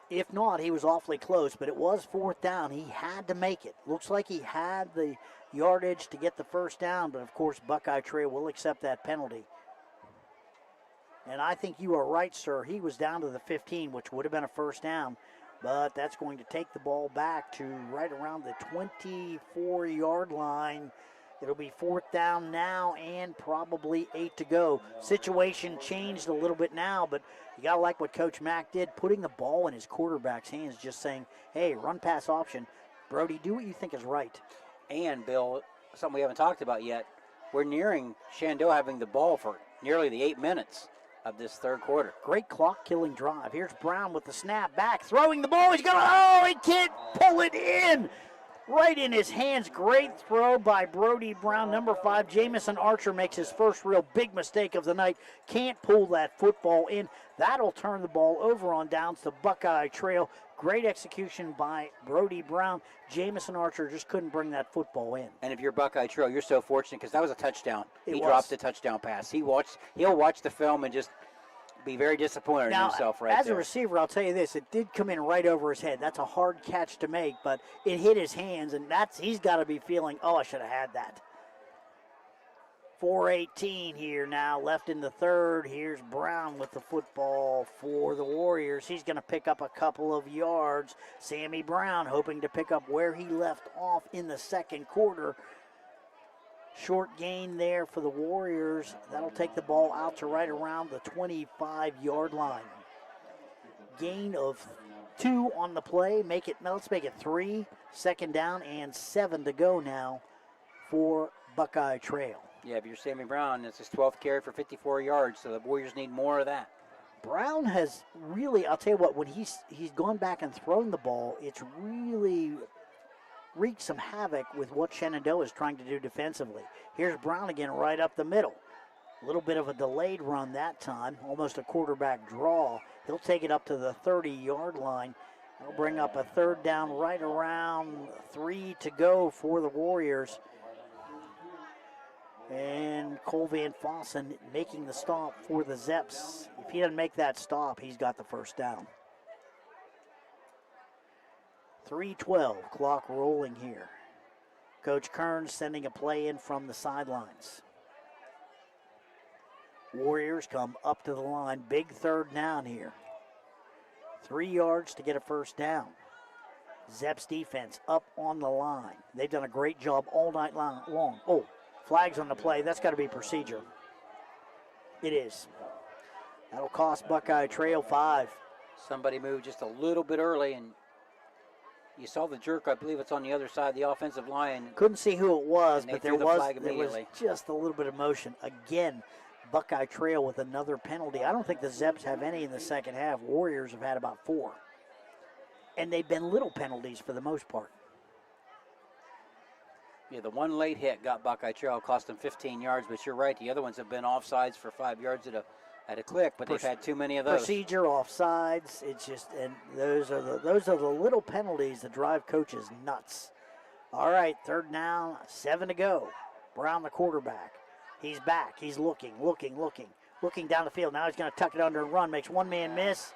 If not, he was awfully close, but it was 4th down. He had to make it. Looks like he had the yardage to get the first down, but of course Buckeye Trail will accept that penalty. And I think you are right, sir. He was down to the 15, which would have been a first down, but that's going to take the ball back to right around the 24-yard line. It'll be 4th down now and probably 8 to go. Situation changed a little bit now, but you got to like what Coach Mack did, putting the ball in his quarterback's hands, just saying, hey, run pass option. Brody, do what you think is right. And, Bill, something we haven't talked about yet, we're nearing Shenandoah having the ball for nearly the 8 minutes of this third quarter. Great clock-killing drive. Here's Brown with the snap back, throwing the ball. He's going to, oh, he can't pull it in. Right in his hands. Great throw by Brody Brown. Number 5, Jamison Archer makes his first real big mistake of the night. Can't pull that football in. That'll turn the ball over on downs to Buckeye Trail. Great execution by Brody Brown. Jamison Archer just couldn't bring that football in. And if you're Buckeye Trail, you're so fortunate because that was a touchdown. He was. dropped the touchdown pass. He'll watch the film and just be very disappointed in himself right as there. A receiver, I'll tell you this, it did come in right over his head. That's a hard catch to make, but it hit his hands, and he's got to be feeling, oh, I should have had that. 4:18 here now, left in the third. Here's Brown with the football for the Warriors. He's going to pick up a couple of yards. Sammy Brown hoping to pick up where he left off in the second quarter. Short gain there for the Warriors. That'll take the ball out to right around the 25-yard line. Gain of 2 on the play. Let's make it 3. 2nd down and 7 to go now for Buckeye Trail. Yeah, if you're Sammy Brown, it's his 12th carry for 54 yards, so the Warriors need more of that. Brown has really, I'll tell you what, when he's gone back and thrown the ball, it's really wreaked some havoc with what Shenandoah is trying to do defensively. Here's Brown again right up the middle. A little bit of a delayed run that time, almost a quarterback draw. He'll take it up to the 30-yard line. That'll bring up a 3rd down right around 3 to go for the Warriors. And Cole Van Fossen making the stop for the Zeps. If he doesn't make that stop, he's got the first down. 3:12, clock rolling here. Coach Kearns sending a play in from the sidelines. Warriors come up to the line. Big 3rd down here. 3 yards to get a first down. Zeps defense up on the line. They've done a great job all night long. Oh, flags on the play. That's got to be procedure. It is. That'll cost Buckeye Trail 5. Somebody moved just a little bit early, and you saw the jerk. I believe it's on the other side of the offensive line. Couldn't see who it was, but there was immediately. Just a little bit of motion. Again, Buckeye Trail with another penalty. I don't think the Zeps have any in the second half. Warriors have had about 4. And they've been little penalties for the most part. Yeah, the one late hit got Buckeye Trail, cost them 15 yards, but you're right. The other ones have been offsides for 5 yards at a click, but they've had too many of those. Procedure, offsides, it's just, and those are the little penalties that drive coaches nuts. All right, 3rd down, 7 to go. Brown, the quarterback. He's back. He's looking down the field. Now he's going to tuck it under and run. Makes one man miss.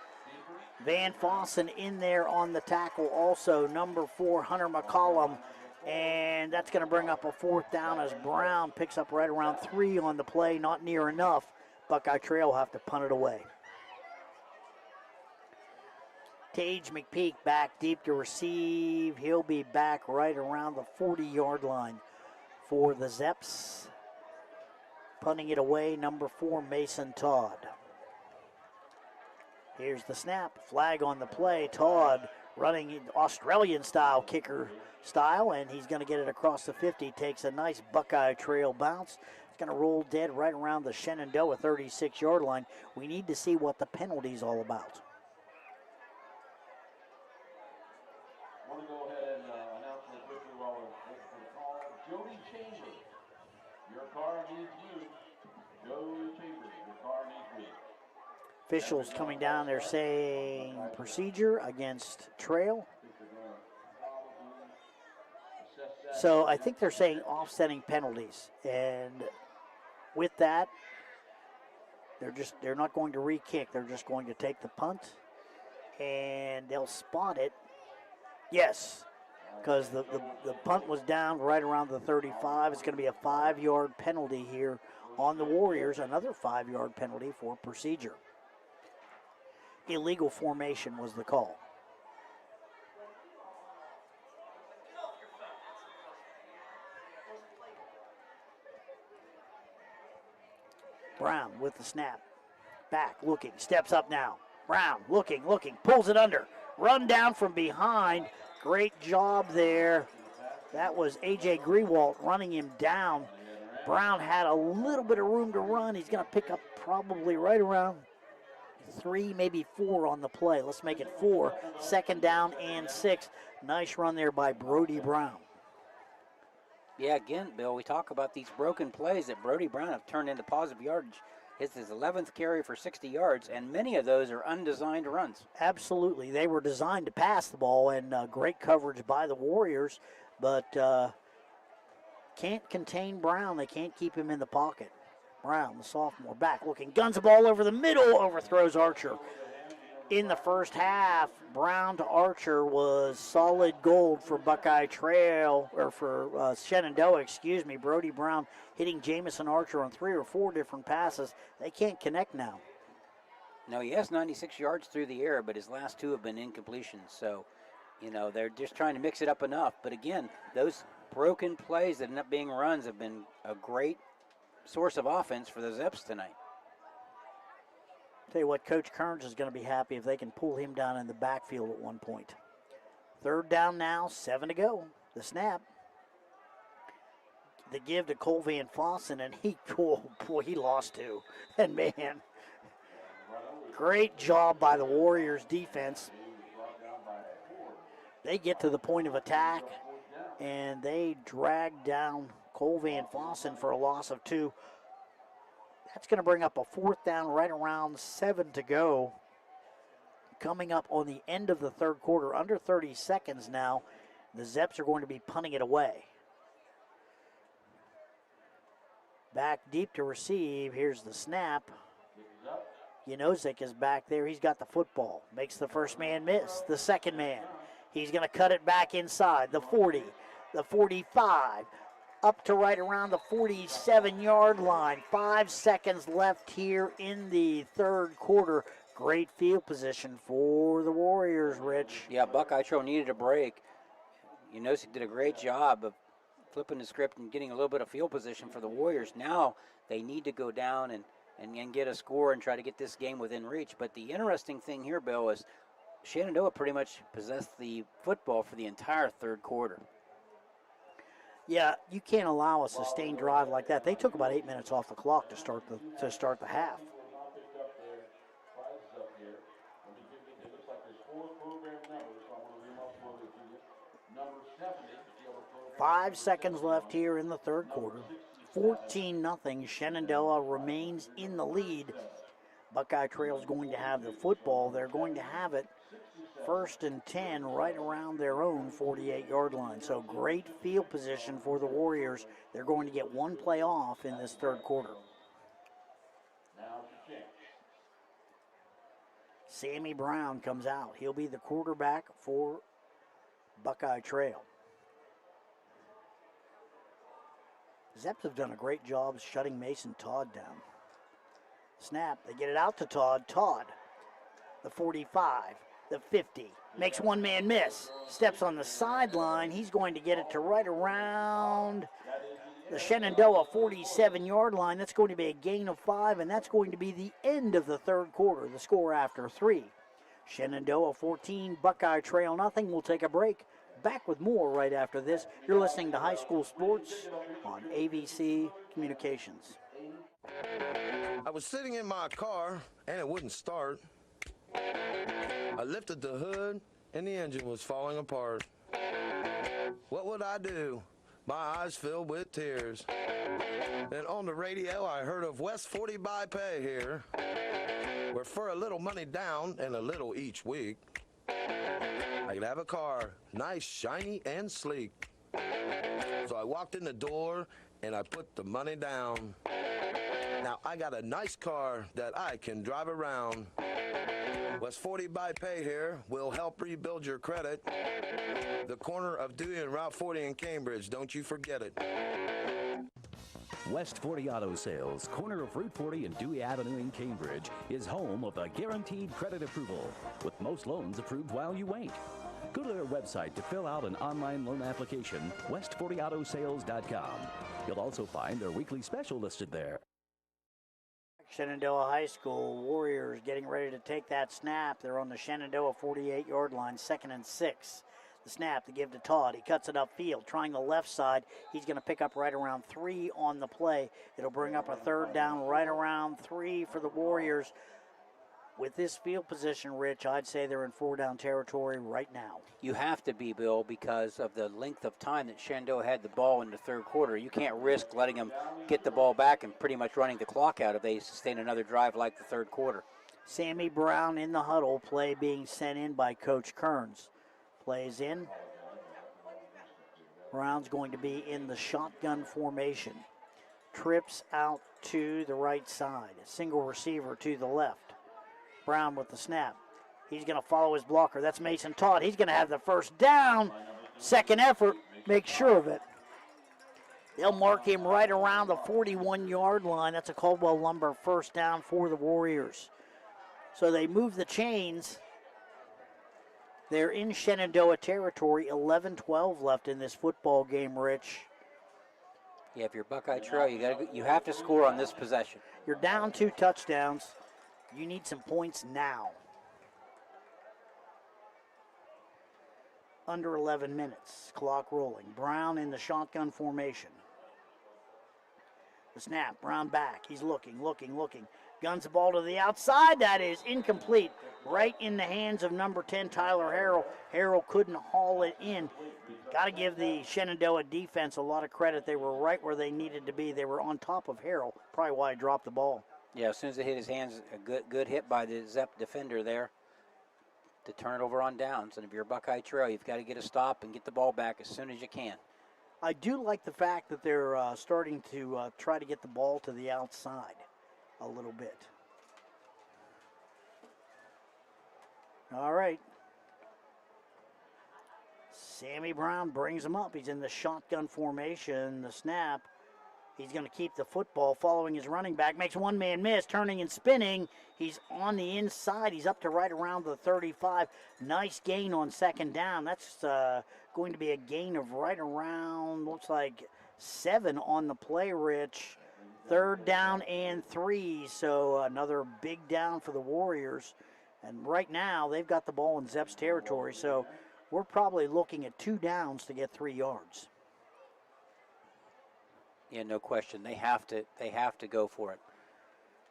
Van Fossen in there on the tackle also. Number 4, Hunter McCollum. And that's going to bring up a 4th down as Brown picks up right around 3 on the play. Not near enough. Buckeye Trail will have to punt it away. Tage McPeak back deep to receive. He'll be back right around the 40-yard line for the Zeps. Punting it away, number 4, Mason Todd. Here's the snap. Flag on the play. Todd running Australian-style kicker style, and he's going to get it across the 50. Takes a nice Buckeye Trail bounce. It's going to roll dead right around the Shenandoah 36-yard line. We need to see what the penalty's all about. I want to go ahead and announce the quickly while we're waiting for the call. Jody Chambers, your car needs you. Jody Chambers, your car needs you. Officials coming down there saying procedure against Trail. So I think they're saying offsetting penalties, and with that, they're not going to re-kick. They're just going to take the punt, and they'll spot it. Yes, because the punt was down right around the 35. It's going to be a 5-yard penalty here on the Warriors, another 5-yard penalty for procedure. Illegal formation was the call. Brown with the snap. Back, looking, steps up now. Brown, looking, pulls it under. Run down from behind. Great job there. That was A.J. Grewalt running him down. Brown had a little bit of room to run. He's going to pick up probably right around 3, maybe 4 on the play. Let's make it 4. 2nd down and 6. Nice run there by Brody Brown. Yeah, again, Bill, we talk about these broken plays that Brody Brown have turned into positive yardage. It's his 11th carry for 60 yards, and many of those are undesigned runs. Absolutely. They were designed to pass the ball, and great coverage by the Warriors, but can't contain Brown. They can't keep him in the pocket. Brown, the sophomore, back looking, guns the ball over the middle, overthrows Archer. In the first half, Brown to Archer was solid gold for Buckeye Trail, or for Shenandoah, Brody Brown hitting Jamison Archer on 3 or 4 different passes. They can't connect now. No, he has 96 yards through the air, but his last 2 have been incompletions. So, they're just trying to mix it up enough. But again, those broken plays that end up being runs have been a great source of offense for the Zeps tonight. Tell you what, Coach Kearns is going to be happy if they can pull him down in the backfield at one point. 3rd down now, 7 to go. The snap. The give to Cole Van Fossen, and he lost 2. And man, great job by the Warriors defense. They get to the point of attack, and they drag down Cole Van Fossen for a loss of 2. That's going to bring up a 4th down right around 7 to go. Coming up on the end of the 3rd quarter, under 30 seconds now, the Zeps are going to be punting it away. Back deep to receive. Here's the snap. Janozik is back there. He's got the football. Makes the first man miss. The second man. He's going to cut it back inside. The 40, the 45. Up to right around the 47-yard line. 5 seconds left here in the 3rd quarter. Great field position for the Warriors, Rich. Yeah, Buckeye Trail needed a break. Janozik did a great job of flipping the script and getting a little bit of field position for the Warriors. Now they need to go down and get a score and try to get this game within reach. But the interesting thing here, Bill, is Shenandoah pretty much possessed the football for the entire 3rd quarter. Yeah, you can't allow a sustained drive like that. They took about 8 minutes off the clock to start the half. Five seconds left here in the 3rd quarter. 14-0. Shenandoah remains in the lead. Buckeye Trail's going to have the football. They're going to have it 1st and 10 right around their own 48-yard line. So great field position for the Warriors. They're going to get 1 play off in this 3rd quarter. Sammy Brown comes out. He'll be the quarterback for Buckeye Trail. Zeps have done a great job shutting Mason Todd down. Snap, they get it out to Todd. Todd, the 45, the 50, makes one man miss. Steps on the sideline. He's going to get it to right around the Shenandoah 47-yard line. That's going to be a gain of 5, and that's going to be the end of the 3rd quarter. The score after 3. Shenandoah 14, Buckeye Trail nothing. We'll take a break. Back with more right after this. You're listening to High School Sports on ABC Communications. I was sitting in my car, and it wouldn't start. I lifted the hood, and the engine was falling apart. What would I do? My eyes filled with tears. Then on the radio, I heard of West 40 by Pay here, where for a little money down and a little each week, I could have a car, nice, shiny, and sleek. So I walked in the door, and I put the money down. Now I got a nice car that I can drive around. West 40 by Pay here will help rebuild your credit. The corner of Dewey and Route 40 in Cambridge. Don't you forget it. West 40 Auto Sales, corner of Route 40 and Dewey Avenue in Cambridge, is home of the guaranteed credit approval, with most loans approved while you wait. Go to their website to fill out an online loan application, west40autosales.com. You'll also find their weekly special listed there. Shenandoah High School Warriors getting ready to take that snap. They're on the Shenandoah 48-yard line, 2nd and 6. The snap to give to Todd. He cuts it upfield, trying the left side. He's going to pick up right around 3 on the play. It'll bring up a 3rd down right around 3 for the Warriors. With this field position, Rich, I'd say they're in 4-down territory right now. You have to be, Bill, because of the length of time that Shenandoah had the ball in the third quarter. You can't risk letting them get the ball back and pretty much running the clock out if they sustain another drive like the third quarter. Sammy Brown in the huddle, play being sent in by Coach Kearns. Plays in. Brown's going to be in the shotgun formation. Trips out to the right side. Single receiver to the left. Brown with the snap. He's going to follow his blocker. That's Mason Todd. He's going to have the first down. Second effort. Make sure of it. They'll mark him right around the 41-yard line. That's a Caldwell Lumber first down for the Warriors. So they move the chains. They're in Shenandoah territory. 11-12 left in this football game, Rich. Yeah, if you're Buckeye Trail, you have to score on this possession. You're down 2 touchdowns. You need some points now. Under 11 minutes. Clock rolling. Brown in the shotgun formation. The snap. Brown back. He's looking. Guns the ball to the outside. That is incomplete. Right in the hands of number 10, Tyler Harrell. Harrell couldn't haul it in. Got to give the Shenandoah defense a lot of credit. They were right where they needed to be. They were on top of Harrell. Probably why he dropped the ball. Yeah, as soon as it hit his hands, a good hit by the Zep defender there to turn it over on downs. And if you're Buckeye Trail, you've got to get a stop and get the ball back as soon as you can. I do like the fact that they're starting to try to get the ball to the outside a little bit. All right. Sammy Brown brings him up. He's in the shotgun formation. The snap. He's going to keep the football following his running back. Makes one man miss, turning and spinning. He's on the inside. He's up to right around the 35. Nice gain on 2nd down. That's going to be a gain of right around, looks like 7 on the play, Rich. 3rd down and 3. So another big down for the Warriors. And right now, they've got the ball in Zeps territory. So we're probably looking at 2 downs to get 3 yards. Yeah, no question. They have to go for it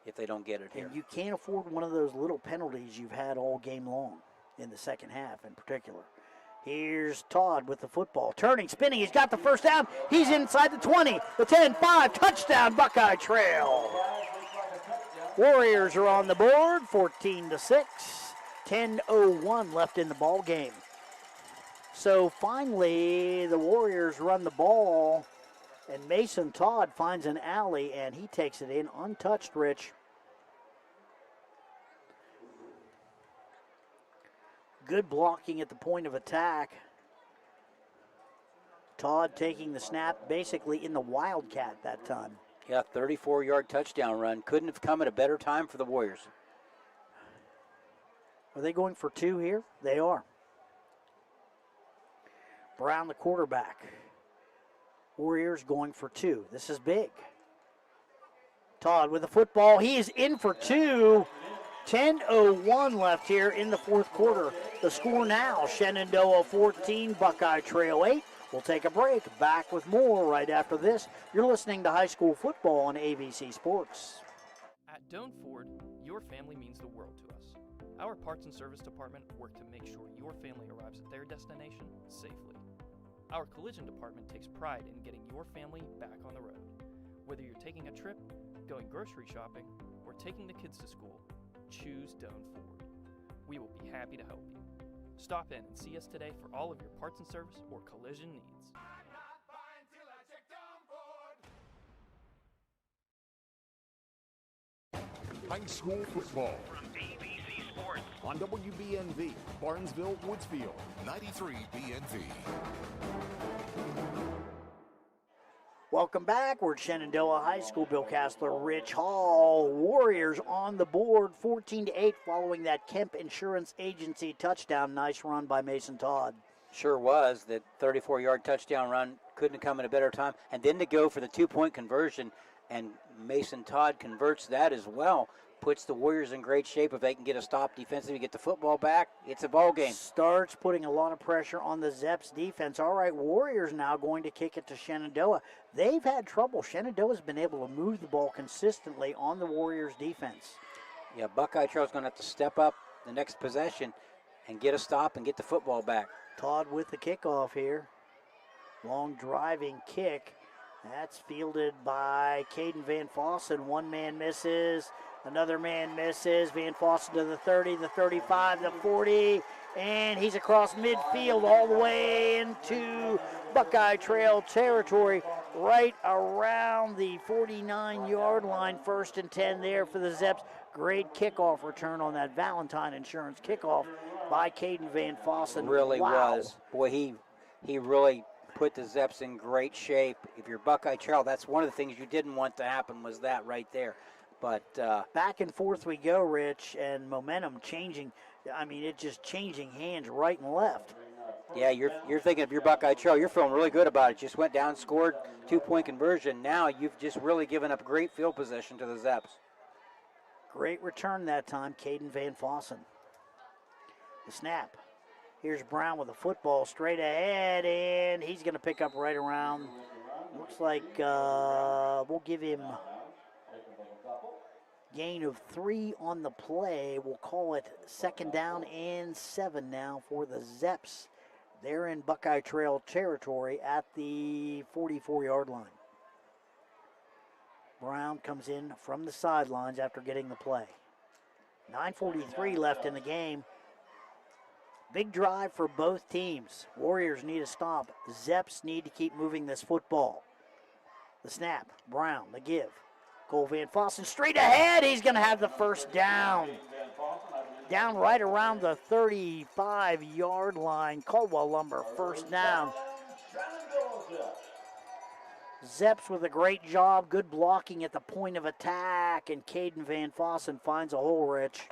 if they don't get it here. And you can't afford one of those little penalties you've had all game long in the second half in particular. Here's Todd with the football. Turning, spinning. He's got the first down. He's inside the 20, the 10, 5. Touchdown, Buckeye Trail. Warriors are on the board, 14-6. 10:01 left in the ball game. So finally, the Warriors run the ball. And Mason Todd finds an alley, and he takes it in untouched, Rich. Good blocking at the point of attack. Todd taking the snap basically in the Wildcat that time. Yeah, 34-yard touchdown run. Couldn't have come at a better time for the Warriors. Are they going for 2 here? They are. Brown, the quarterback. Warriors going for 2. This is big. Todd with the football. He is in for 2. 10:01 left here in the fourth quarter. The score now, Shenandoah 14, Buckeye Trail 8. We'll take a break. Back with more right after this. You're listening to high school football on ABC Sports. At Doan Ford, your family means the world to us. Our parts and service department work to make sure your family arrives at their destination safely. Our collision department takes pride in getting your family back on the road. Whether you're taking a trip, going grocery shopping, or taking the kids to school, choose Doan Ford. We will be happy to help you. Stop in and see us today for all of your parts and service or collision needs. High school football. Sports. On WBNV, Barnesville, Woodsfield. 93 BNV. Welcome back. We're at Shenandoah High School. Bill Cassler, Rich Hall. Warriors on the board, 14-8, following that Kemp Insurance Agency touchdown. Nice run by Mason Todd. Sure was. That 34-yard touchdown run couldn't have come at a better time. And then to go for the 2-point conversion, and Mason Todd converts that as well. Puts the Warriors in great shape. If they can get a stop defensively, get the football back, it's a ball game. Starts putting a lot of pressure on the Zeps defense. All right, Warriors now going to kick it to Shenandoah. They've had trouble. Shenandoah's been able to move the ball consistently on the Warriors defense. Yeah, Buckeye Trail's going to have to step up the next possession and get a stop and get the football back. Todd with the kickoff here. Long driving kick. That's fielded by Caden Van Fossen. One man misses. Another man misses. Van Fossen to the 30, the 35, the 40, and he's across midfield all the way into Buckeye Trail territory, right around the 49-yard line. 1st and 10 there for the Zeps. Great kickoff return on that Valentine Insurance kickoff by Caden Van Fossen. Really wow. was. Boy, he really put the Zeps in great shape. If you're Buckeye Trail, that's one of the things you didn't want to happen, was that right there. But back and forth we go, Rich, and momentum changing. I mean, it's just changing hands right and left. Yeah, you're thinking if you're Buckeye Trail, you're feeling really good about it. Just went down, scored, 2-point conversion. Now you've just really given up great field position to the Zeps. Great return that time, Caden Van Fossen. The snap. Here's Brown with a football straight ahead, and he's going to pick up right around. Looks like we'll give him gain of 3 on the play. We'll call it 2nd down and 7 now for the Zeps. They're in Buckeye Trail territory at the 44-yard line. Brown comes in from the sidelines after getting the play. 9:43 left in the game. Big drive for both teams. Warriors need a stop. Zeps need to keep moving this football. The snap. Brown, the give. Cole Van Fossen straight ahead. He's going to have the 1st down. Down right around the 35-yard line. Caldwell Lumber, 1st down. Zeps with a great job. Good blocking at the point of attack. And Caden Van Fossen finds a hole, Rich.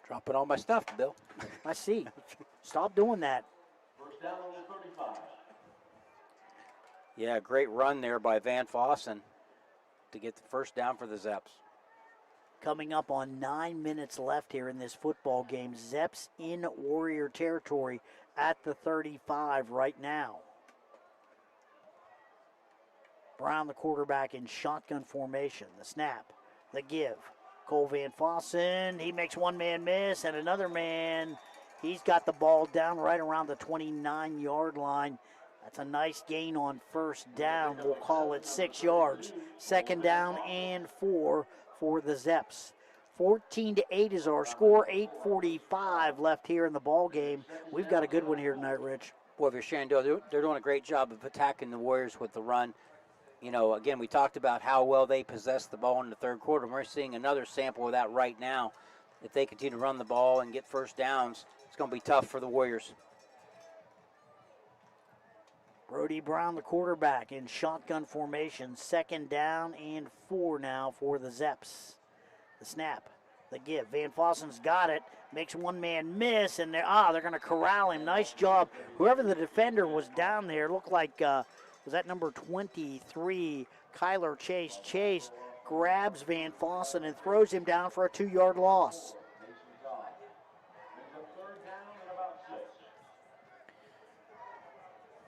Dropping all my stuff, Bill. I see. Stop doing that. 1st down on the 35. Yeah, great run there by Van Fossen to get the 1st down for the Zeps. Coming up on 9 minutes left here in this football game. Zeps in Warrior territory at the 35 right now. Brown, the quarterback, in shotgun formation. The snap, the give. Cole Van Fossen, he makes one man miss, and another man, he's got the ball down right around the 29-yard line. That's a nice gain on 1st down. We'll call it 6 yards. 2nd down and 4 for the Zeps. 14-8 is our score. 8:45 left here in the ball game. We've got a good one here tonight, Rich. Boy, if you're Shenandoah, they're doing a great job of attacking the Warriors with the run. You know, again, we talked about how well they possessed the ball in the 3rd quarter. We're seeing another sample of that right now. If they continue to run the ball and get 1st downs, it's going to be tough for the Warriors. Brody Brown, the quarterback, in shotgun formation. 2nd down and 4 now for the Zeps. The snap, the give. Van Fossen's got it. Makes one man miss, and they're going to corral him. Nice job. Whoever the defender was down there looked like... was that number 23, Kyler Chase? Chase grabs Van Fossen and throws him down for a 2-yard loss.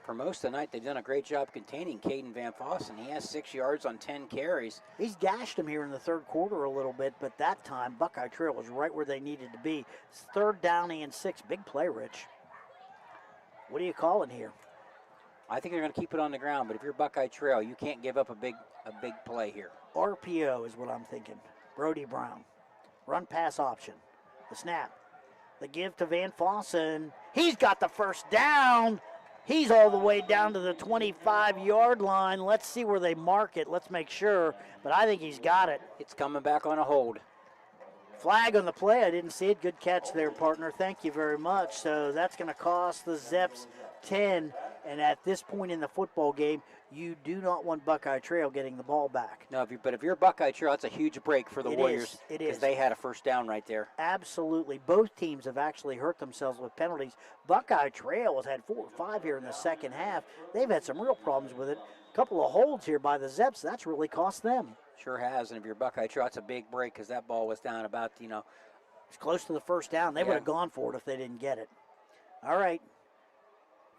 For most of the night, they've done a great job containing Caden Van Fossen. He has 6 yards on 10 carries. He's gashed him here in the 3rd quarter a little bit, but that time Buckeye Trail was right where they needed to be. It's 3rd down and 6. Big play, Rich. What are you calling here? I think they're going to keep it on the ground, but if you're Buckeye Trail, you can't give up a big play here. RPO is what I'm thinking. Brody Brown. Run pass option. The snap. The give to Van Fossen. He's got the 1st down. He's all the way down to the 25-yard line. Let's see where they mark it. Let's make sure. But I think he's got it. It's coming back on a hold. Flag on the play. I didn't see it. Good catch there, partner. Thank you very much. So that's going to cost the Zeps 10. And at this point in the football game, you do not want Buckeye Trail getting the ball back. No, but if you're Buckeye Trail, that's a huge break for the Warriors. It is. Because they had a first down right there. Absolutely. Both teams have actually hurt themselves with penalties. Buckeye Trail has had 4 or 5 here in the second half. They've had some real problems with it. A couple of holds here by the Zeps. That's really cost them. Sure has. And if you're Buckeye Trail, that's a big break because that ball was down about, It's close to the first down. They would have gone for it if they didn't get it. All right.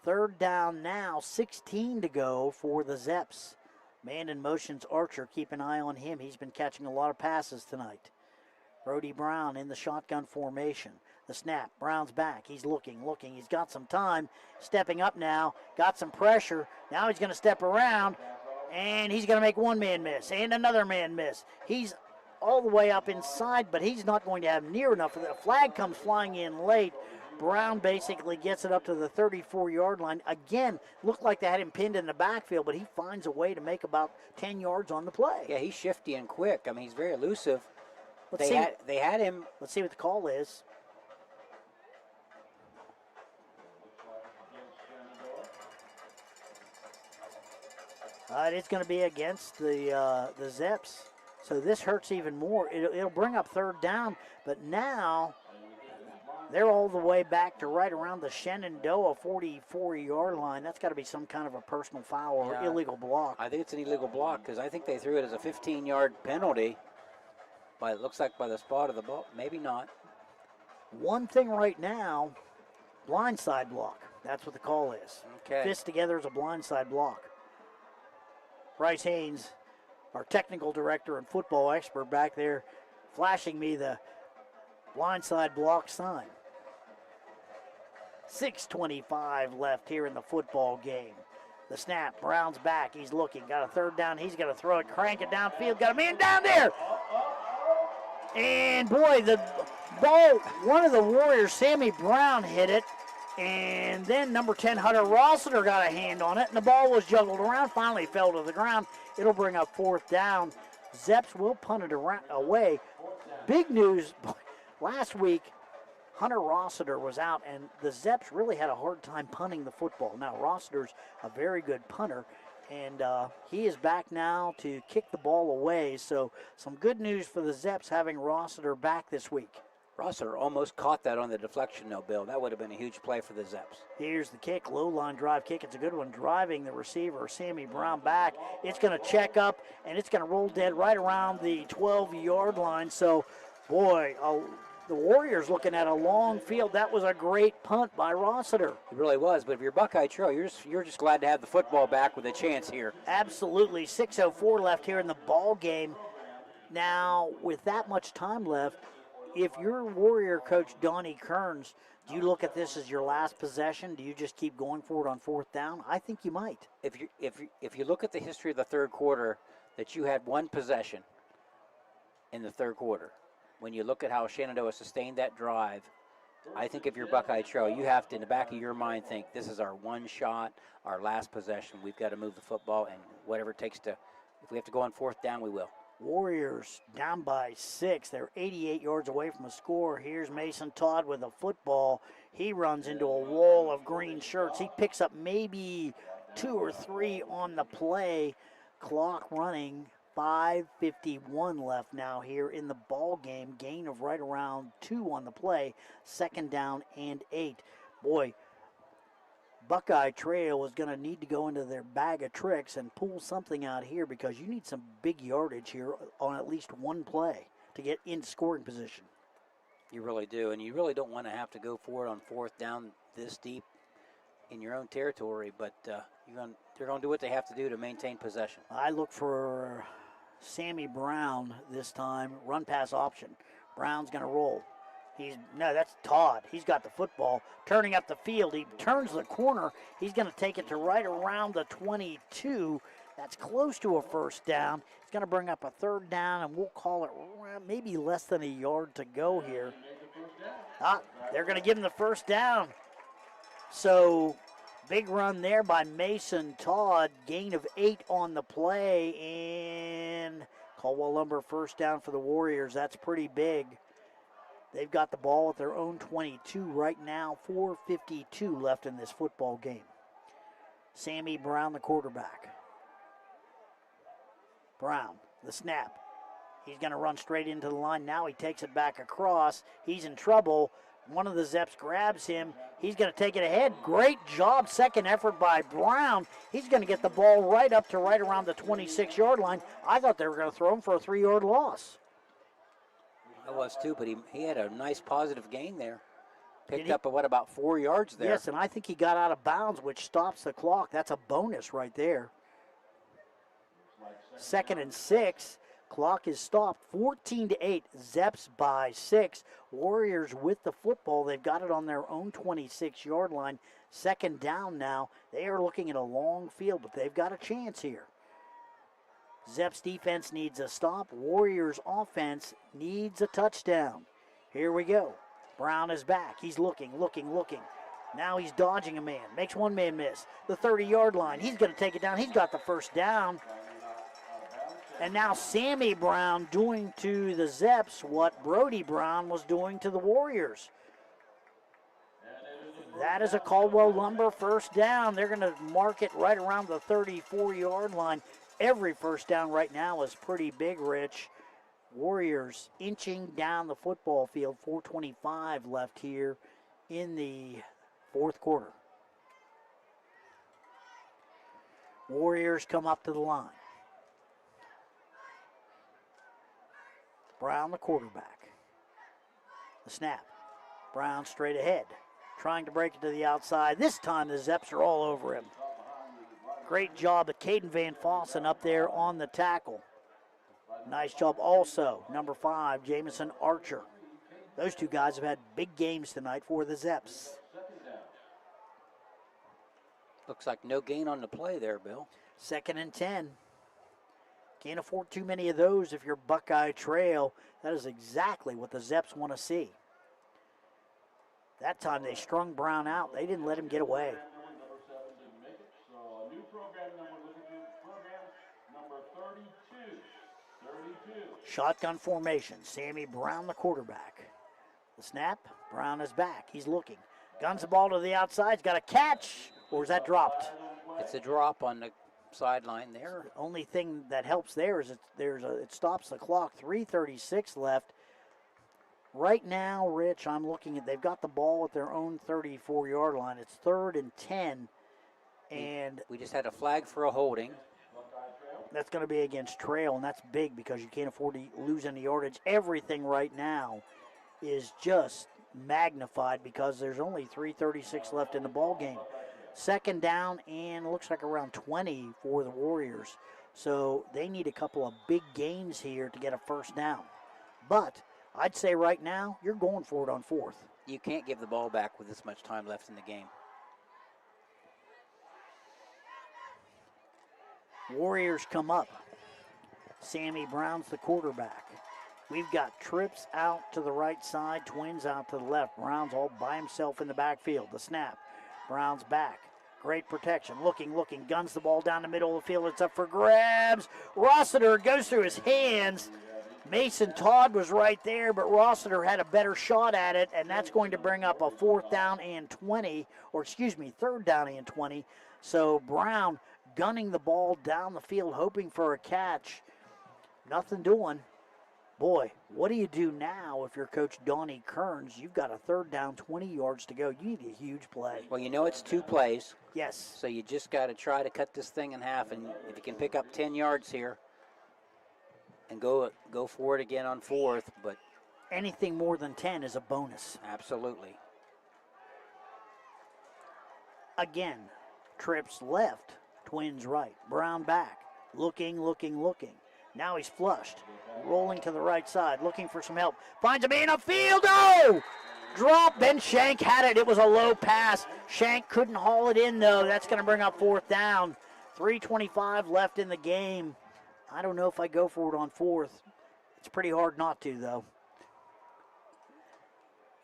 Third down now, 16 to go for the Zeps. Man in motion's Archer. Keep an eye on him. He's been catching a lot of passes tonight. Brody Brown in the shotgun formation. The snap. Brown's back. He's looking. He's got some time. Stepping up now. Got some pressure. Now he's going to step around, and he's going to make one man miss and another man miss. He's all the way up inside, but he's not going to have near enough. The flag comes flying in late. Brown basically gets it up to the 34-yard line. Again, looked like they had him pinned in the backfield, but he finds a way to make about 10 yards on the play. Yeah, he's shifty and quick. I mean, he's very elusive. They had him. Let's see what the call is. It's going to be against the Zeps. So this hurts even more. It'll bring up third down, but now they're all the way back to right around the Shenandoah 44-yard line. That's got to be some kind of a personal foul or illegal block. I think it's an illegal block because I think they threw it as a 15-yard penalty. But it looks like by the spot of the ball, maybe not. One thing right now, blindside block. That's what the call is. Okay. Fist together is a blindside block. Bryce Haynes, our technical director and football expert back there, flashing me the blindside block sign. 6:25 left here in the football game. The snap, Brown's back, he's looking, got a third down, he's going to throw it, crank it downfield, got a man down there. And boy, the ball, one of the Warriors, Sammy Brown, hit it. And then number 10, Hunter Rossiter, got a hand on it, and the ball was juggled around, finally fell to the ground. It'll bring up fourth down. Zeps will punt it away. Big news, last week, Hunter Rossiter was out, and the Zeps really had a hard time punting the football. Now, Rossiter's a very good punter, and he is back now to kick the ball away. So some good news for the Zeps having Rossiter back this week. Rossiter almost caught that on the deflection, though, Bill. That would have been a huge play for the Zeps. Here's the kick, low line drive kick. It's a good one, driving the receiver, Sammy Brown, back. It's going to check up, and it's going to roll dead right around the 12-yard line. So, boy, the Warriors looking at a long field. That was a great punt by Rossiter. It really was, but if you're Buckeye Trail, you're just glad to have the football back with a chance here. Absolutely. 6:04 left here in the ball game. Now, with that much time left, if you're Warrior coach Donnie Kearns, do you look at this as your last possession? Do you just keep going for it on fourth down? I think you might. If you look at the history of the third quarter, that you had one possession in the third quarter. When you look at how Shenandoah sustained that drive, I think if you're Buckeye Trail, you have to, in the back of your mind, think this is our one shot, our last possession. We've got to move the football, and whatever it takes to, if we have to go on fourth down, we will. Warriors down by 6. They're 88 yards away from a score. Here's Mason Todd with a football. He runs into a wall of green shirts. He picks up maybe 2 or 3 on the play. Clock running. 5:51 left now here in the ball game. Gain of right around 2 on the play. Second down and 8. Boy, Buckeye Trail is going to need to go into their bag of tricks and pull something out here because you need some big yardage here on at least one play to get in scoring position. You really do, and you really don't want to have to go for it on fourth down this deep in your own territory, but they're going to do what they have to do to maintain possession. I look for Sammy Brown this time, run pass option. Brown's going to roll. That's Todd. He's got the football. Turning up the field. He turns the corner. He's going to take it to right around the 22. That's close to a first down. He's going to bring up a third down, and we'll call it maybe less than a yard to go here. They're going to give him the first down. So, big run there by Mason Todd. Gain of 8 on the play, and Caldwell Lumber first down for the Warriors. That's pretty big. They've got the ball at their own 22 right now, 4:52 left in this football game. Sammy Brown, the quarterback. Brown, the snap. He's going to run straight into the line. Now he takes it back across. He's in trouble. One of the Zeps grabs him. He's going to take it ahead. Great job. Second effort by Brown. He's going to get the ball right up to right around the 26-yard line. I thought they were going to throw him for a 3-yard loss. I was too, but he had a nice positive gain there. Picked up, about 4 yards there. Yes, and I think he got out of bounds, which stops the clock. That's a bonus right there. 2nd and 6. Clock is stopped. 14-8. Zeps by 6. Warriors with the football. They've got it on their own 26-yard line. 2nd down now. They are looking at a long field, but they've got a chance here. Zeps defense needs a stop. Warriors offense needs a touchdown. Here we go. Brown is back. He's looking. Now he's dodging a man. Makes one man miss. The 30-yard line. He's going to take it down. He's got the first down. And now Sammy Brown doing to the Zeps what Brody Brown was doing to the Warriors. That is a Caldwell Lumber first down. They're going to mark it right around the 34-yard line. Every first down right now is pretty big, Rich. Warriors inching down the football field. 4:25 left here in the fourth quarter. Warriors come up to the line. Brown, the quarterback. The snap. Brown straight ahead. Trying to break it to the outside. This time the Zeps are all over him. Great job of Caden Van Fossen up there on the tackle. Nice job also, number 5, Jamison Archer. Those two guys have had big games tonight for the Zeps. Looks like no gain on the play there, Bill. 2nd and 10. Can't afford too many of those if you're Buckeye Trail. That is exactly what the Zeps want to see. That time they strung Brown out. They didn't let him get away. Shotgun formation. Sammy Brown, the quarterback. The snap. Brown is back. He's looking. Guns the ball to the outside. He's got a catch. Or is that dropped? It's a drop on the sideline there. The only thing that helps there is it stops the clock. 3:36 left. Right now, Rich, I'm looking at, they've got the ball at their own 34-yard line. It's 3rd and 10. And we just had a flag for a holding. That's going to be against Trail, and that's big because you can't afford to lose any yardage. Everything right now is just magnified because there's only 3:36 left in the ball game. 2nd down and looks like around 20 for the Warriors. So they need a couple of big gains here to get a first down. But I'd say right now you're going for it on 4th. You can't give the ball back with this much time left in the game. Warriors come up. Sammy Brown's the quarterback. We've got trips out to the right side, Twins out to the left. Brown's all by himself in the backfield. The snap. Brown's back. Great protection. Looking. Guns the ball down the middle of the field. It's up for grabs. Rossiter goes through his hands. Mason Todd was right there, but Rossiter had a better shot at it, and that's going to bring up a 4th down and 20, or excuse me, 3rd down and 20. So Brown gunning the ball down the field, hoping for a catch. Nothing doing. Boy, what do you do now if you're Coach Donnie Kearns? You've got a 3rd down, 20 yards to go. You need a huge play. Well, you know it's 2 plays. Yes. So you just got to try to cut this thing in half, and if you can pick up 10 yards here and go for it again on 4th, but anything more than 10 is a bonus. Absolutely. Again, trips left, Twins right. Brown back, looking. Now he's flushed, rolling to the right side, looking for some help. Finds a man upfield. Oh! Drop. Ben Shank had it. It was a low pass. Shank couldn't haul it in, though. That's going to bring up 4th down. 3:25 left in the game. I don't know if I go for it on 4th. It's pretty hard not to, though.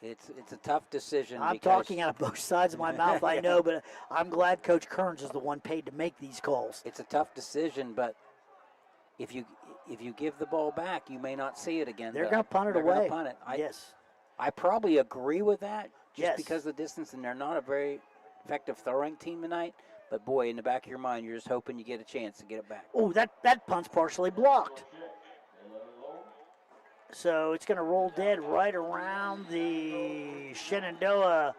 It's a tough decision. I'm talking out of both sides of my mouth, I know, but I'm glad Coach Kearns is the one paid to make these calls. It's a tough decision, but if you give the ball back, you may not see it again. They're going to punt it away. They're going to punt it. Yes. I probably agree with that just Yes. because of the distance, and they're not a very effective throwing team tonight. But, boy, in the back of your mind, you're just hoping you get a chance to get it back. Oh, that punt's partially blocked. So it's going to roll dead right around the Shenandoah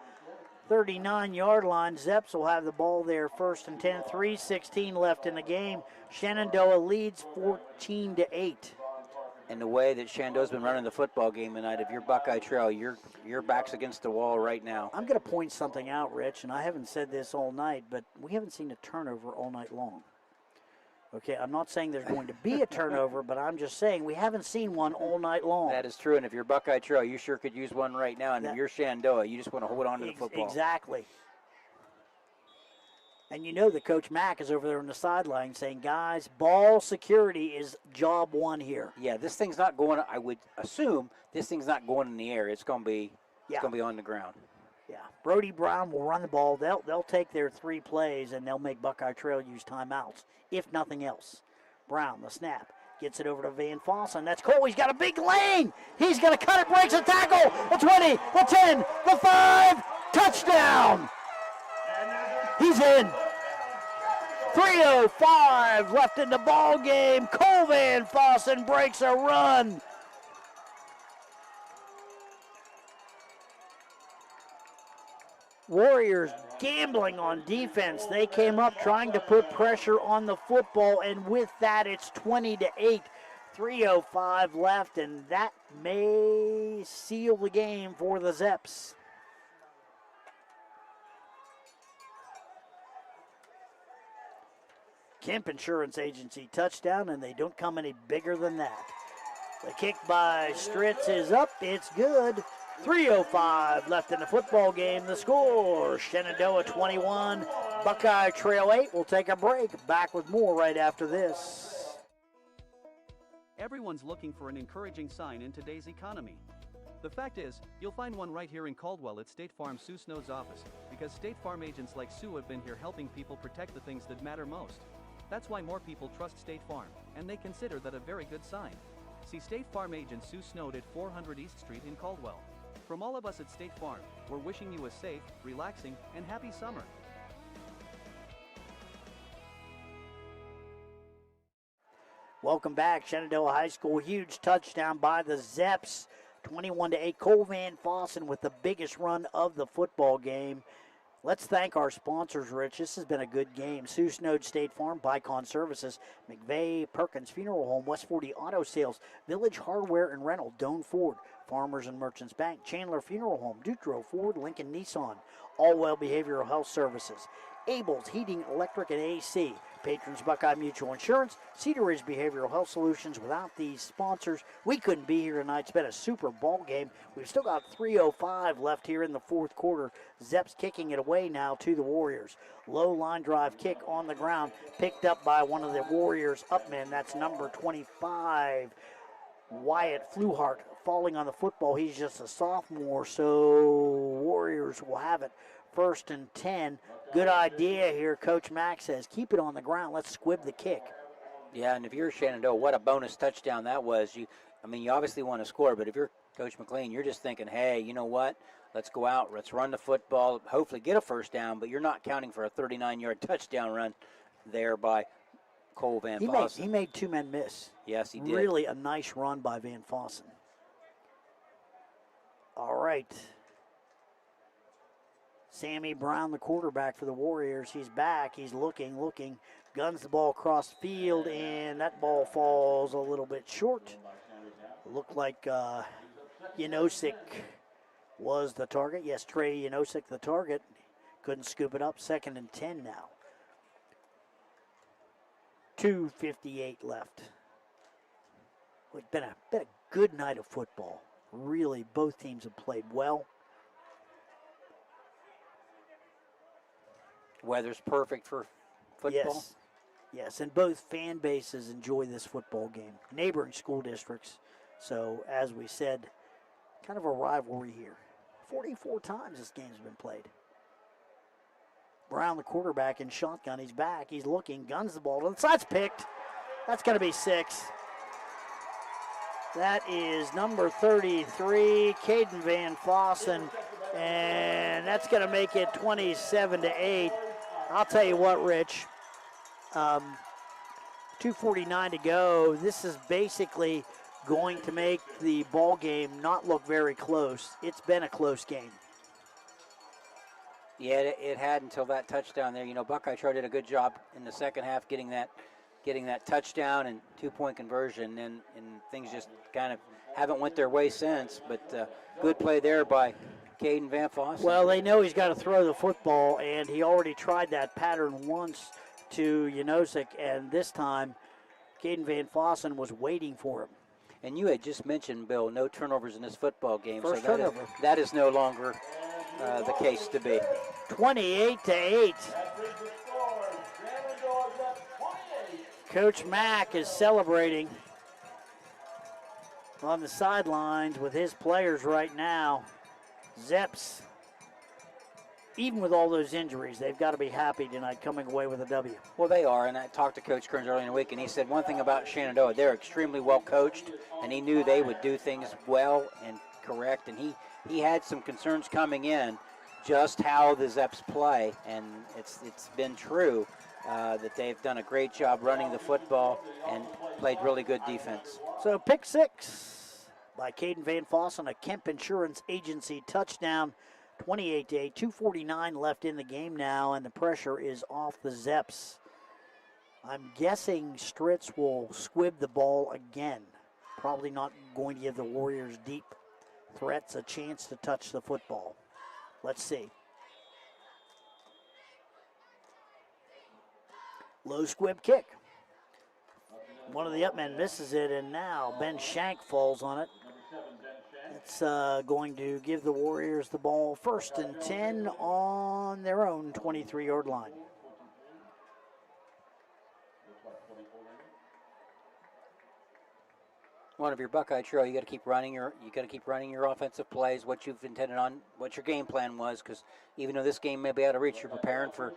39-yard line. Zeps will have the ball there, 1st and 10, 3:16 left in the game. Shenandoah leads 14-8. And the way that Shenandoah's been running the football game tonight, if you're Buckeye Trail, your back's against the wall right now. I'm going to point something out, Rich, and I haven't said this all night, but we haven't seen a turnover all night long. Okay, I'm not saying there's going to be a turnover, but I'm just saying we haven't seen one all night long. That is true, and if you're Buckeye Trail, you sure could use one right now, and if you're Shenandoah, you just want to hold on to the football. Exactly. And you know that Coach Mack is over there on the sideline saying, guys, ball security is job one here. Yeah, this thing's not going, I would assume this thing's not going in the air. It's going to be on the ground. Yeah, Brody Brown will run the ball. They'll take their 3 plays, and they'll make Buckeye Trail use timeouts, if nothing else. Brown, the snap, gets it over to Van Fossen. That's Cole. He's got a big lane. He's going to cut it, breaks a tackle. The 20, the 10, the 5, touchdown. He's in. 3:05 left in the ball game. Cole Van Fossen breaks a run. Warriors gambling on defense. They came up trying to put pressure on the football, and with that, it's 20-8. 3:05 left, and that may seal the game for the Zeps. Kemp Insurance Agency touchdown, and they don't come any bigger than that. The kick by Stritz is up. It's good. 3:05 left in the football game. The score, Shenandoah 21, Buckeye Trail 8. We'll take a break. Back with more right after this. Everyone's looking for an encouraging sign in today's economy. The fact is, you'll find one right here in Caldwell at State Farm Sue Snow's office, because State Farm agents like Sue have been here helping people protect the things that matter most. That's why more people trust State Farm, and they consider that a very good sign. See State Farm agent Sue Snow at 400 East Street in Caldwell. From all of us at State Farm, we're wishing you a safe, relaxing, and happy summer. Welcome back. Shenandoah High School, huge touchdown by the Zeps. 21-8. Cole Van Fossen with the biggest run of the football game. Let's thank our sponsors, Rich. This has been a good game. Sue Snowed State Farm, Bicon Services, McVeigh Perkins Funeral Home, West 40 Auto Sales, Village Hardware and Rental, Doane Ford, Farmers and Merchants Bank, Chandler Funeral Home, Dutro Ford, Lincoln Nissan, Allwell Behavioral Health Services, Abel's Heating, Electric, and AC, Patrons Buckeye Mutual Insurance, Cedar Ridge Behavioral Health Solutions. Without these sponsors, we couldn't be here tonight. It's been a super ball game. We've still got 3:05 left here in the fourth quarter. Zeps kicking it away now to the Warriors. Low line drive kick on the ground, picked up by one of the Warriors upmen. That's number 25, Wyatt Fluhart, falling on the football. He's just a sophomore, so Warriors will have it. 1st and 10. Good idea here, Coach Mack says. Keep it on the ground. Let's squib the kick. Yeah, and if you're Shenandoah, what a bonus touchdown that was. You obviously want to score, but if you're Coach McLean, you're just thinking, hey, you know what? Let's go out. Let's run the football, hopefully get a first down, but you're not counting for a 39-yard touchdown run there by Cole Van Fossen. He made 2 men miss. Yes, he did. Really a nice run by Van Fossen. All right. Sammy Brown, the quarterback for the Warriors. He's back. He's looking. Guns the ball across the field, and that ball falls a little bit short. Looked like Janosik was the target. Yes, Trey Janosik the target. Couldn't scoop it up. 2nd and 10 now. 2:58 left. It's been a good night of football. Really, both teams have played well. Weather's perfect for football. Yes, and both fan bases enjoy this football game. Neighboring school districts. So, as we said, kind of a rivalry here. 44 times this game's been played. Brown, the quarterback, in shotgun. He's back. He's looking. Guns the ball to the side. That's picked. That's going to be 6. That is number 33, Caden Van Fossen, and that's going to make it 27-8. I'll tell you what, Rich, 2:49 to go. This is basically going to make the ball game not look very close. It's been a close game. Yeah, it had until that touchdown there. You know, Buckeye Trail did a good job in the second half getting that touchdown and 2-point conversion, and things just kind of haven't went their way since. But good play there by Caden Van Fossen. Well, they know he's got to throw the football, and he already tried that pattern once to Janosik, and this time Caden Van Fossen was waiting for him. And you had just mentioned, Bill, no turnovers in this football game. First so turnover. That is no longer the case to be. 28-8. Coach Mack is celebrating on the sidelines with his players right now. Zeps, even with all those injuries, they've got to be happy tonight coming away with a W. Well, they are, and I talked to Coach Kearns earlier in the week, and he said one thing about Shenandoah, they're extremely well coached, and he knew they would do things well and correct, and he had some concerns coming in just how the Zeps play, and it's been true that they've done a great job running the football and played really good defense. So pick 6 by Caden Van Fossen, a Kemp Insurance Agency touchdown. 28-8, 2:49 left in the game now, and the pressure is off the Zeps. I'm guessing Stritz will squib the ball again. Probably not going to give the Warriors deep threats a chance to touch the football. Let's see. Low squib kick. One of the upmen misses it, and now Ben Shank falls on it. It's going to give the Warriors the ball 1st and 10 on their own 23-yard line. One of your Buckeye Trail, you got to keep running your offensive plays, what you've intended on, what your game plan was, because even though this game may be out of reach, you're preparing for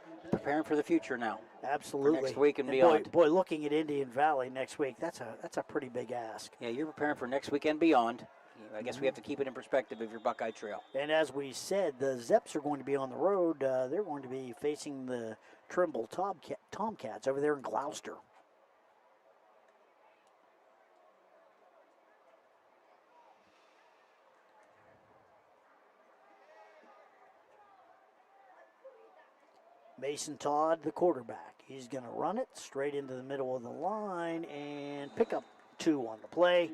the future now. Absolutely. For next week and beyond. Boy, looking at Indian Valley next week, that's a pretty big ask. Yeah, you're preparing for next week and beyond. I guess we have to keep it in perspective of your Buckeye Trail. And as we said, the Zeps are going to be on the road. They're going to be facing the Trimble Tomcats over there in Gloucester. Mason Todd, the quarterback. He's going to run it straight into the middle of the line and pick up 2 on the play.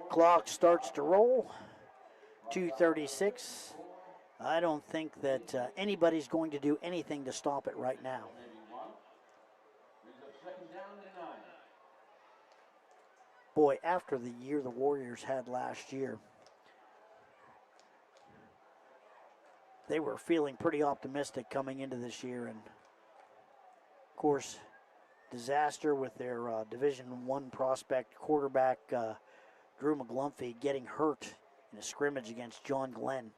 Clock starts to roll. 2:36. I don't think that anybody's going to do anything to stop it right now. Boy, after the year the Warriors had last year, they were feeling pretty optimistic coming into this year, and of course, disaster with their Division I prospect quarterback Drew McGlumphy getting hurt in a scrimmage against John Glenn.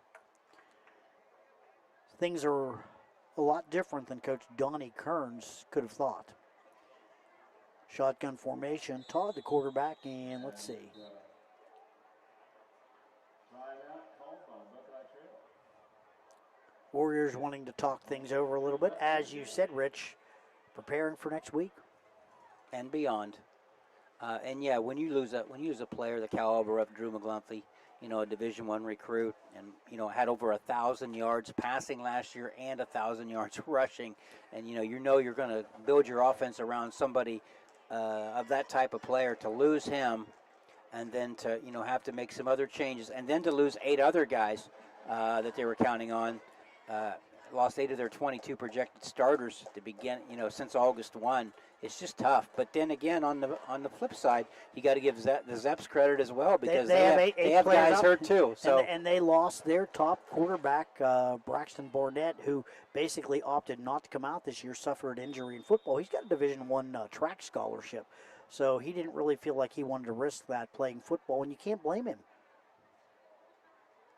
Things are a lot different than Coach Donnie Kearns could have thought. Shotgun formation, Todd the quarterback, and let's see. Warriors wanting to talk things over a little bit. As you said, Rich, preparing for next week. And beyond. And yeah, when you lose a player the caliber of Drew McGlumphy, a Division I recruit, and had over 1,000 yards passing last year and 1,000 yards rushing, and you're going to build your offense around somebody of that type of player. To lose him, and then to have to make some other changes, and then to lose 8 other guys that they were counting on. Lost 8 of their 22 projected starters to begin, since August 1. It's just tough. But then again, on the flip side, you got to give the Zeps credit as well, because they have guys hurt too. So and they lost their top quarterback, Braxton Barnett, who basically opted not to come out this year, suffered injury in football. He's got a Division I track scholarship, so he didn't really feel like he wanted to risk that playing football, and you can't blame him.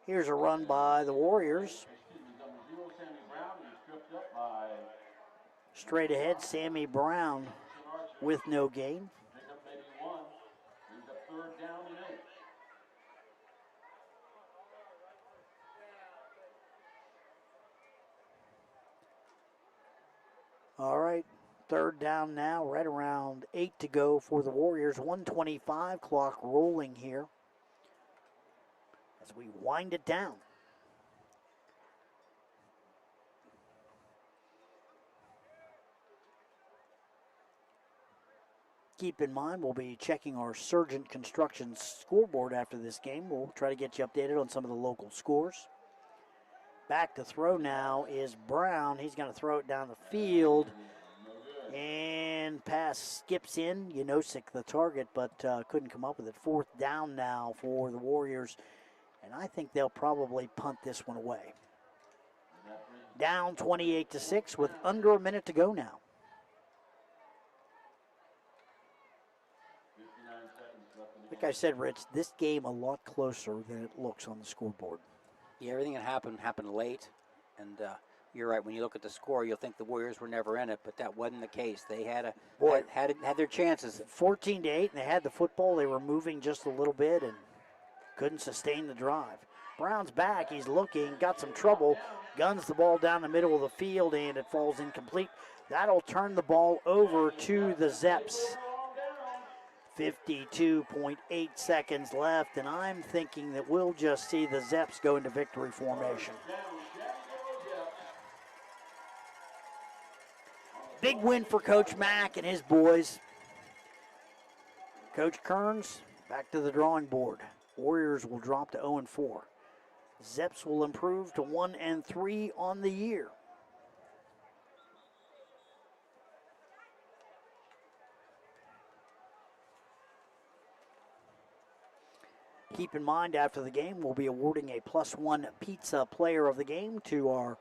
Here's a run by the Warriors. Straight ahead, Sammy Brown with no gain. All right, third down now, right around 8 to go for the Warriors. 1:25 clock rolling here as we wind it down. Keep in mind, we'll be checking our Surgent Construction scoreboard after this game. We'll try to get you updated on some of the local scores. Back to throw now is Brown. He's going to throw it down the field. And pass skips in. Janosik the target, but couldn't come up with it. Fourth down now for the Warriors. And I think they'll probably punt this one away. Down 28-6 with under a minute to go now. Like I said, Rich, this game a lot closer than it looks on the scoreboard. Yeah, everything that happened late, and you're right. When you look at the score, you'll think the Warriors were never in it, but that wasn't the case. They had their chances. 14-8, and they had the football. They were moving just a little bit and couldn't sustain the drive. Brown's back. He's looking, got some trouble, guns the ball down the middle of the field, and it falls incomplete. That'll turn the ball over to the Zeps. 52.8 seconds left, and I'm thinking that we'll just see the Zeps go into victory formation. Big win for Coach Mack and his boys. Coach Kearns back to the drawing board. Warriors will drop to 0-4. Zeps will improve to 1-3 on the year. Keep in mind, after the game, we'll be awarding a +1 pizza player of the game to our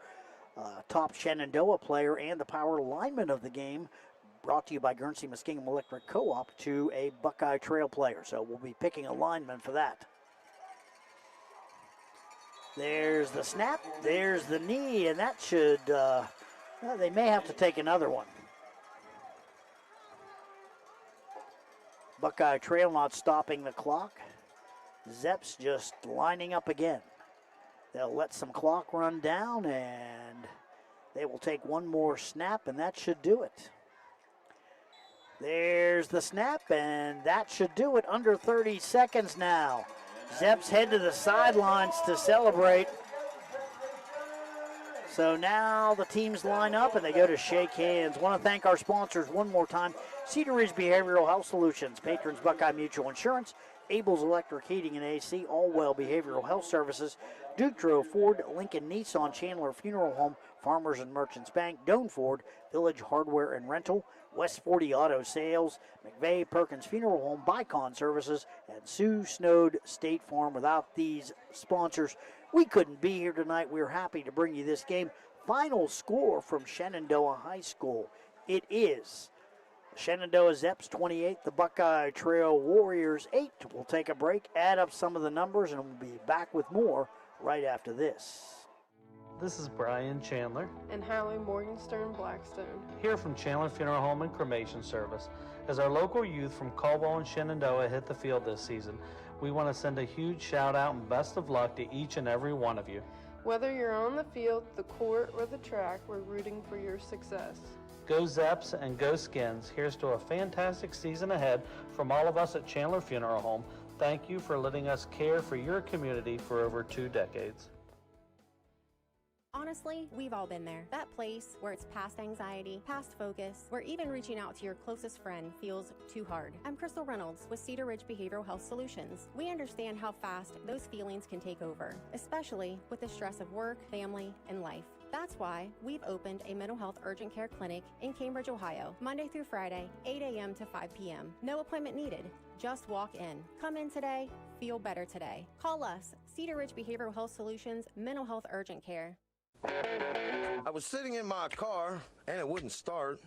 top Shenandoah player and the power lineman of the game, brought to you by Guernsey Muskingum Electric Co-op, to a Buckeye Trail player. So we'll be picking a lineman for that. There's the snap, there's the knee, and that should, they may have to take another one. Buckeye Trail not stopping the clock. Zeps just lining up again. They'll let some clock run down, and they will take one more snap, and that should do it. There's the snap, and that should do it. Under 30 seconds now. Zeps head to the sidelines to celebrate. So now the teams line up, and they go to shake hands. Want to thank our sponsors one more time. Cedar Ridge Behavioral Health Solutions, patrons Buckeye Mutual Insurance, Abel's Electric Heating and AC, Allwell Behavioral Health Services, Dutro, Ford, Lincoln, Nissan, Chandler Funeral Home, Farmers and Merchants Bank, Doan Ford, Village Hardware and Rental, West 40 Auto Sales, McVeigh Perkins Funeral Home, Bicon Services, and Sue Snowed State Farm. Without these sponsors, we couldn't be here tonight. We're happy to bring you this game. Final score from Shenandoah High School. It is Shenandoah Zeps 28, the Buckeye Trail Warriors 8. We'll take a break, add up some of the numbers, and we'll be back with more right after this. This is Brian Chandler and Hallie Morgenstern Blackstone here from Chandler Funeral Home and Cremation Service. As our local youth from Caldwell and Shenandoah hit the field this season, we want to send a huge shout out and best of luck to each and every one of you. Whether you're on the field, the court, or the track, we're rooting for your success. Go Zeps and go Skins. Here's to a fantastic season ahead from all of us at Chandler Funeral Home. Thank you for letting us care for your community for over 2 decades. Honestly, we've all been there. That place where it's past anxiety, past focus, where even reaching out to your closest friend feels too hard. I'm Crystal Reynolds with Cedar Ridge Behavioral Health Solutions. We understand how fast those feelings can take over, especially with the stress of work, family, and life. That's why we've opened a mental health urgent care clinic in Cambridge, Ohio, Monday through Friday, 8 a.m. to 5 p.m. No appointment needed. Just walk in. Come in today. Feel better today. Call us, Cedar Ridge Behavioral Health Solutions, Mental Health Urgent Care. I was sitting in my car, and it wouldn't start.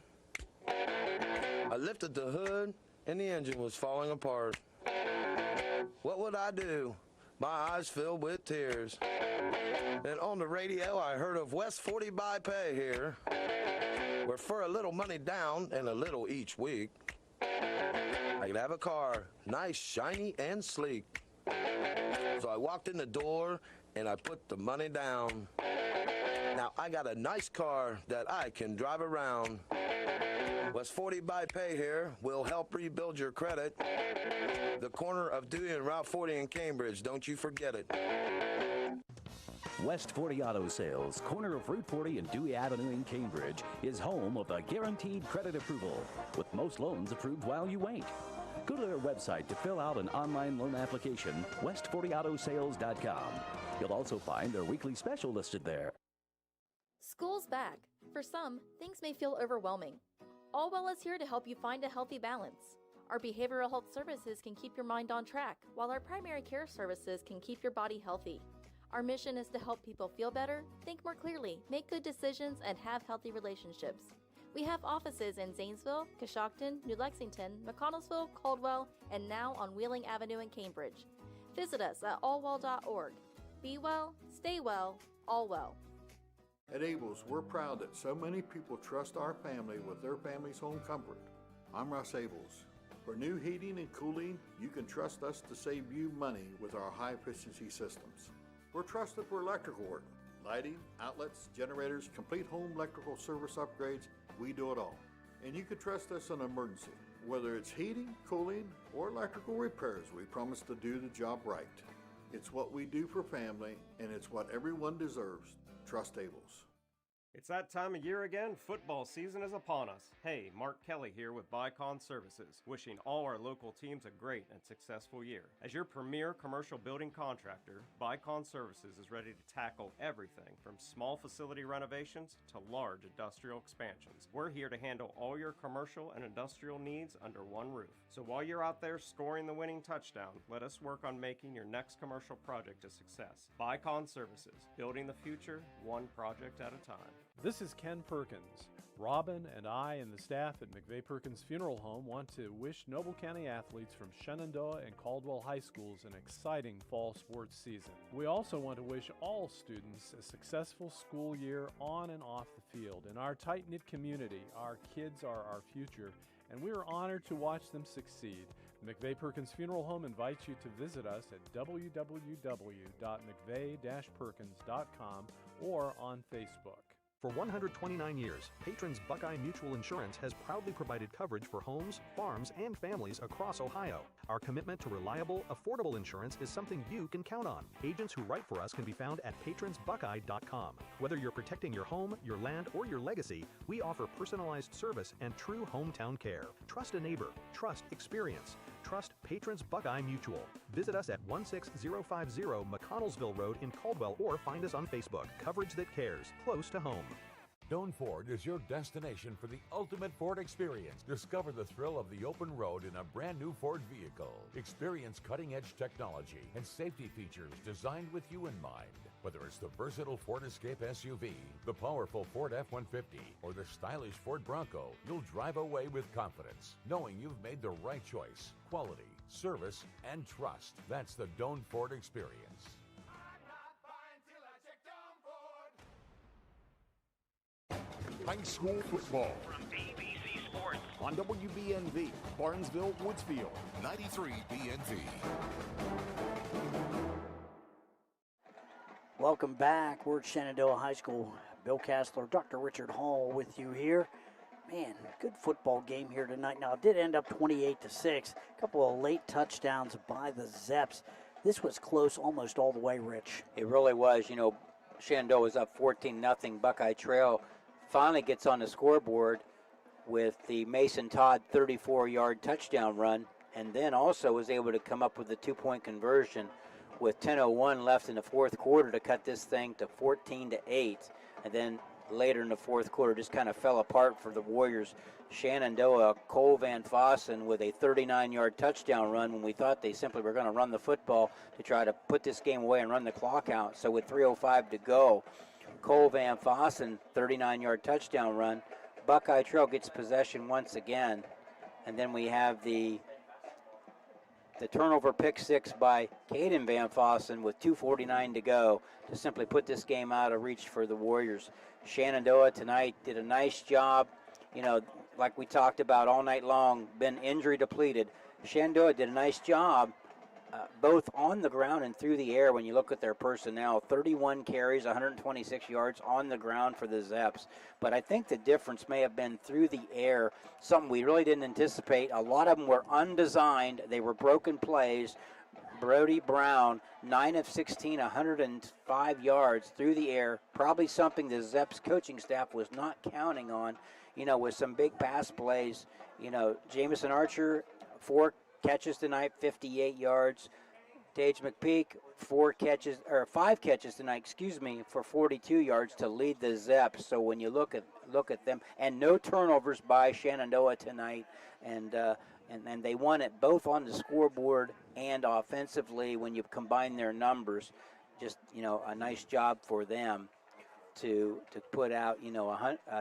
I lifted the hood, and the engine was falling apart. What would I do? My eyes filled with tears. Then on the radio, I heard of West 40 by Pay here, where for a little money down and a little each week, I could have a car, nice, shiny, and sleek. So I walked in the door, and I put the money down. Now I got a nice car that I can drive around. West 40 by Pay here will help rebuild your credit. The corner of Dewey and Route 40 in Cambridge, don't you forget it. West 40 Auto Sales, corner of Route 40 and Dewey Avenue in Cambridge, is home of the guaranteed credit approval, with most loans approved while you wait. Go to their website to fill out an online loan application, west40autosales.com. You'll also find their weekly special listed there. School's back. For some, things may feel overwhelming. Allwell is here to help you find a healthy balance. Our behavioral health services can keep your mind on track, while our primary care services can keep your body healthy. Our mission is to help people feel better, think more clearly, make good decisions, and have healthy relationships. We have offices in Zanesville, Coshocton, New Lexington, McConnellsville, Caldwell, and now on Wheeling Avenue in Cambridge. Visit us at allwell.org. Be well, stay well, Allwell. At Abels, we're proud that so many people trust our family with their family's home comfort. I'm Russ Abels. For new heating and cooling, you can trust us to save you money with our high-efficiency systems. We're trusted for electrical work, lighting, outlets, generators, complete home electrical service upgrades. We do it all. And you can trust us in an emergency. Whether it's heating, cooling, or electrical repairs, we promise to do the job right. It's what we do for family, and it's what everyone deserves. Trust Abels. It's that time of year again. Football season is upon us. Hey, Mark Kelly here with Bicon Services, wishing all our local teams a great and successful year. As your premier commercial building contractor, Bicon Services is ready to tackle everything from small facility renovations to large industrial expansions. We're here to handle all your commercial and industrial needs under one roof. So while you're out there scoring the winning touchdown, let us work on making your next commercial project a success. Bicon Services, building the future one project at a time. This is Ken Perkins. Robin and I and the staff at McVeigh Perkins Funeral Home want to wish Noble County athletes from Shenandoah and Caldwell High Schools an exciting fall sports season. We also want to wish all students a successful school year on and off the field. In our tight-knit community, our kids are our future, and we are honored to watch them succeed. McVeigh Perkins Funeral Home invites you to visit us at www.mcveigh-perkins.com or on Facebook. For 129 years, Patrons Buckeye Mutual Insurance has proudly provided coverage for homes, farms, and families across Ohio. Our commitment to reliable, affordable insurance is something you can count on. Agents who write for us can be found at patronsbuckeye.com. Whether you're protecting your home, your land, or your legacy, we offer personalized service and true hometown care. Trust a neighbor. Trust experience. Trust Patrons Buckeye Mutual. Visit us at 16050 McConnellsville Road in Caldwell or find us on Facebook. Coverage that cares, close to home. Doan Ford is your destination for the ultimate Ford experience. Discover the thrill of the open road in a brand new Ford vehicle. Experience cutting-edge technology and safety features designed with you in mind. Whether it's the versatile Ford Escape SUV, the powerful Ford F-150, or the stylish Ford Bronco, you'll drive away with confidence, knowing you've made the right choice. Quality, service, and trust. That's the Doan Ford experience. High school football From ABC Sports. on WBNV, Barnesville, Woodsfield. 93 BNV. Welcome back. We're at Shenandoah High School. Bill Cassler, Dr. Richard Hall with you here. Man, good football game here tonight. Now, it did end up 28-6. A couple of late touchdowns by the Zeps. This was close almost all the way, Rich. It really was. You know, Shenandoah was up 14-0. Buckeye Trail finally gets on the scoreboard with the Mason Todd 34-yard touchdown run, and then also was able to come up with a two-point conversion with 10:01 left in the fourth quarter to cut this thing to 14-8. And then later in the fourth quarter just kind of fell apart for the Warriors. Shenandoah, Cole Van Fossen with a 39-yard touchdown run when we thought they simply were going to run the football to try to put this game away and run the clock out. So with 3:05 to go, Cole Van Fossen, 39-yard touchdown run. Buckeye Trail gets possession once again. And then we have the turnover pick six by Caden Van Fossen with 2:49 to go to simply put this game out of reach for the Warriors. Shenandoah tonight did a nice job. You know, like we talked about all night long, been injury depleted. Shenandoah did a nice job both on the ground and through the air when you look at their personnel. 31 carries, 126 yards on the ground for the Zeps. But I think the difference may have been through the air, something we really didn't anticipate. A lot of them were undesigned. They were broken plays. Brody Brown, 9 of 16, 105 yards through the air, probably something the Zeps coaching staff was not counting on, with some big pass plays. Jamison Archer, 4 catches tonight, 58 yards. Tage McPeak, 5 catches tonight, for 42 yards to lead the Zeps. So when you look at them, and no turnovers by Shenandoah tonight, and they won it both on the scoreboard and offensively when you combine their numbers. Just, a nice job for them to put out,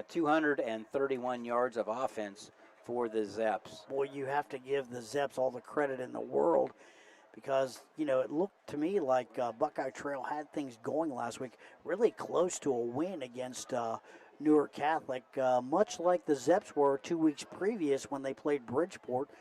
231 yards of offense for the Zeps. Boy, you have to give the Zeps all the credit in the world because, it looked to me like Buckeye Trail had things going last week, really close to a win against Newark Catholic, much like the Zeps were 2 weeks previous when they played Bridgeport.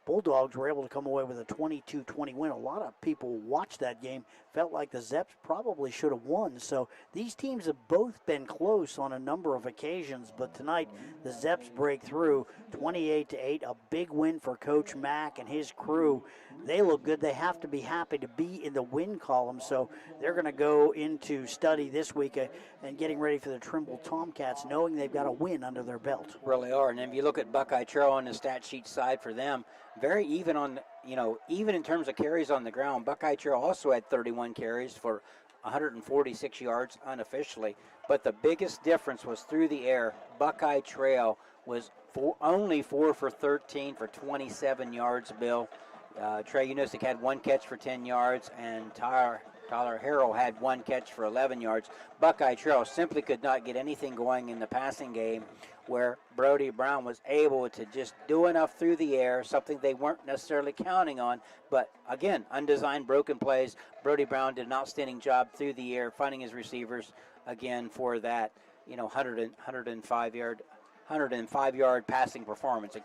Bulldogs were able to come away with a 22-20 win. A lot of people watched that game, felt like the Zeps probably should have won. So these teams have both been close on a number of occasions, but tonight the Zeps break through 28-8, a big win for Coach Mack and his crew. They look good. They have to be happy to be in the win column, so they're going to go into study this week and getting ready for the Trimble Tomcats, knowing they've got a win under their belt. Really are. And if you look at Buckeye Trail on the stat sheet side for them, very even on, even in terms of carries on the ground. Buckeye Trail also had 31 carries for 146 yards unofficially. But the biggest difference was through the air. Buckeye Trail was only 4 for 13 for 27 yards, Bill. Trey Unisic had 1 catch for 10 yards, and Tyler Harrell had 1 catch for 11 yards. Buckeye Trail simply could not get anything going in the passing game, where Brody Brown was able to just do enough through the air, something they weren't necessarily counting on. But again, undesigned broken plays. Brody Brown did an outstanding job through the air, finding his receivers again for that, 105-yard passing performance,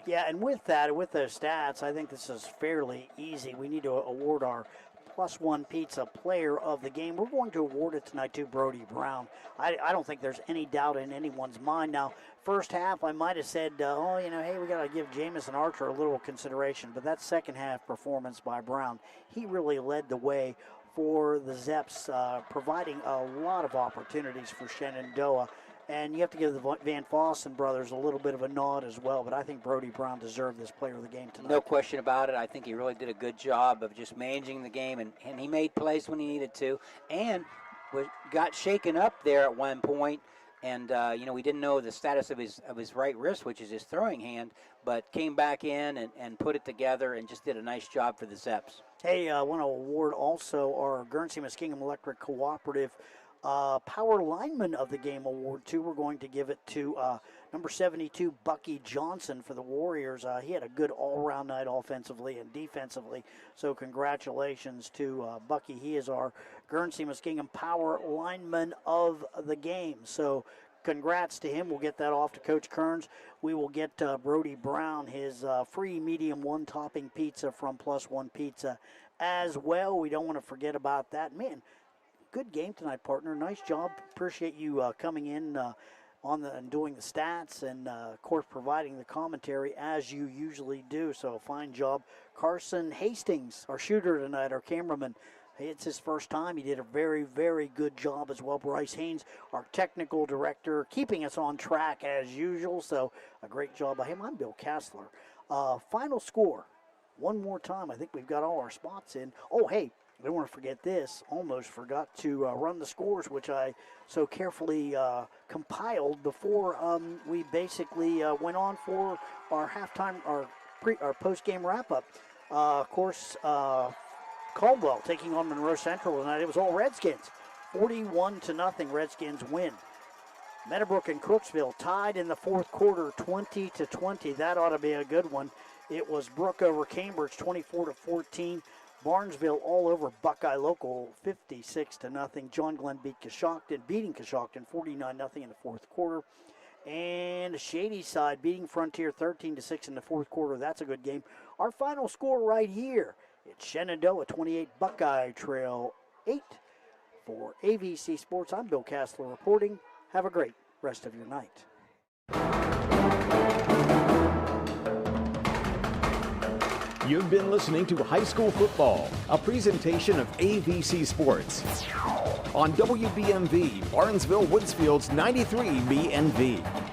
Yeah, and with that, with those stats, I think this is fairly easy. We need to award our +1 pizza player of the game. We're going to award it tonight to Brody Brown. I don't think there's any doubt in anyone's mind. Now, first half, I might have said, hey, we got to give Jamison Archer a little consideration, but that second half performance by Brown, he really led the way for the Zeps, providing a lot of opportunities for Shenandoah. And you have to give the Van Fossen brothers a little bit of a nod as well, but I think Brody Brown deserved this player of the game tonight. No question about it. I think he really did a good job of just managing the game, and he made plays when he needed to, and got shaken up there at one point, and we didn't know the status of his right wrist, which is his throwing hand, but came back in and put it together and just did a nice job for the Zeps. Hey, I want to award also our Guernsey Muskingum Electric Cooperative Power Lineman of the Game Award, too. We're going to give it to number 72, Bucky Johnson for the Warriors. He had a good all-around night offensively and defensively, so congratulations to Bucky. He is our Guernsey Muskingum Power Lineman of the game, so congrats to him. We'll get that off to Coach Kearns. We will get Brody Brown his free medium 1-topping pizza from +1 Pizza as well. We don't want to forget about that. Man, good game tonight, partner. Nice job. Appreciate you coming in and doing the stats and, of course, providing the commentary as you usually do. So, fine job. Carson Hastings, our shooter tonight, our cameraman. It's his first time. He did a very, very good job as well. Bryce Haynes, our technical director, keeping us on track as usual. So, a great job by him. I'm Bill Cassler. Final score. One more time. I think we've got all our spots in. Oh, hey. I don't want to forget this. Almost forgot to run the scores, which I so carefully compiled before we basically went on for our halftime, our post-game wrap-up. Of course, Caldwell taking on Monroe Central tonight. It was all Redskins. 41-0, Redskins win. Meadowbrook and Crooksville tied in the fourth quarter, 20-20. That ought to be a good one. It was Brook over Cambridge, 24-14. Barnesville all over Buckeye Local, 56-0. John Glenn beating Coshocton 49-0 in the fourth quarter. And Shady Side beating Frontier 13-6 in the fourth quarter. That's a good game. Our final score right here It's Shenandoah 28, Buckeye Trail 8. For AVC Sports, I'm Bill Cassler reporting. Have a great rest of your night. You've been listening to High School Football, a presentation of AVC Sports on WBNV, Barnesville, Woodsfield's 93 BNV.